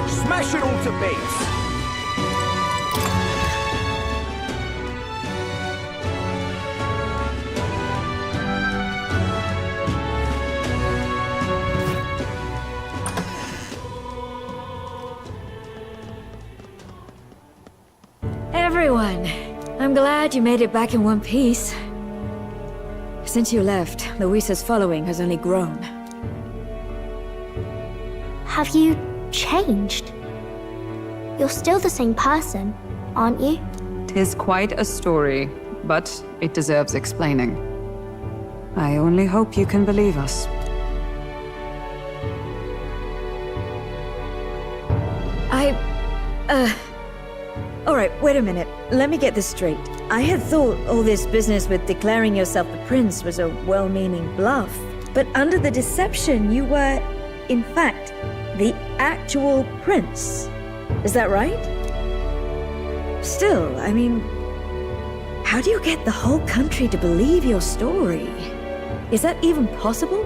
S21: Smash it all to bits.
S9: Everyone, I'm glad you made it back in one piece. Since you left, Luisa's following has only grown.
S8: Have you changed? You're still the same person, aren't you?
S18: 'Tis quite a story, but it deserves explaining. I only hope you can believe us.
S9: Alright, wait a minute. Let me get this straight. I had thought all this business with declaring yourself the prince was a well-meaning bluff. But under the deception, you were, in fact, the actual prince. Is that right? Still, I mean, how do you get the whole country to believe your story? Is that even possible?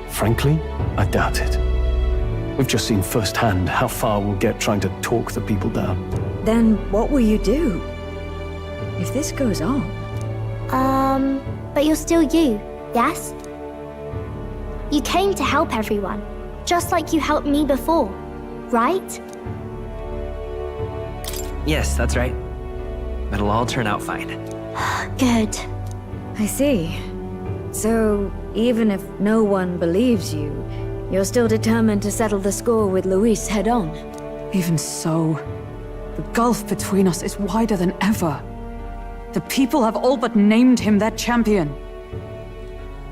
S2: Frankly, I doubt it. We've just seen firsthand how far we'll get trying to talk the people down.
S9: Then what will you do? If this goes on...
S8: But you're still you, yes? You came to help everyone, just like you helped me before, right?
S12: Yes, that's right. It'll all turn out fine.
S8: Good.
S9: I see. So, even if no one believes you, you're still determined to settle the score with Luis head on?
S6: Even so, the gulf between us is wider than ever. The people have all but named him their champion.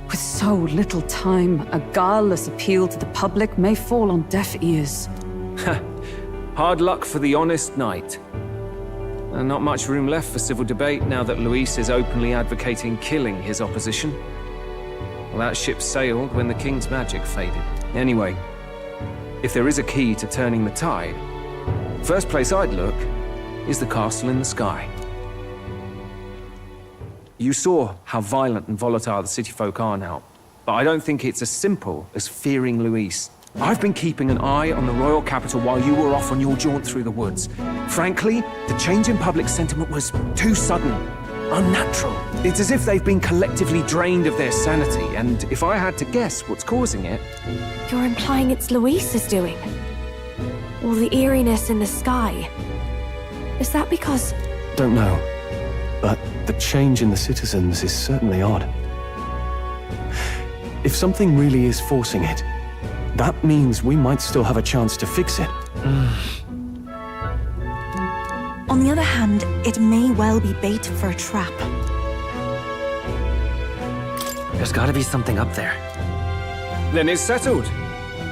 S6: With so little time, a guileless appeal to the public may fall on deaf ears.
S15: Hard luck for the honest knight. And not much room left for civil debate now that Luis is openly advocating killing his opposition. Well, that ship sailed when the king's magic faded. Anyway, if there is a key to turning the tide, first place I'd look is the castle in the sky. You saw how violent and volatile the city folk are now, but I don't think it's as simple as fearing Luis. I've been keeping an eye on the royal capital while you were off on your jaunt through the woods. Frankly, the change in public sentiment was too sudden, unnatural. It's as if they've been collectively drained of their sanity, and if I had to guess what's causing it...
S1: You're implying it's Luis's doing? All the eeriness in the sky? Is that because...
S2: Don't know, but the change in the citizens is certainly odd. If something really is forcing it, that means we might still have a chance to fix it.
S1: On the other hand, it may well be bait for a trap.
S12: There's gotta be something up there.
S15: Then it's settled.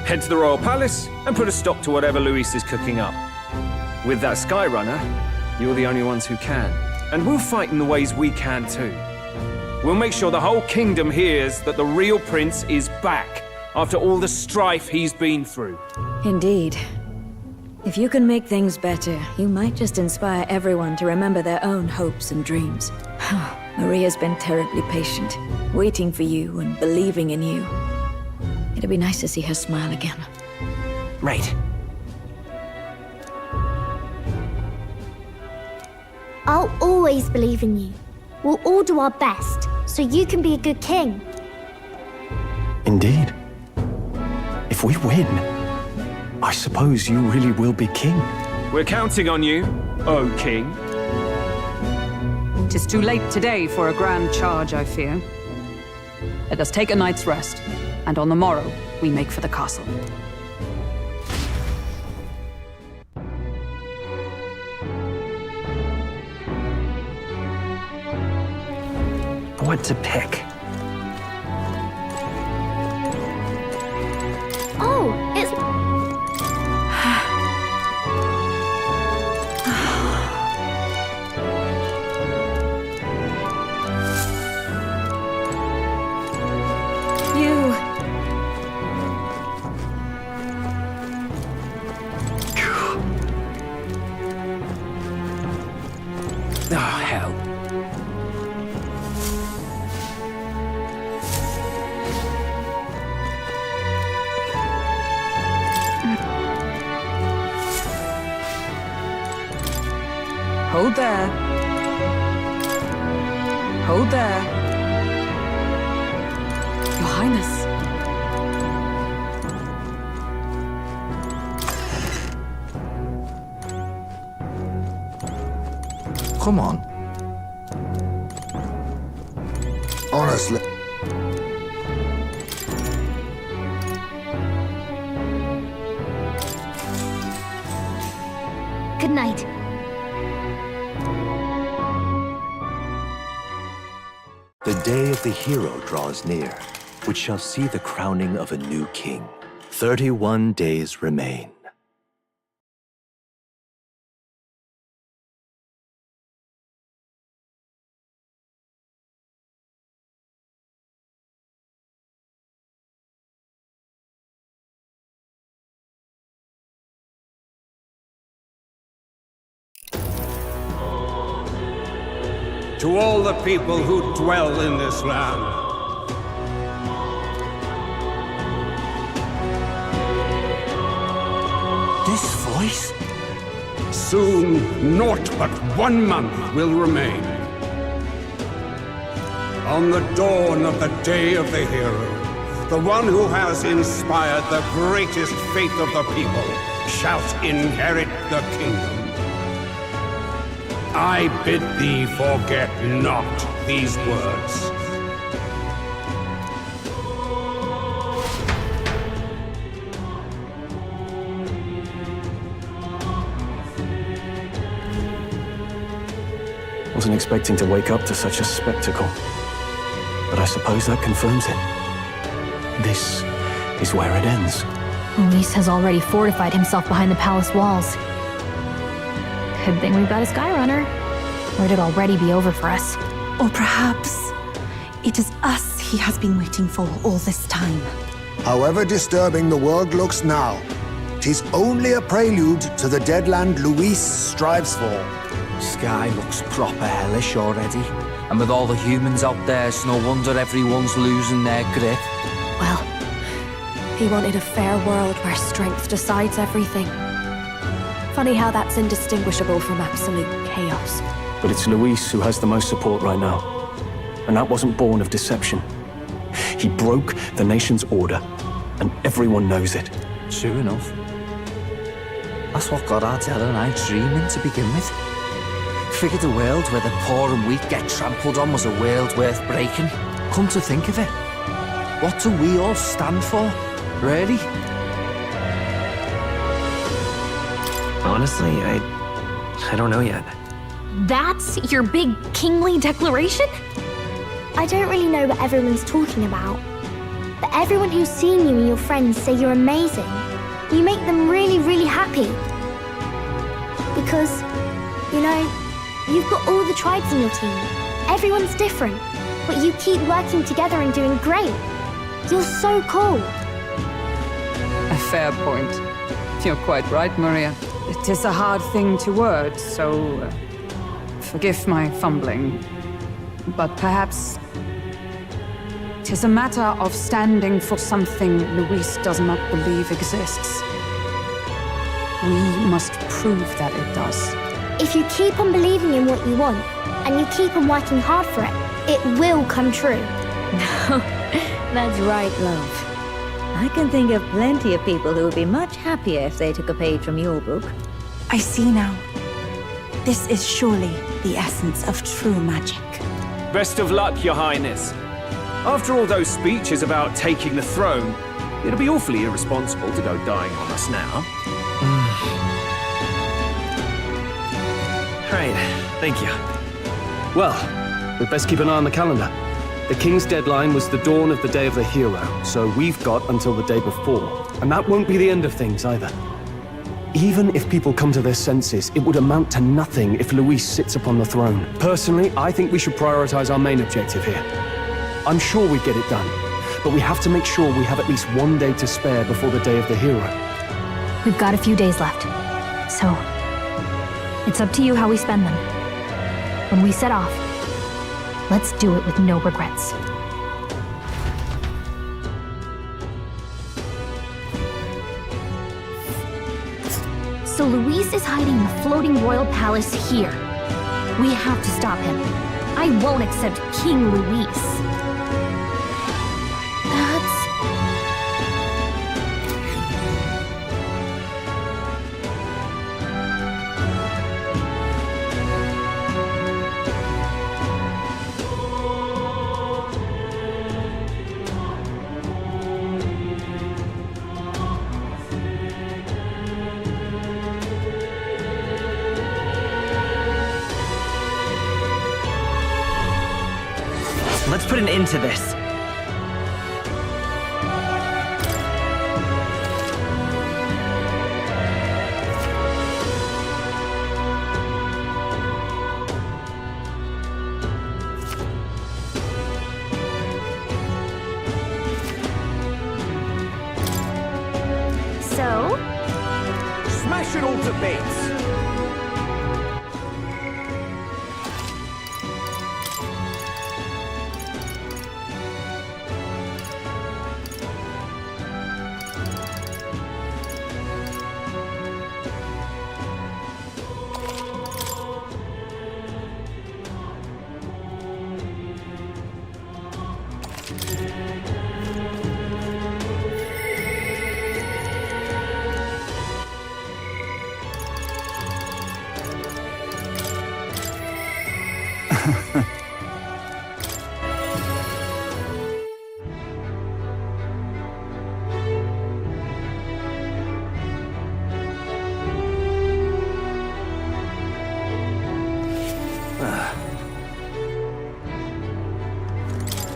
S15: Head to the royal palace and put a stop to whatever Luis is cooking up. With that Skyrunner, you're the only ones who can. And we'll fight in the ways we can too. We'll make sure the whole kingdom hears that the real prince is back after all the strife he's been through.
S9: Indeed. If you can make things better, you might just inspire everyone to remember their own hopes and dreams. Maria's been terribly patient, waiting for you and believing in you. It'd be nice to see her smile again.
S12: Right.
S8: I'll always believe in you. We'll all do our best, so you can be a good king.
S2: Indeed. If we win, I suppose you really will be king.
S15: We're counting on you, oh king.
S6: 'Tis too late today for a grand charge, I fear. Let us take a night's rest, and on the morrow, we make for the castle.
S12: What to pick?
S8: Oh, it's...
S6: You...
S15: Oh, hell.
S6: Hold there. Hold there. Your Highness.
S21: Come on.
S5: Honestly.
S8: Good night.
S16: The day of the hero draws near, which shall see the crowning of a new king. 31 days remain.
S4: To all the people who dwell in this land,
S21: This voice?
S4: soon naught but 1 month will remain. On the dawn of the day of the hero, the one who has inspired the greatest faith of the people shalt inherit the kingdom. I bid thee forget not these words.
S2: wasn't expecting to wake up to such a spectacle. But I suppose that confirms it. This is where it ends.
S17: Luis has already fortified himself behind the palace walls. Good thing we've got a Skyrunner, or it'd already be over for us.
S1: Or perhaps it is us he has been waiting for all this time.
S5: However disturbing the world looks now, 'tis only a prelude to the deadland Luis strives for.
S22: Sky looks proper hellish already. And with all the humans out there, it's no wonder everyone's losing their grip.
S3: Well, he wanted a fair world where strength decides everything. Funny how that's indistinguishable from absolute chaos.
S2: But it's Luis who has the most support right now. And that wasn't born of deception. He broke the nation's order, and everyone knows it.
S22: True enough. That's what got Ardell and I dreaming to begin with. Figured a world where the poor and weak get trampled on was a world worth breaking. Come to think of it, what do we all stand for, really?
S12: Honestly, I don't know yet.
S17: That's your big kingly declaration?
S8: I don't really know what everyone's talking about, but everyone who's seen you and your friends say you're amazing. You make them really, really happy. Because, you know, you've got all the tribes in your team. Everyone's different, but you keep working together and doing great. You're so cool.
S6: A fair point. You're quite right, Maria. It is a hard thing to word, so forgive my fumbling. But perhaps it is a matter of standing for something Luis does not believe exists. We must prove that it does.
S8: If you keep on believing in what you want, and you keep on working hard for it, it will come true.
S9: That's right, love. I can think of plenty of people who would be much happier if they took a page from your book.
S1: I see now. This is surely the essence of true magic.
S15: Best of luck, Your Highness. After all those speeches about taking the throne, it'll be awfully irresponsible to go dying on us now.
S12: Right, thank you.
S10: Well, we'd best keep an eye on the calendar. The King's deadline was the dawn of the Day of the Hero, so we've got until the day before. And that won't be the end of things either. Even if people come to their senses, it would amount to nothing if Luis sits upon the throne. Personally, I think we should prioritize our main objective here. I'm sure we get it done, but we have to make sure we have at least one day to spare before the Day of the Hero.
S17: We've got a few days left, so it's up to you how we spend them. When we set off, let's do it with no regrets. So Luis is hiding in the floating royal palace here. We have to stop him. I won't accept King Luis.
S12: Let's put an end to this.
S3: So?
S7: Smash it all to bits!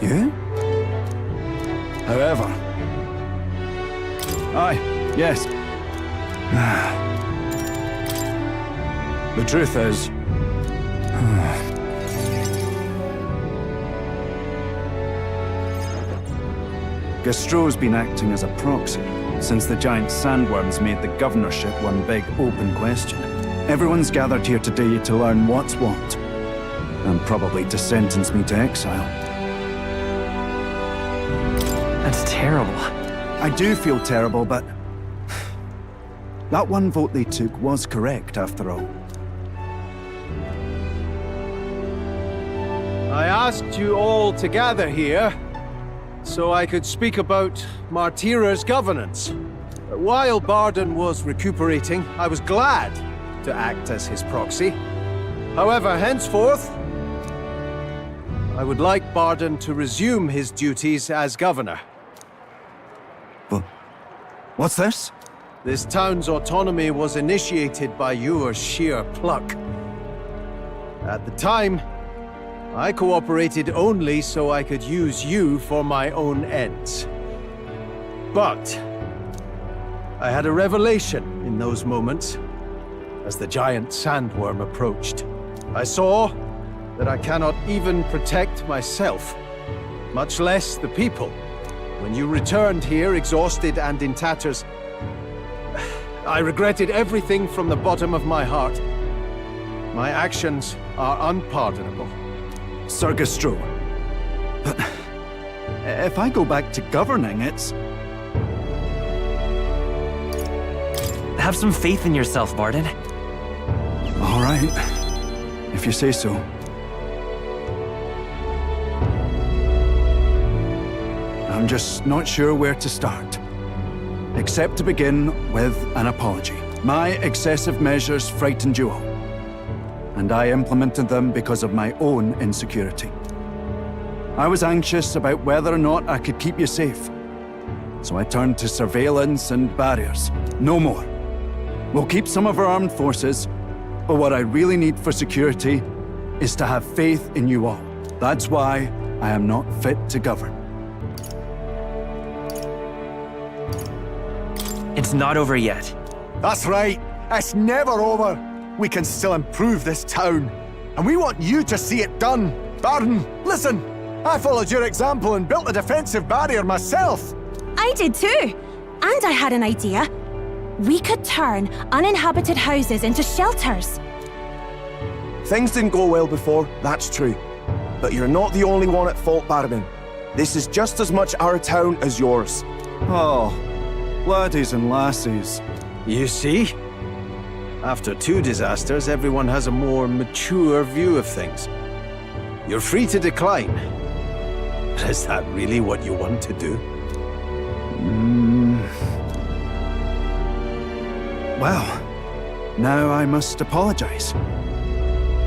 S13: You? However... Aye, yes. The truth is... Gastro's been acting as a proxy since the giant sandworms made the governorship one big open question. Everyone's gathered here today to learn what's what, and probably to sentence me to exile.
S12: That's terrible.
S13: I do feel terrible, but... that one vote they took was correct, after all.
S10: I asked you all to gather here so I could speak about Martira's governance. While Barden was recuperating, I was glad to act as his proxy. However, henceforth, I would like Barden to resume his duties as governor.
S13: But what's this?
S10: This town's autonomy was initiated by your sheer pluck. At the time, I cooperated only so I could use you for my own ends. But I had a revelation in those moments as the giant sandworm approached. I saw that I cannot even protect myself, much less the people. When you returned here exhausted and in tatters, I regretted everything from the bottom of my heart. My actions are unpardonable.
S13: Sir Gastro, but if I go back to governing, it's...
S12: Have some faith in yourself, Barden.
S13: All right, if you say so. I'm just not sure where to start. Except to begin with an apology. My excessive measures frightened you all, and I implemented them because of my own insecurity. I was anxious about whether or not I could keep you safe, so I turned to surveillance and barriers. No more. We'll keep some of our armed forces, but what I really need for security is to have faith in you all. That's why I am not fit to govern.
S12: It's not over yet.
S14: That's right. It's never over. We can still improve this town. And we want you to see it done. Barden, listen. I followed your example and built a defensive barrier myself.
S19: I did too. And I had an idea. We could turn uninhabited houses into shelters.
S14: Things didn't go well before, that's true. But you're not the only one at fault, Barden. This is just as much our town as yours.
S13: Oh, laddies and lassies.
S10: You see? After 2 disasters, everyone has a more mature view of things. You're free to decline. But is that really what you want to do?
S13: Well, now I must apologize.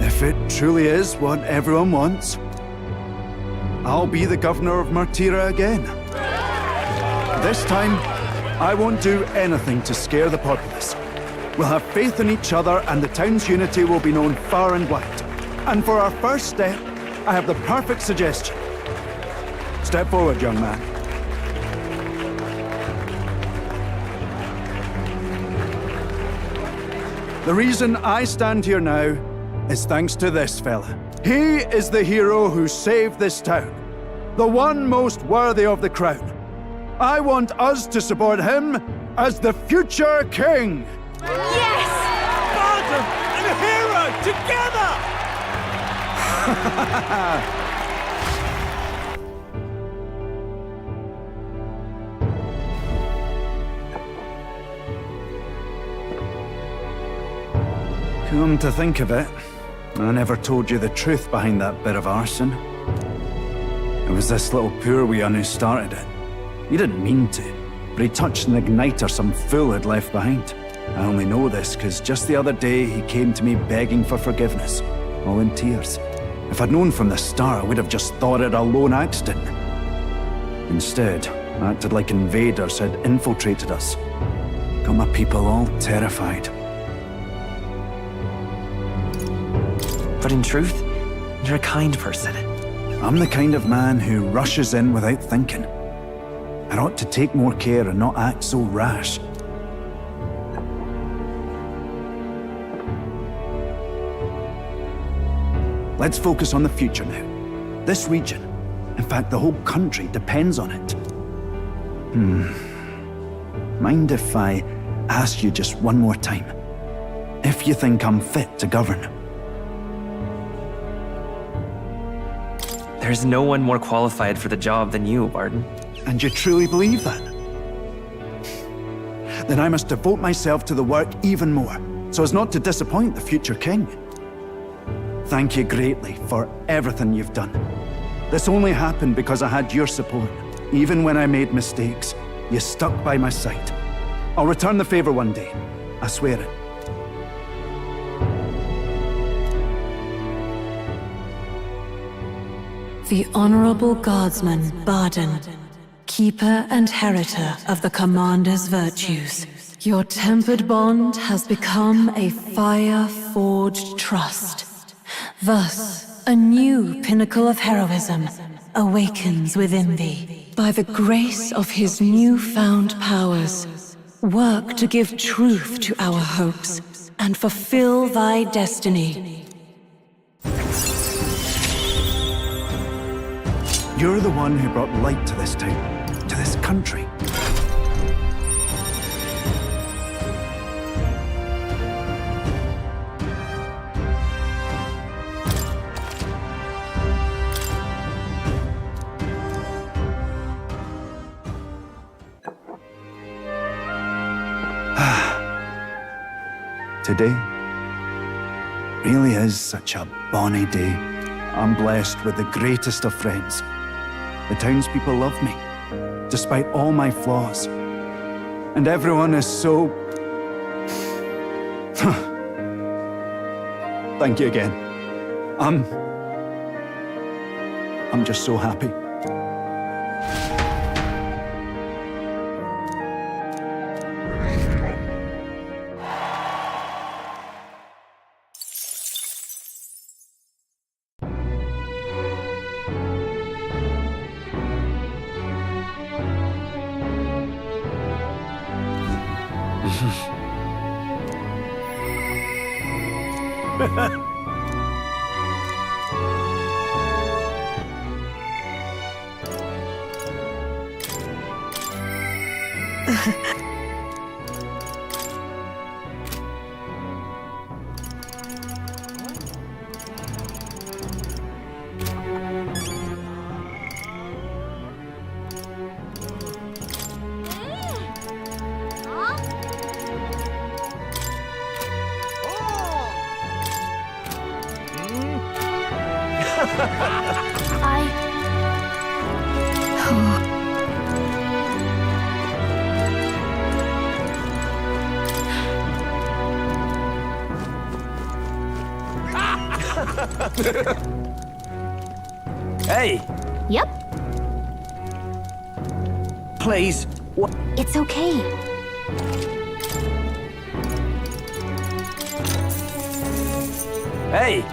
S13: If it truly is what everyone wants, I'll be the governor of Martira again. This time, I won't do anything to scare the populace. We'll have faith in each other and the town's unity will be known far and wide. And for our first step, I have the perfect suggestion. Step forward, young man. The reason I stand here now is thanks to this fella. He is the hero who saved this town. The one most worthy of the crown. I want us to support him as the future king.
S7: Yes! Barden and a hero together!
S13: Come to think of it, I never told you the truth behind that bit of arson. It was this little poor wee who started it. He didn't mean to, but he touched an igniter some fool had left behind. I only know this because just the other day he came to me begging for forgiveness, all in tears. If I'd known from the start, I would have just thought it a lone accident. Instead, I acted like invaders had infiltrated us. Got my people all terrified.
S12: But in truth, you're a kind person.
S13: I'm the kind of man who rushes in without thinking. I ought to take more care and not act so rash. Let's focus on the future now. This region, in fact the whole country, depends on it. Mind if I ask you just one more time? If you think I'm fit to govern?
S12: There's no one more qualified for the job than you, Barden.
S13: And you truly believe that? Then I must devote myself to the work even more, so as not to disappoint the future king. Thank you greatly for everything you've done. This only happened because I had your support. Even when I made mistakes, you stuck by my side. I'll return the favor one day. I swear it.
S1: The Honorable Guardsman, Barden, keeper and heritor of the Commander's virtues. Your tempered bond has become a fire-forged trust. Thus, a new pinnacle of heroism awakens within thee. By the grace of his newfound powers, work to give truth to our hopes and fulfill thy destiny.
S13: You're the one who brought light to this town, to this country. Today really is such a bonny day. I'm blessed with the greatest of friends. The townspeople love me, despite all my flaws. And everyone is so... Thank you again. I'm just so happy.
S15: Hey!
S8: Yep.
S15: Please.
S8: It's okay.
S15: Hey!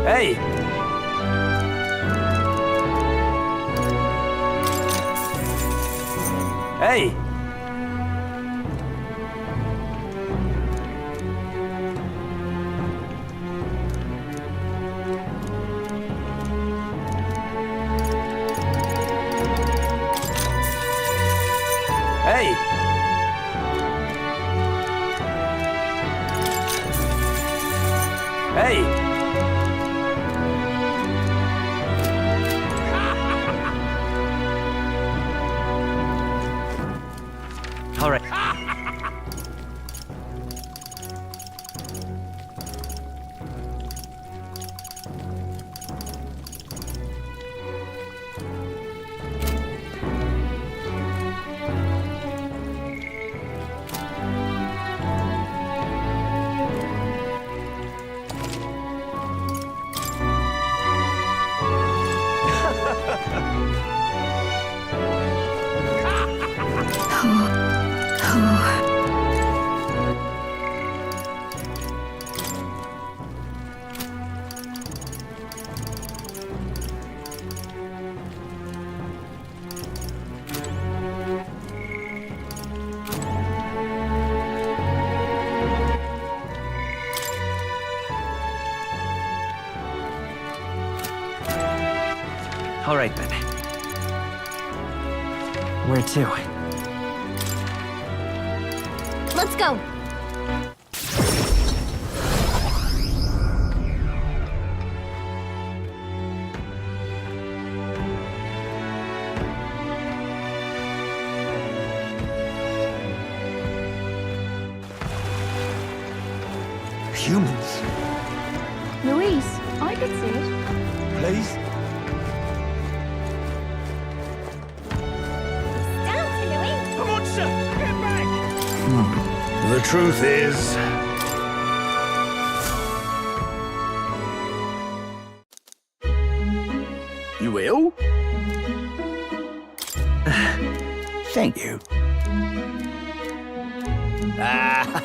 S15: Hey! Hey! Hey! Hey! All right.
S12: All right then. Where to?
S3: Let's go!
S14: Humans.
S3: Louise, I could see it.
S14: Please?
S3: Down, Louise!
S7: Come on, sir! Get back!
S4: The truth is,
S14: You will? Thank you. Ah.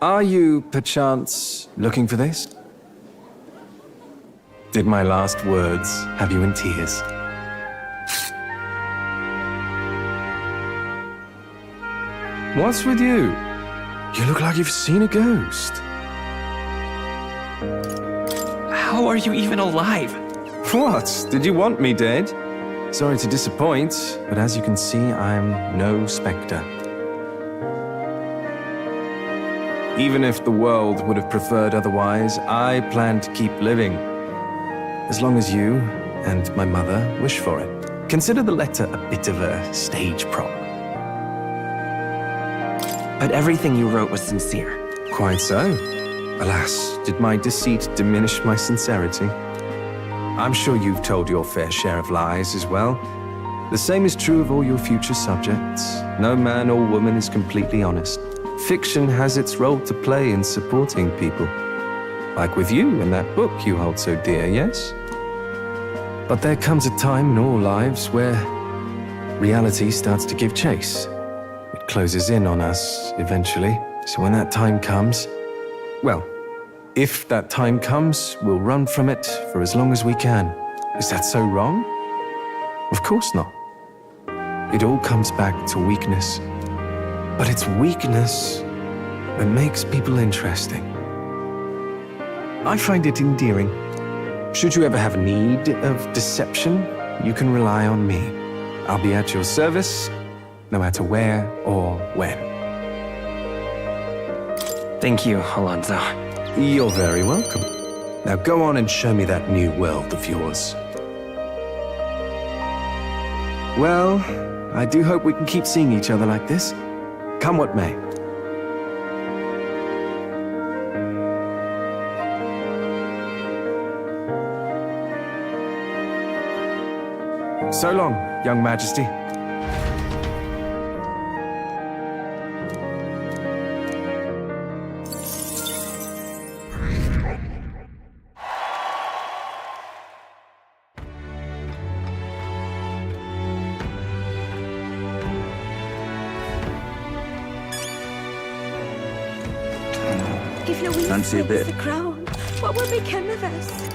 S2: Are you, perchance, looking for this? Did my last words have you in tears? What's with you? You look like you've seen a ghost.
S12: How are you even alive?
S2: What? Did you want me dead? Sorry to disappoint, but as you can see, I'm no spectre. Even if the world would have preferred otherwise, I plan to keep living. As long as you and my mother wish for it. Consider the letter a bit of a stage prop.
S12: But everything you wrote was sincere.
S2: Quite so. Alas, did my deceit diminish my sincerity? I'm sure you've told your fair share of lies as well. The same is true of all your future subjects. No man or woman is completely honest. Fiction has its role to play in supporting people. Like with you in that book you hold so dear, yes? But there comes a time in all lives where reality starts to give chase. It closes in on us eventually. So when that time comes, well, if that time comes, we'll run from it for as long as we can. Is that so wrong? Of course not. It all comes back to weakness. But it's weakness that makes people interesting. I find it endearing. Should you ever have need of deception, you can rely on me. I'll be at your service, no matter where or when.
S12: Thank you, Alonso.
S2: You're very welcome. Now go on and show me that new world of yours. Well, I do hope we can keep seeing each other like this. Come what may. So long, young majesty.
S9: If Louise
S14: Fancy a
S9: wins
S14: bit?
S9: the crown, what will become of us?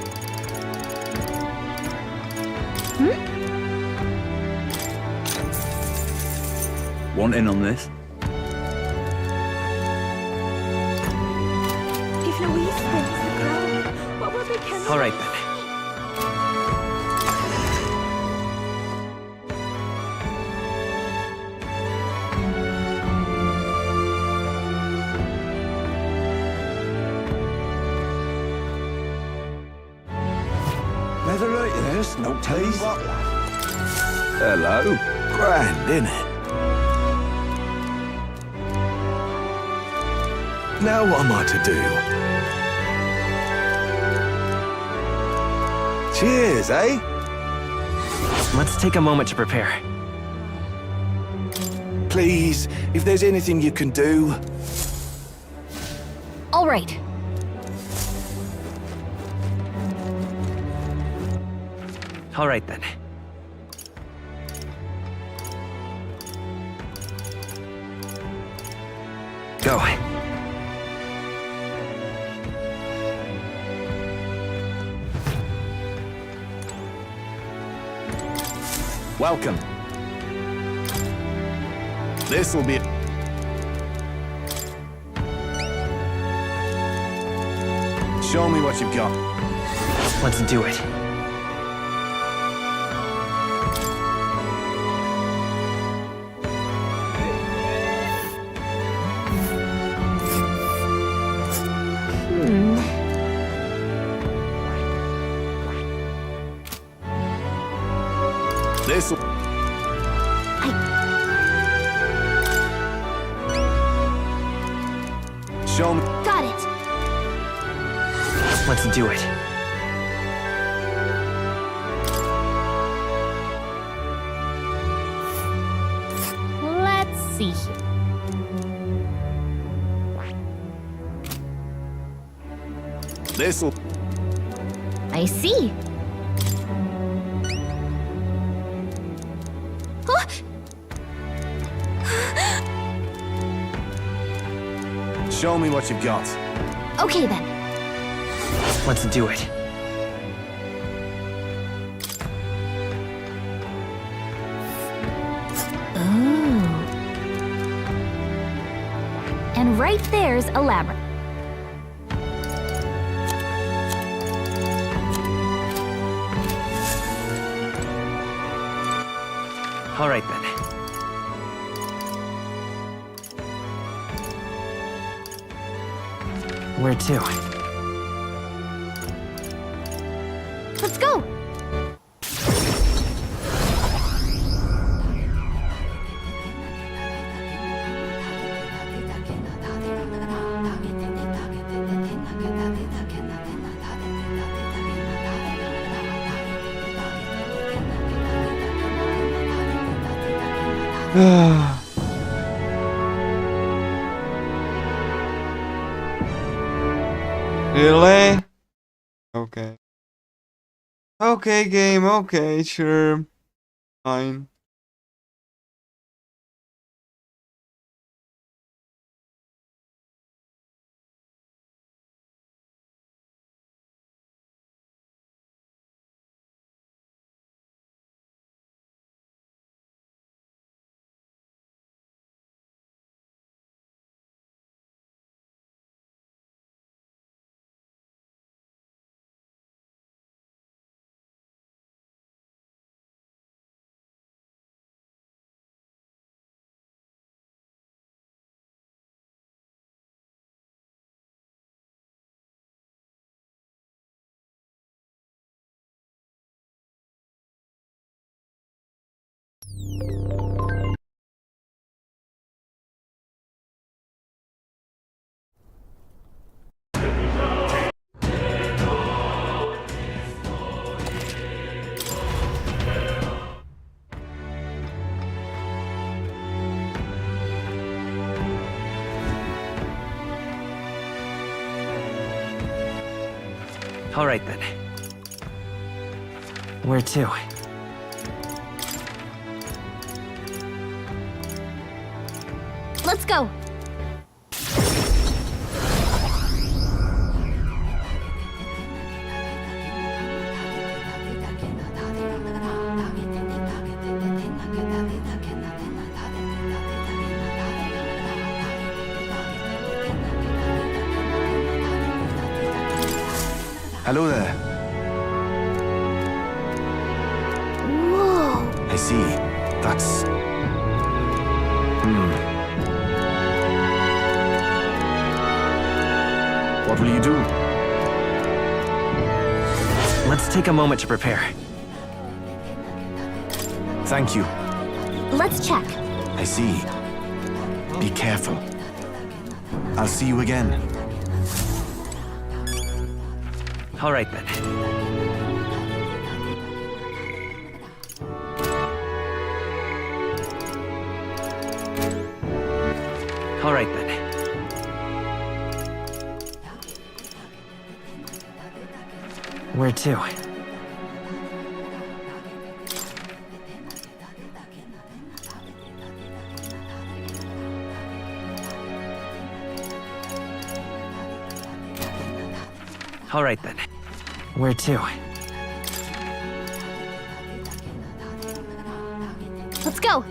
S14: Want in on this?
S9: If Louise wins the crown, what will become of
S12: All right
S9: us?
S12: then.
S14: Leather right there's no teeth.
S2: Hello.
S14: Grand, innit?
S2: Now what am I to do?
S14: Cheers, eh?
S12: Let's take a moment to prepare.
S14: Please, if there's anything you can do.
S3: All right.
S12: All right then. Go.
S14: Welcome. This'll be... Show me what you've got.
S12: Let's do it.
S14: This'll... Show me...
S8: Got it.
S12: Let's do it.
S8: Let's see here.
S14: This'll...
S8: I see. Huh?
S14: Show me what you've got.
S8: Okay then.
S12: Let's do it.
S8: Ooh. And right there's a labyrinth.
S12: All right then. Where to?
S8: Let's go.
S11: Really? Okay. Okay, game, okay, sure. Fine.
S12: All right then. Where to?
S8: Let's go.
S2: Hello there.
S8: Whoa.
S2: I see. That's... What will you do?
S12: Let's take a moment to prepare.
S2: Thank you.
S8: Let's check.
S2: I see. Be careful. I'll see you again.
S12: All right then. All right then. Where to? All right then. Where to?
S3: Let's go!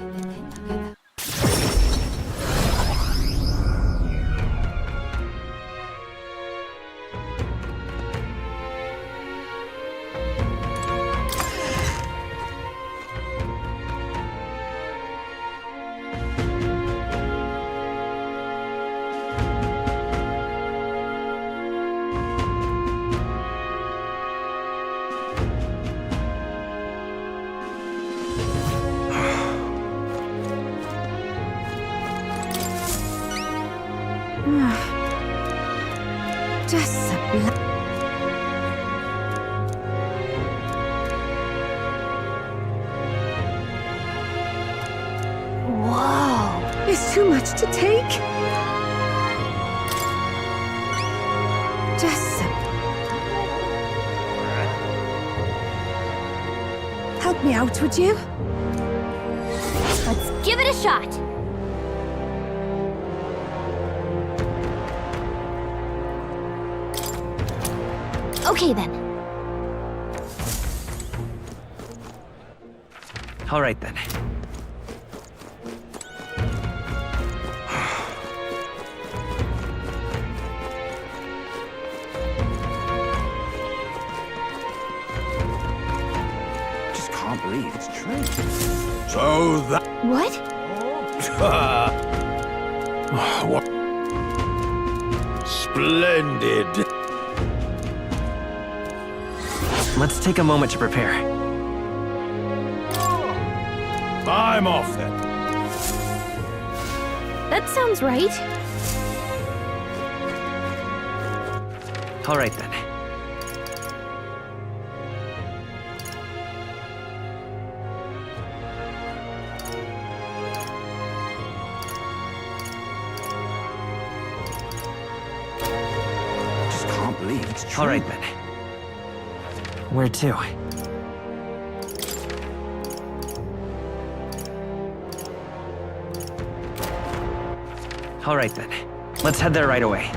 S19: Just
S6: Whoa! It's too much to take. Just help me out, would you?
S3: Let's give it a shot! Okay then.
S12: All right then.
S14: Just can't believe it's true.
S4: So that...
S3: What?
S4: What? Splendid.
S12: Let's take a moment to prepare.
S4: I'm off then.
S3: That sounds right.
S12: All right then.
S14: Just can't believe it's true.
S12: All right then. Where to? All right then. Let's head there right away.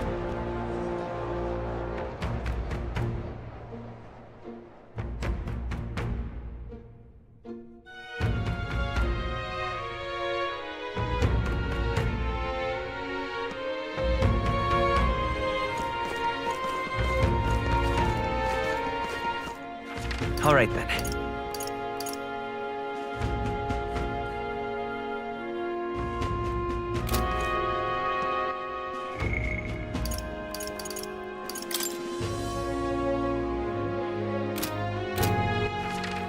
S12: All right then.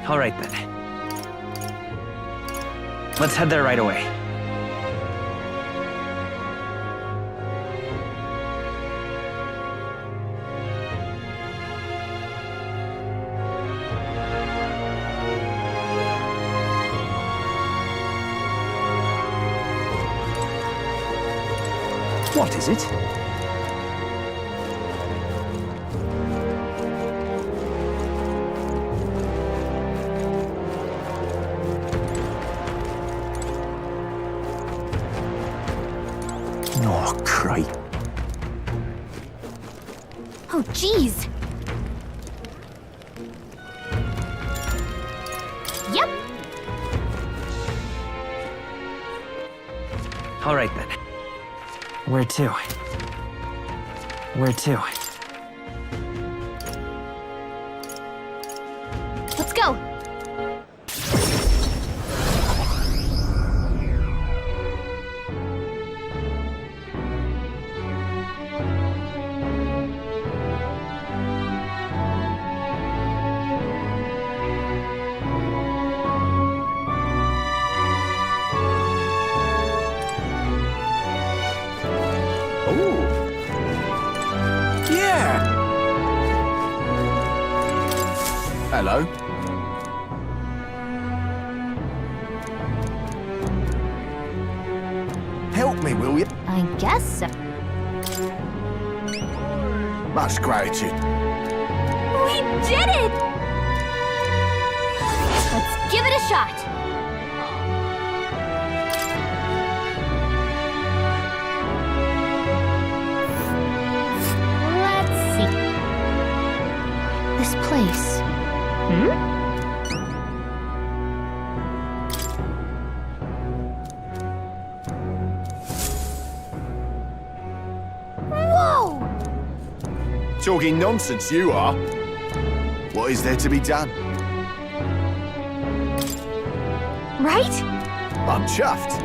S12: All right then. Let's head there right away.
S13: What is it?
S2: Oh, crike.
S3: Oh, jeez. Yep.
S12: All right then. Where to? Where to?
S3: Let's go.
S14: Hello. Help me, will you?
S3: I guess so.
S14: Much gratitude.
S3: We did it! Let's give it a shot. Let's see.
S17: place. Hmm?
S3: Whoa!
S14: Talking nonsense, you are. What is there to be done?
S3: Right?
S14: I'm chuffed.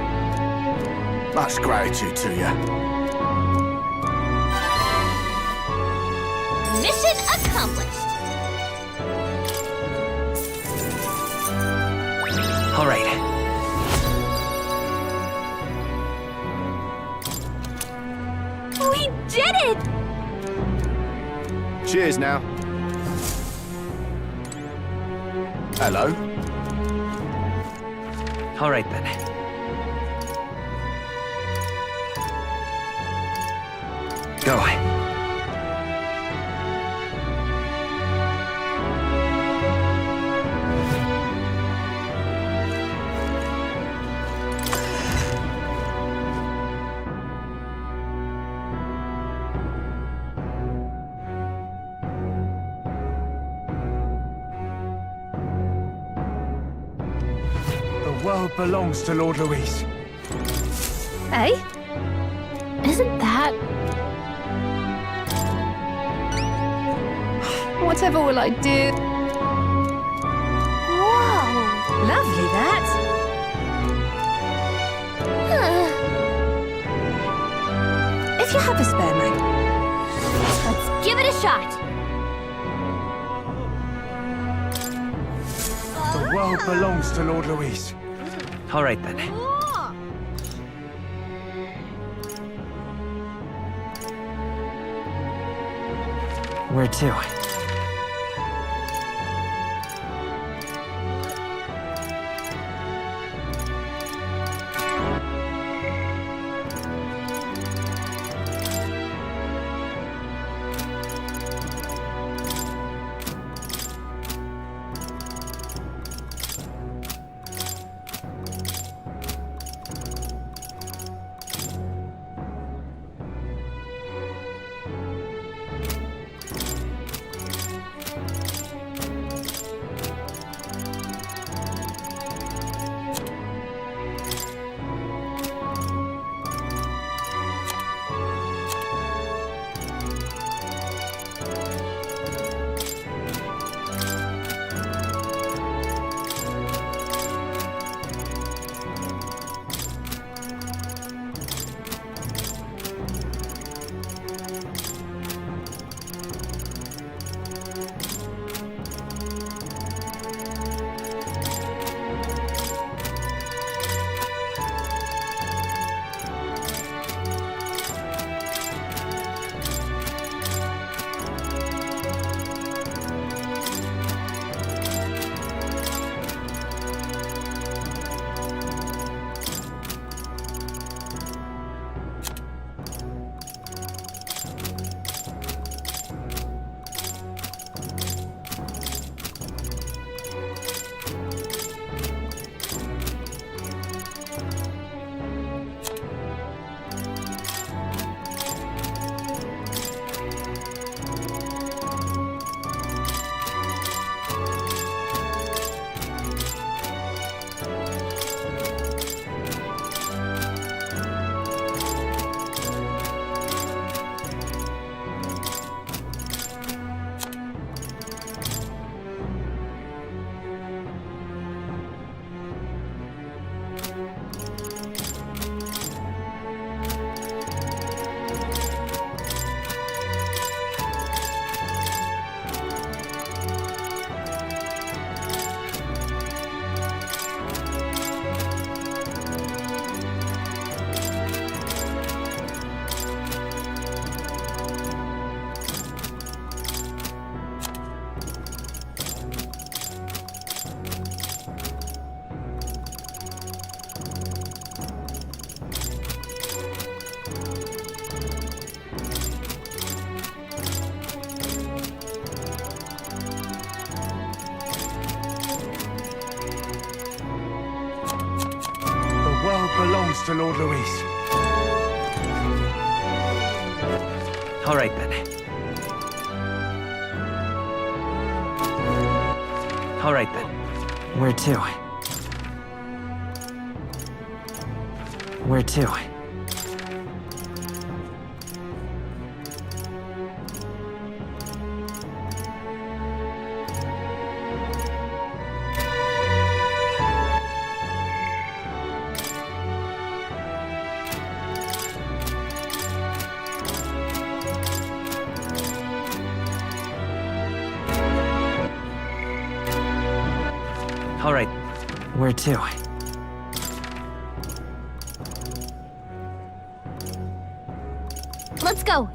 S14: Much gratitude to you.
S3: Mission accomplished.
S12: All right.
S3: We did it!
S14: Cheers now. Hello.
S12: All right then. Go.
S14: The world belongs to Lord Louis.
S3: Hey?
S17: Isn't that... Whatever will I do?
S3: Whoa!
S9: Lovely, that.
S19: If you have a spare man.
S3: Let's give it a shot.
S14: The world belongs to Lord Louis.
S12: All right then. Where to?
S14: belongs to Lord Louis.
S12: All right, then. All right then. Where to? Where to? All right. Where to?
S17: Let's go.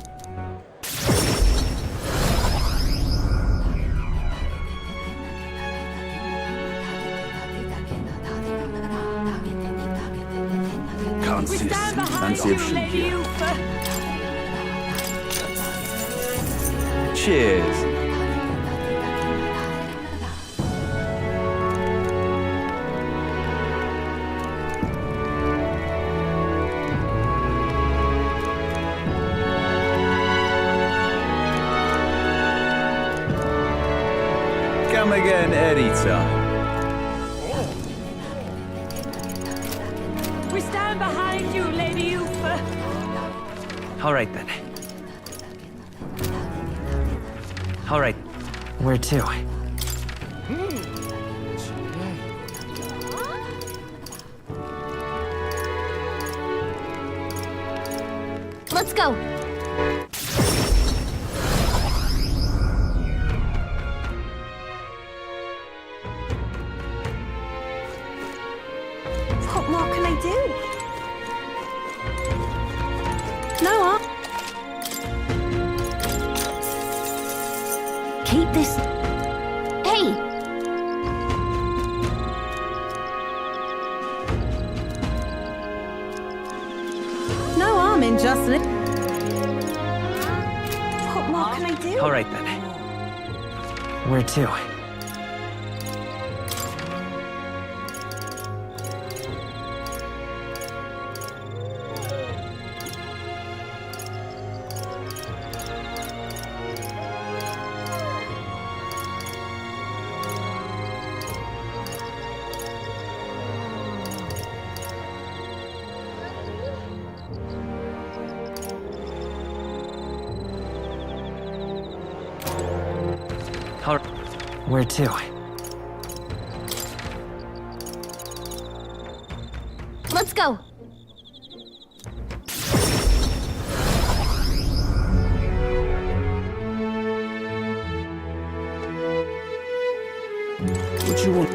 S13: Can't see fancy of here.
S15: Cheers.
S13: Come again anytime.
S18: We stand behind you, Lady Ufa.
S12: All right then. All right. Where to?
S17: Let's go.
S19: What more can I do? Noah?
S17: Keep this. Hey!
S19: No harm in just What more can I do?
S12: All right then. Where to? Where to?
S17: Let's go.
S21: What you want?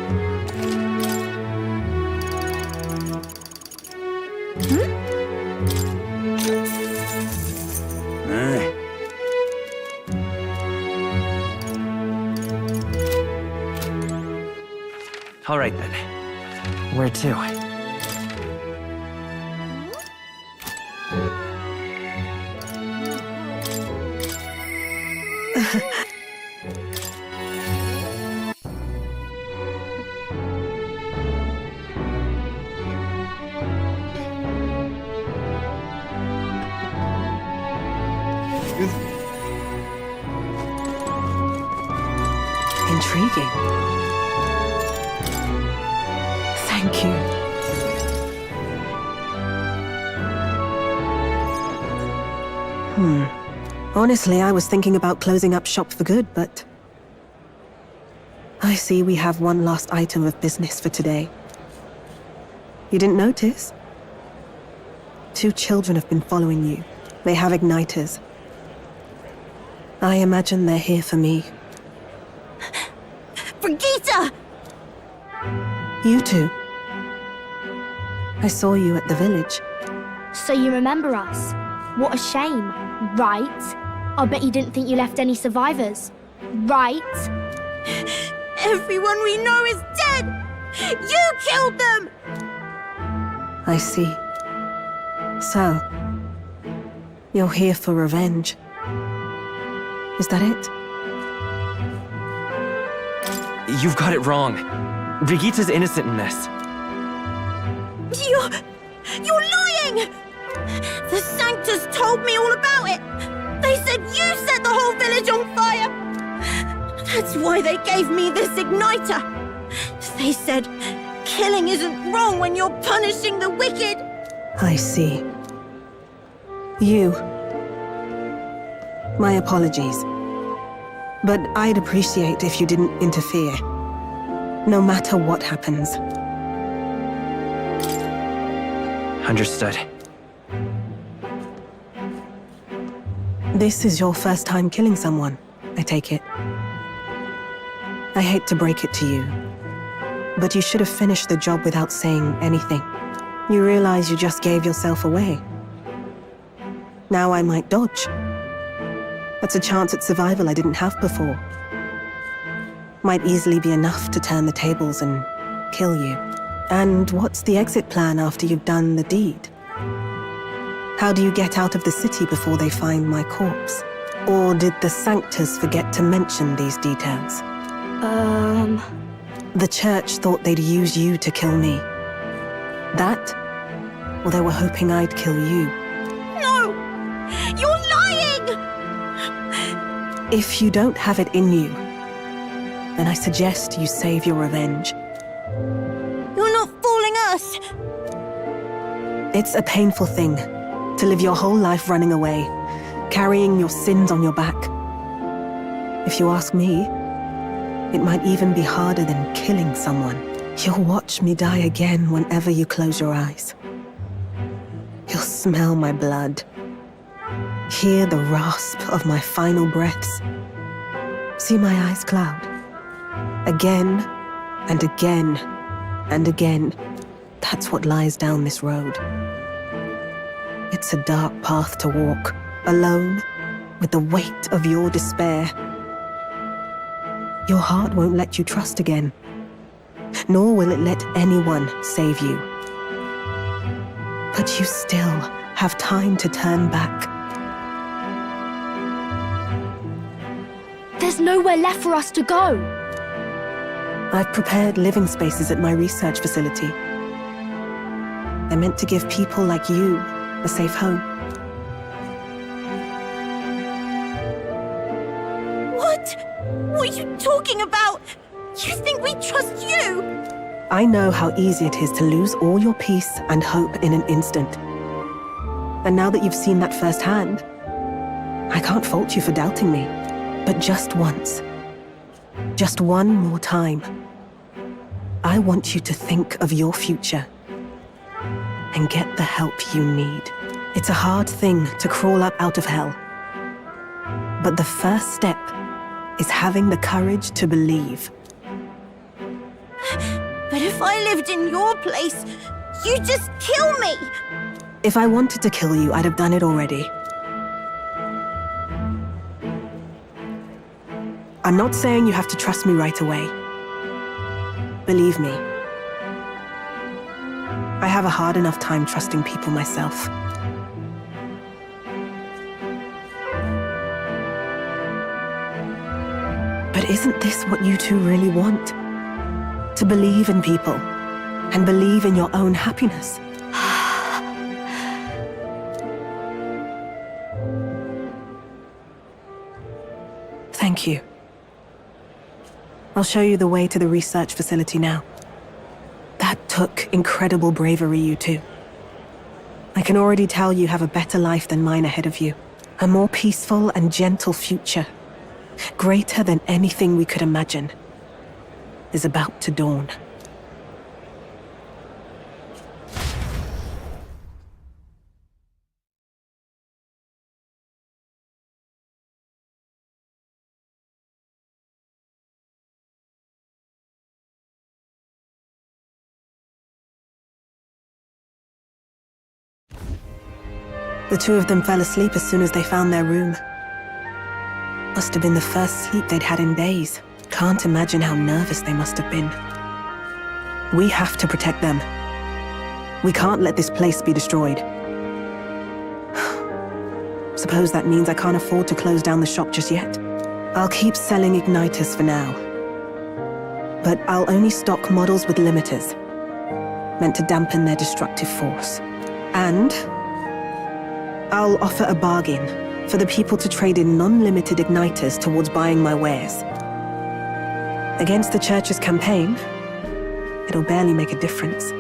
S12: All right then. Where to?
S19: Intriguing. Thank you.
S20: Honestly, I was thinking about closing up shop for good, but I see we have one last item of business for today. You didn't notice? 2 children have been following you. They have igniters. I imagine they're here for me.
S19: Brigitte!
S20: You two. I saw you at the village.
S8: So you remember us? What a shame, right? I bet you didn't think you left any survivors, right?
S19: Everyone we know is dead! You killed them!
S20: I see. So, you're here for revenge. Is that it?
S12: You've got it wrong. Brigitte's innocent in this.
S19: You're lying! The Sanctus told me all about it! They said you set the whole village on fire!
S5: That's why they gave me this igniter. They said, killing isn't wrong when you're punishing the wicked.
S20: I see. You. My apologies. But I'd appreciate if you didn't interfere. No matter what happens.
S12: Understood.
S20: This is your first time killing someone, I take it. I hate to break it to you, but you should have finished the job without saying anything. You realize you just gave yourself away. Now I might dodge. That's a chance at survival I didn't have before. Might easily be enough to turn the tables and kill you. And what's the exit plan after you've done the deed? How do you get out of the city before they find my corpse? Or did the Sanctors forget to mention these details? The church thought they'd use you to kill me. That? Or they were hoping I'd kill you.
S5: No! You're lying!
S20: If you don't have it in you, then I suggest you save your revenge.
S5: You're not fooling us!
S20: It's a painful thing to live your whole life running away, carrying your sins on your back. If you ask me, it might even be harder than killing someone. You'll watch me die again whenever you close your eyes. You'll smell my blood, hear the rasp of my final breaths, see my eyes cloud. Again and again and again. That's what lies down this road. It's a dark path to walk, alone, with the weight of your despair. Your heart won't let you trust again, nor will it let anyone save you. But you still have time to turn back.
S3: There's nowhere left for us to go.
S20: I've prepared living spaces at my research facility. They're meant to give people like you a safe home.
S5: What? What are you talking about? You think we trust you?
S20: I know how easy it is to lose all your peace and hope in an instant. And now that you've seen that firsthand, I can't fault you for doubting me. But just once, just one more time, I want you to think of your future and get the help you need. It's a hard thing to crawl up out of hell. But the first step is having the courage to believe.
S5: But if I lived in your place, you'd just kill me!
S20: If I wanted to kill you, I'd have done it already. I'm not saying you have to trust me right away. Believe me, I have a hard enough time trusting people myself. But isn't this what you two really want? To believe in people, and believe in your own happiness. Thank you. I'll show you the way to the research facility now. That took incredible bravery, you two. I can already tell you have a better life than mine ahead of you. A more peaceful and gentle future, greater than anything we could imagine, is about to dawn. The two of them fell asleep as soon as they found their room. Must have been the first sleep they'd had in days. Can't imagine how nervous they must have been. We have to protect them. We can't let this place be destroyed. Suppose that means I can't afford to close down the shop just yet. I'll keep selling igniters for now. But I'll only stock models with limiters, meant to dampen their destructive force. And I'll offer a bargain for the people to trade in non-limited igniters towards buying my wares. Against the Church's campaign, it'll barely make a difference.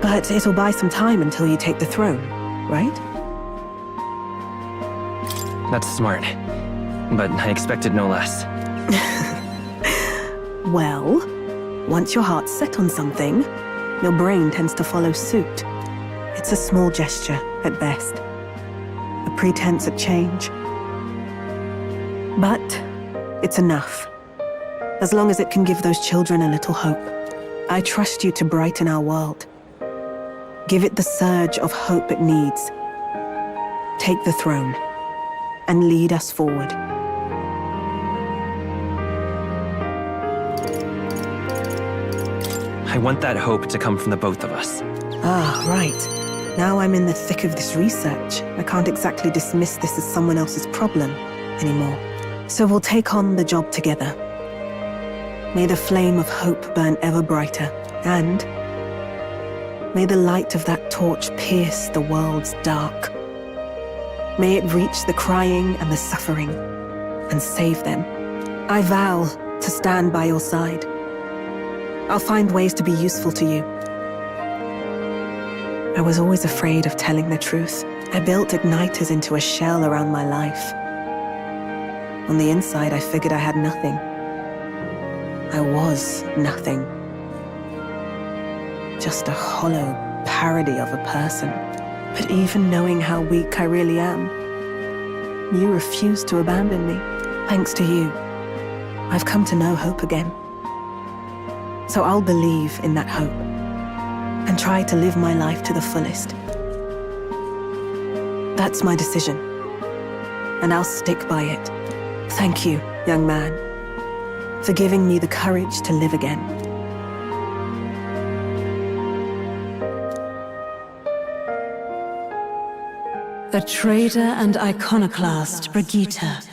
S20: But it'll buy some time until you take the throne, right?
S12: That's smart. But I expected no less.
S20: Well, once your heart's set on something, your brain tends to follow suit. It's a small gesture, at best. A pretense at change. But it's enough. As long as it can give those children a little hope. I trust you to brighten our world. Give it the surge of hope it needs. Take the throne, and lead us forward.
S12: I want that hope to come from the both of us.
S20: Ah, right. Now I'm in the thick of this research. I can't exactly dismiss this as someone else's problem anymore. So we'll take on the job together. May the flame of hope burn ever brighter, and may the light of that torch pierce the world's dark. May it reach the crying and the suffering, and save them. I vow to stand by your side. I'll find ways to be useful to you. I was always afraid of telling the truth. I built igniters into a shell around my life. On the inside, I figured I had nothing. I was nothing. Just a hollow parody of a person. But even knowing how weak I really am, you refused to abandon me. Thanks to you, I've come to know hope again. So I'll believe in that hope, and try to live my life to the fullest. That's my decision, and I'll stick by it. Thank you, young man, for giving me the courage to live again.
S1: The trader and iconoclast Brigitte,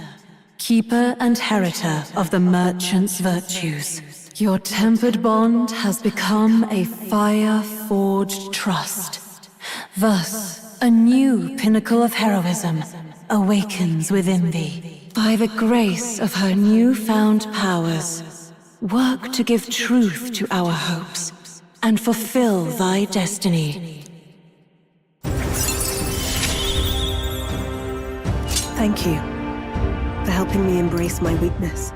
S1: keeper and heriter of the merchant's virtues. Your tempered bond has become a fire-forged trust. Thus, a new pinnacle of heroism awakens within thee. By the grace of her newfound powers, work to give truth to our hopes and fulfill thy destiny.
S20: Thank you for helping me embrace my weakness.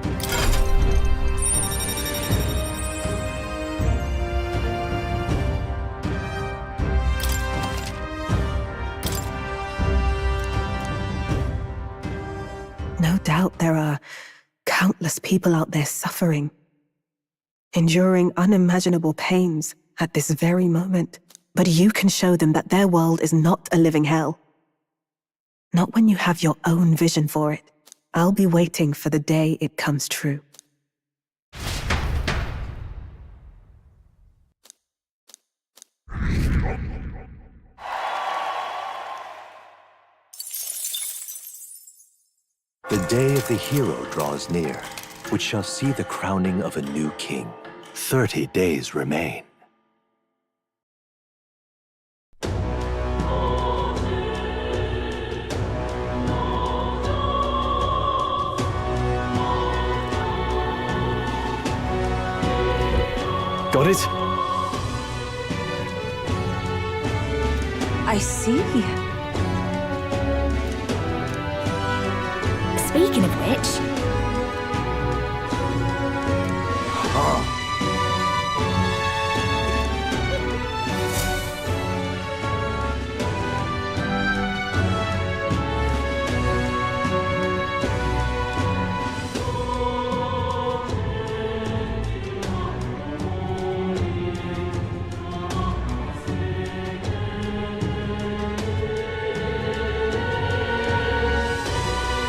S20: No doubt there are countless people out there suffering, enduring unimaginable pains at this very moment. But you can show them that their world is not a living hell. Not when you have your own vision for it. I'll be waiting for the day it comes true.
S16: The day of the hero draws near, which shall see the crowning of a new king. 30 days remain.
S10: Got it?
S19: I see.
S17: Speaking of which...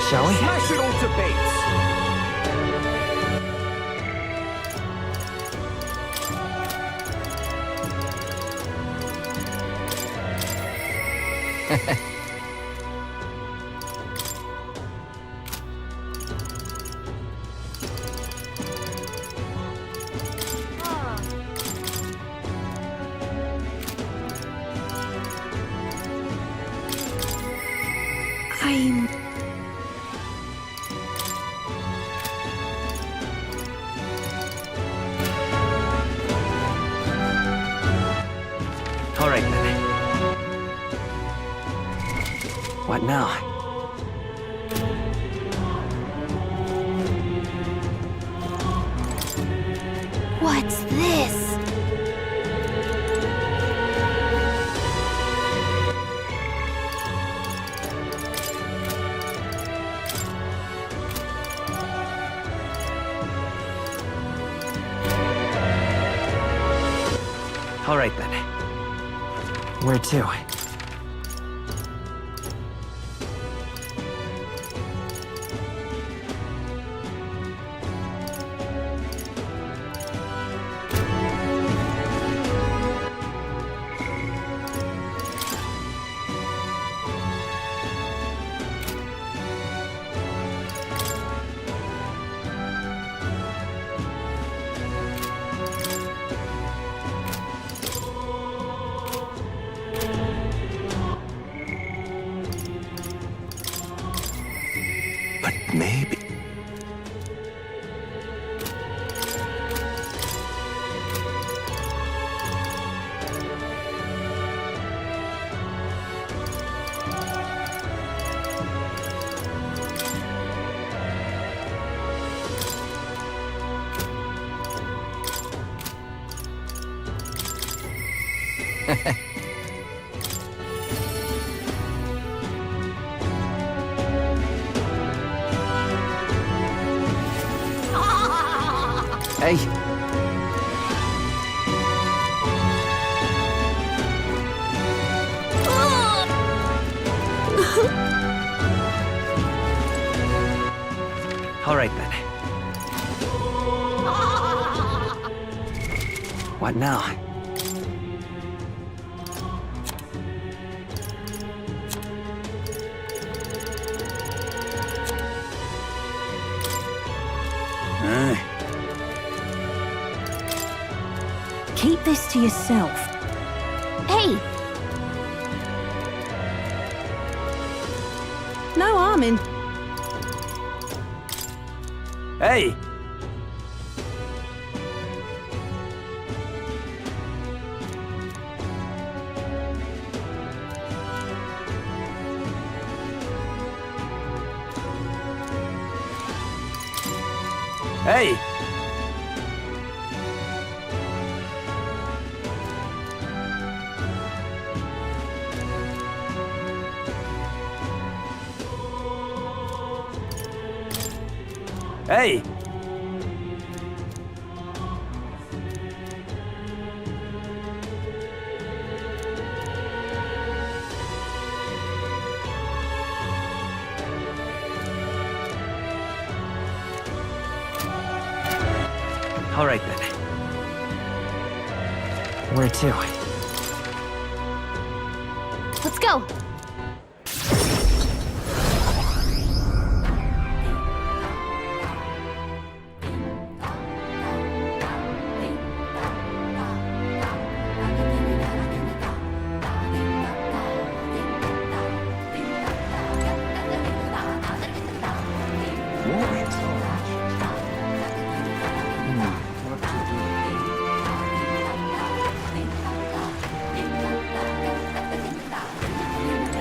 S12: Shall we?
S7: Smash it all to bits!
S12: now?
S17: What's this?
S12: All right then. Where to?
S16: Maybe.
S12: Hey. All right then. What now?
S19: Keep this to yourself.
S17: Hey!
S19: No harm in.
S10: Hey! Hey! Hey!
S12: All right then. Where to?
S17: Let's go!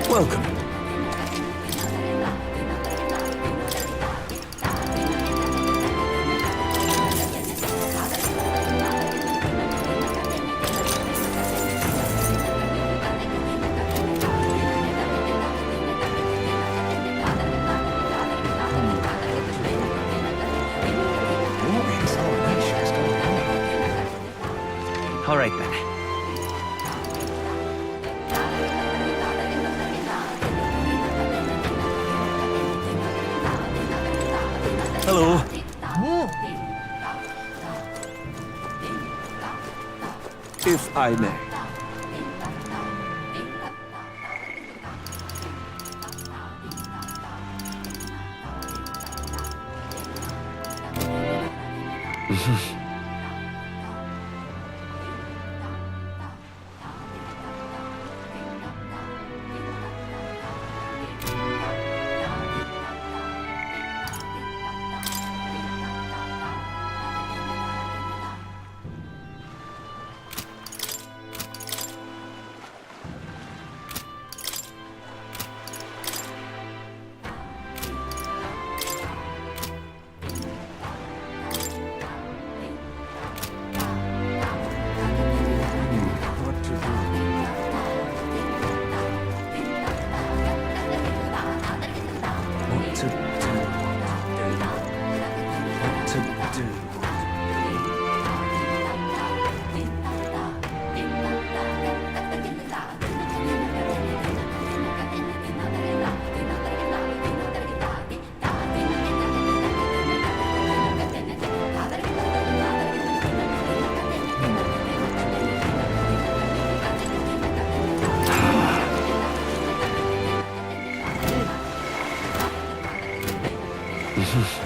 S2: Welcome.
S12: All right then.
S10: Hello. If I may.
S20: I'm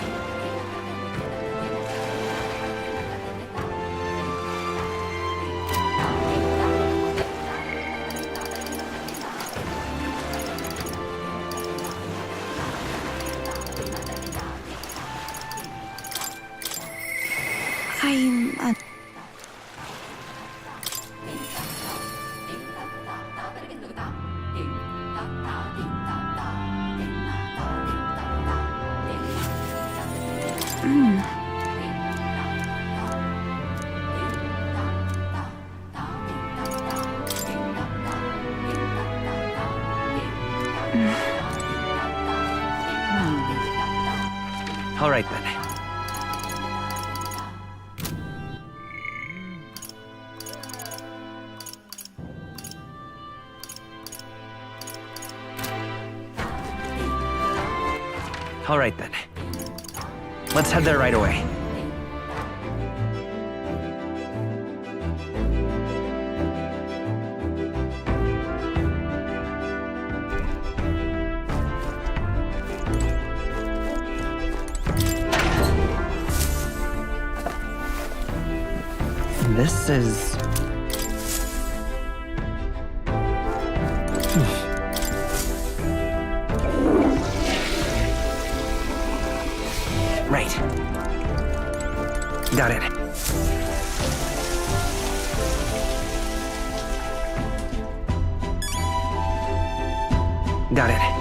S12: All right then. All right then. Let's head there right away. This is... Right. Got it. Got it.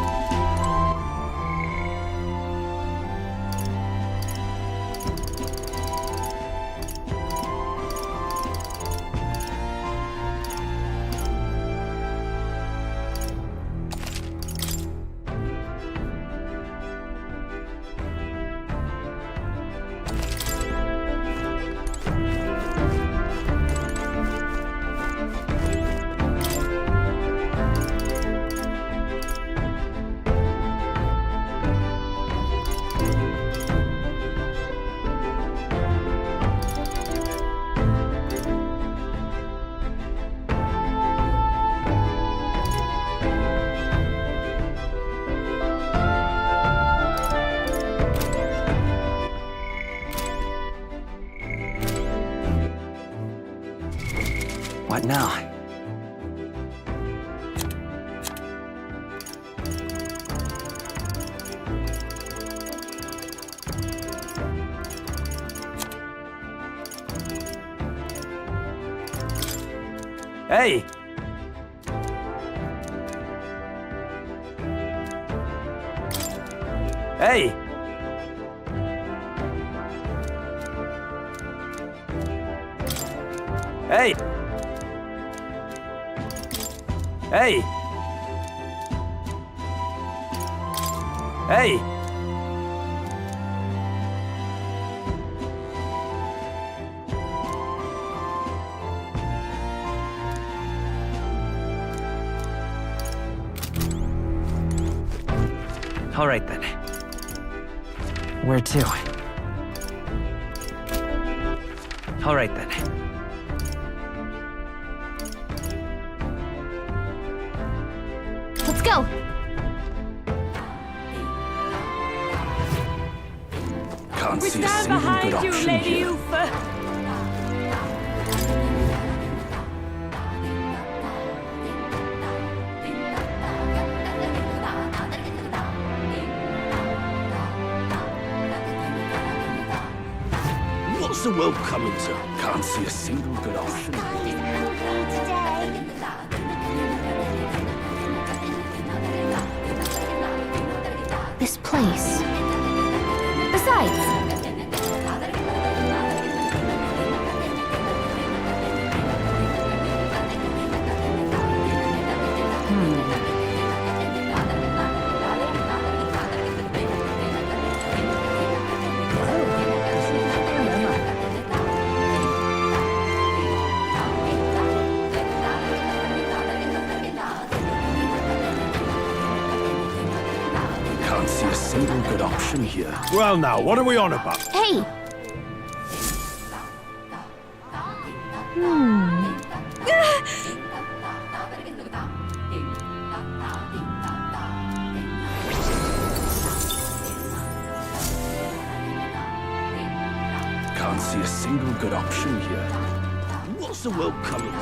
S12: What now? Hey! Hey! Hey! Hey! Hey! All right then. Where to? All right then.
S17: Let's go!
S10: Can't
S18: We
S10: see a
S18: stand
S10: single good
S18: behind you,
S10: option
S18: Lady
S10: here.
S18: Ufa.
S10: What's the world coming to? Can't see a single good option.
S17: This place. Besides,
S10: Can't see a single good option here. Well now, what are we on about?
S17: hey!
S10: can't see a single good option here.
S7: What's the world coming to?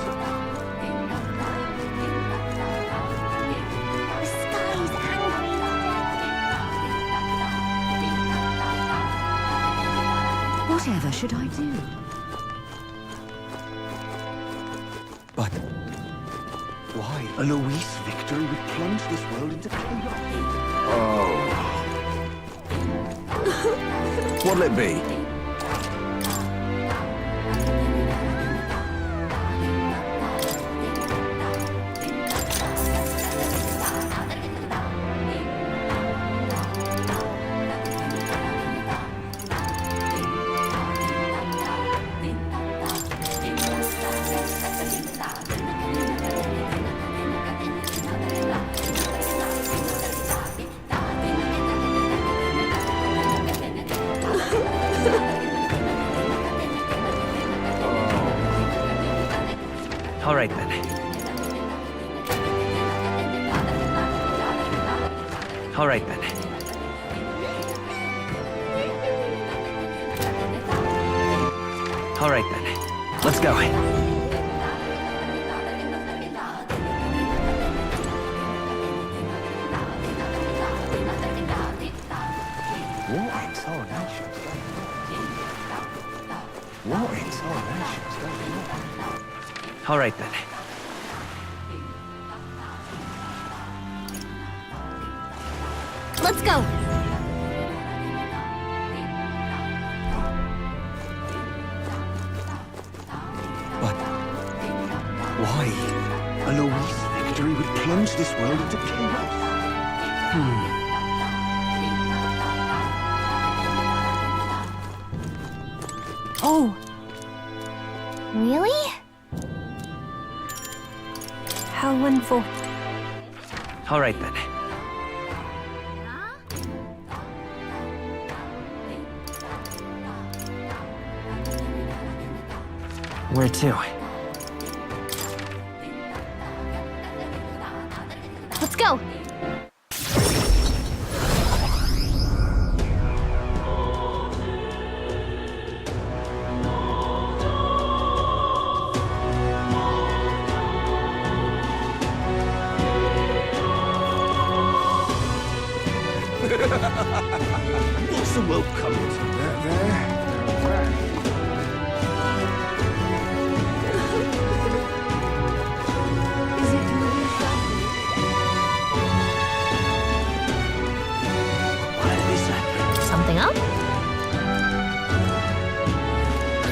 S11: Whatever should I do?
S16: But why?
S7: A Luis victory would plunge this world into chaos.
S16: Oh. What'll it be?
S12: All right, then. All right, then. All right, then. Let's go. All right, then.
S3: Let's go.
S16: Why?
S7: A Luis victory would plunge this world into chaos.
S3: Oh.
S8: Really?
S3: How wonderful.
S12: All right, then. Where to?
S3: Let's go.
S7: What's the world coming to?
S17: Something up?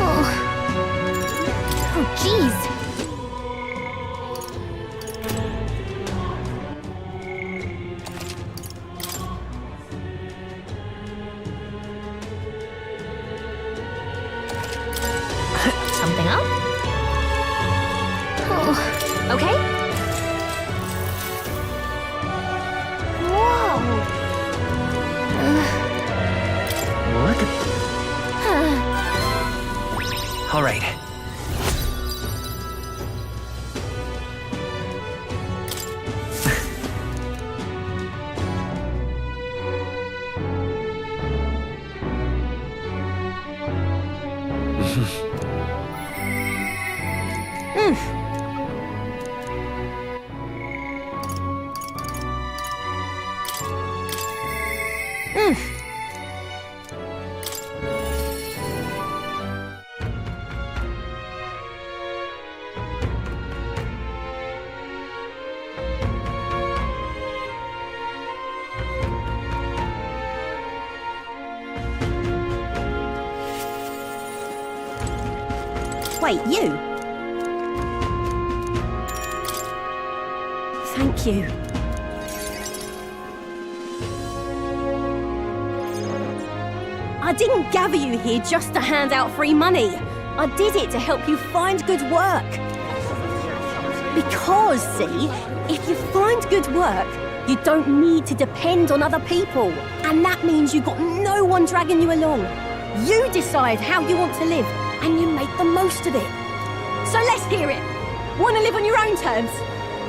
S8: Oh, jeez.
S17: Something up?
S8: Oh,
S17: Okay.
S8: whoa.
S12: Look at... All right.
S19: Wait, you? Thank you. I didn't gather you here just to hand out free money. I did it to help you find good work. Because, see, if you find good work, you don't need to depend on other people. And that means you've got no one dragging you along. You decide how you want to live, and you make the most of it. So let's hear it. Want to live on your own terms?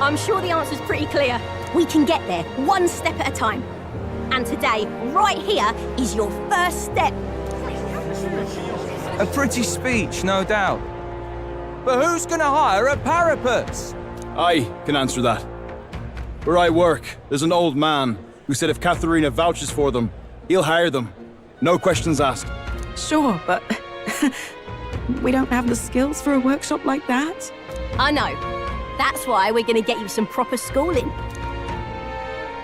S19: I'm sure the answer's pretty clear. We can get there, one step at a time. And today, right here, is your first step.
S6: A pretty speech, no doubt. But who's gonna hire a parapets?
S22: I can answer that. Where I work, there's an old man who said if Katharina vouches for them, he'll hire them. No questions asked.
S20: Sure, but we don't have the skills for a workshop like that.
S19: I know. That's why we're gonna get you some proper schooling.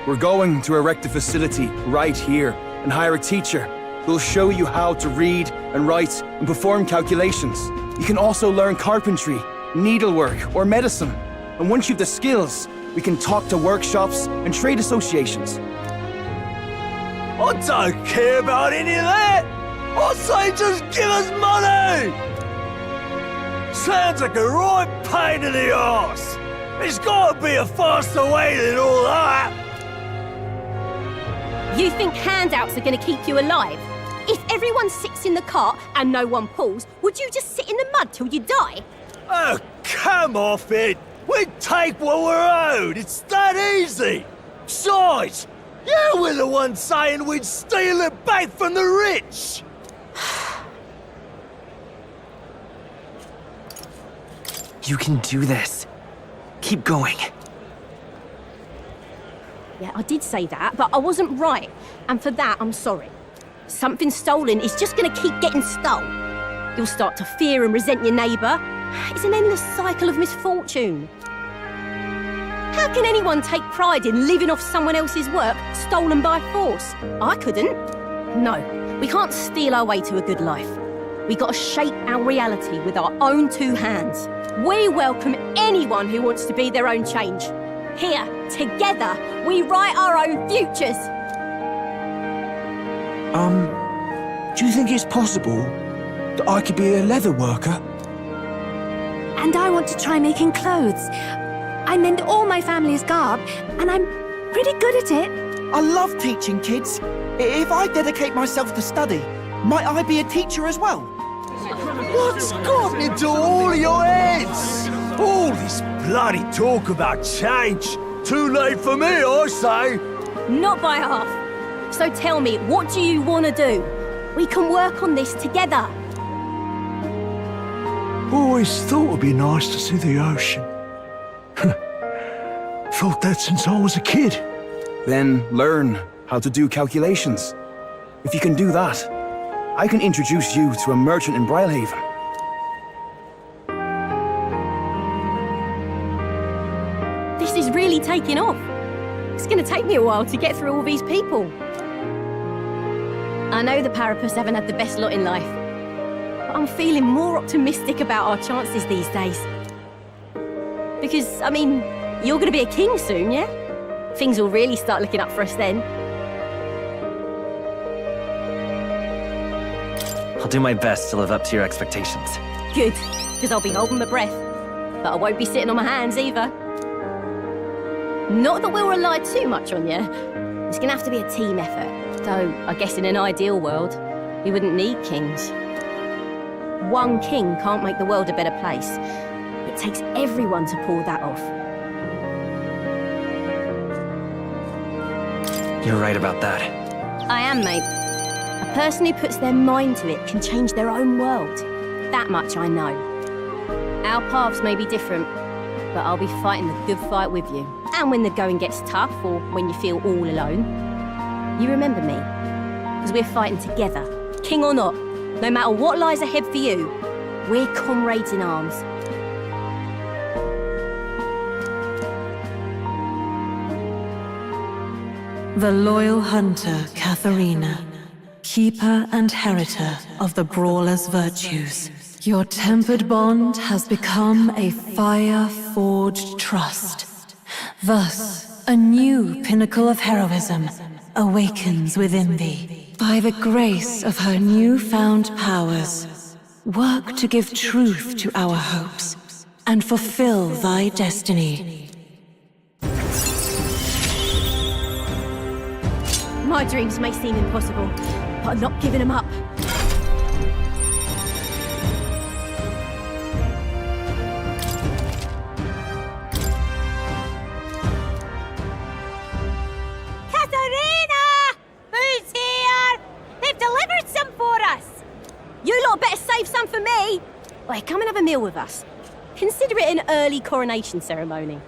S22: We're going to erect a facility right here and hire a teacher who'll show you how to read and write and perform calculations. You can also learn carpentry, needlework, or medicine. And once you've the skills, we can talk to workshops and trade associations.
S7: I don't care about any of that! I say just give us money! Sounds like a right pain in the arse! There's gotta be a faster way than all that!
S19: You think handouts are gonna keep you alive? If everyone sits in the cart and no one pulls, would you just sit in the mud till you die?
S7: Oh, come off it! We take what we're owed! It's that easy! Besides, you were the one saying we'd steal it back from the rich!
S12: You can do this. Keep going.
S19: Yeah, I did say that, but I wasn't right. And for that, I'm sorry. Something stolen is just gonna keep getting stole. You'll start to fear and resent your neighbour. It's an endless cycle of misfortune. How can anyone take pride in living off someone else's work stolen by force? I couldn't. No, we can't steal our way to a good life. We gotta shape our reality with our own two hands. We welcome anyone who wants to be their own change. Here, together, we write our own futures.
S6: Do you think it's possible that I could be a leather worker?
S23: And I want to try making clothes. I mend all my family's garb, and I'm pretty good at it.
S24: I love teaching kids. If I dedicate myself to study, might I be a teacher as well?
S7: What's gotten into all your heads? All this bloody talk about change. Too late for me, I say.
S19: Not by half. So tell me, what do you want to do? We can work on this together.
S7: Always thought it'd be nice to see the ocean. Thought that since I was a kid.
S22: Then learn how to do calculations. If you can do that, I can introduce you to a merchant in Brylehaven.
S19: This is really taking off. It's going to take me a while to get through all these people. I know the Parapus haven't had the best lot in life, but I'm feeling more optimistic about our chances these days. Because, I mean, you're going to be a king soon, yeah? Things will really start looking up for us then.
S12: I'll do my best to live up to your expectations.
S19: Good, because I'll be holding my breath. But I won't be sitting on my hands either. Not that we'll rely too much on you. It's going to have to be a team effort. Though, I guess in an ideal world, we wouldn't need kings. One king can't make the world a better place. It takes everyone to pull that off.
S12: You're right about that.
S19: I am, mate. A person who puts their mind to it can change their own world. That much I know. Our paths may be different, but I'll be fighting the good fight with you. And when the going gets tough, or when you feel all alone, you remember me. Because we're fighting together, king or not. No matter what lies ahead for you, we're comrades in arms.
S1: The loyal hunter, Katharina, keeper and heritor of the brawler's virtues. Your tempered bond has become a fire-forged trust. Thus, a new pinnacle of heroism awakens within thee. By the grace of her newfound powers, work to give truth to our hopes and fulfill thy destiny.
S19: My dreams may seem impossible, but I'm not giving them up. You lot better save Wait, come and have a meal with us. Consider it an early coronation ceremony.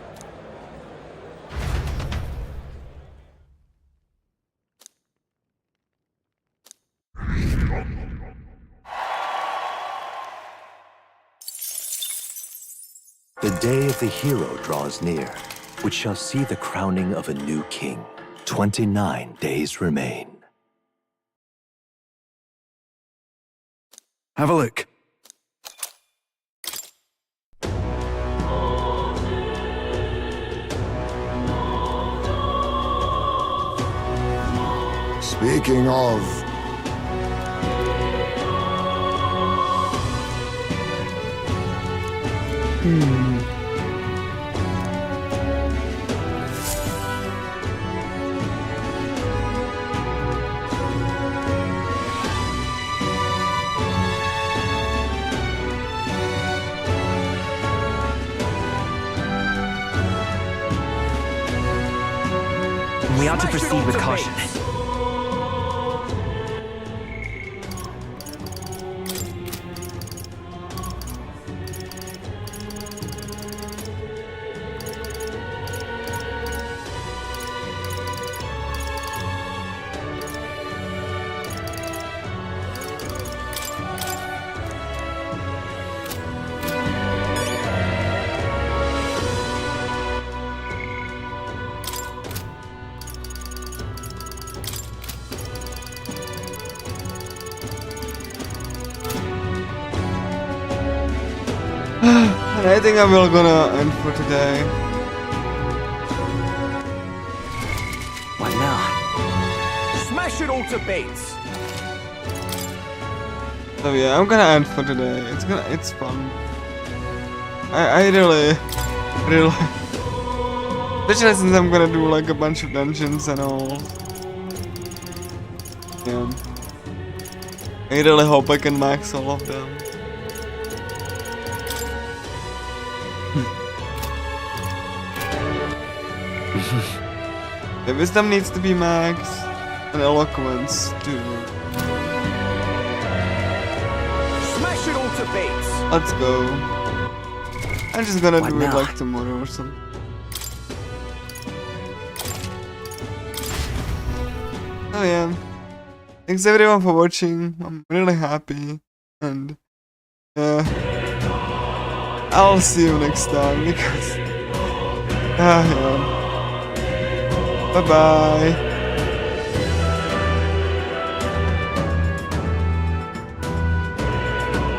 S16: The day of the hero draws near, which shall see the crowning of a new king. 29 days remain.
S13: Have a look.
S4: Speaking of...
S12: We ought to proceed with caution.
S9: And I think I'm really gonna end for today.
S12: What now?
S10: Smash it all to bits!
S9: So yeah, I'm gonna end for today. It's fun. I really, especially since I'm gonna do like a bunch of dungeons and all. Yeah. I really hope I can max all of them. The wisdom needs to be max, and eloquence too.
S10: Smash it all to bits!
S9: Let's go. I'm just gonna
S12: What
S9: do
S12: now?
S9: it like tomorrow or something. Oh yeah. Thanks everyone for watching. I'm really happy. And yeah. I'll see you next time because yeah. Bye bye.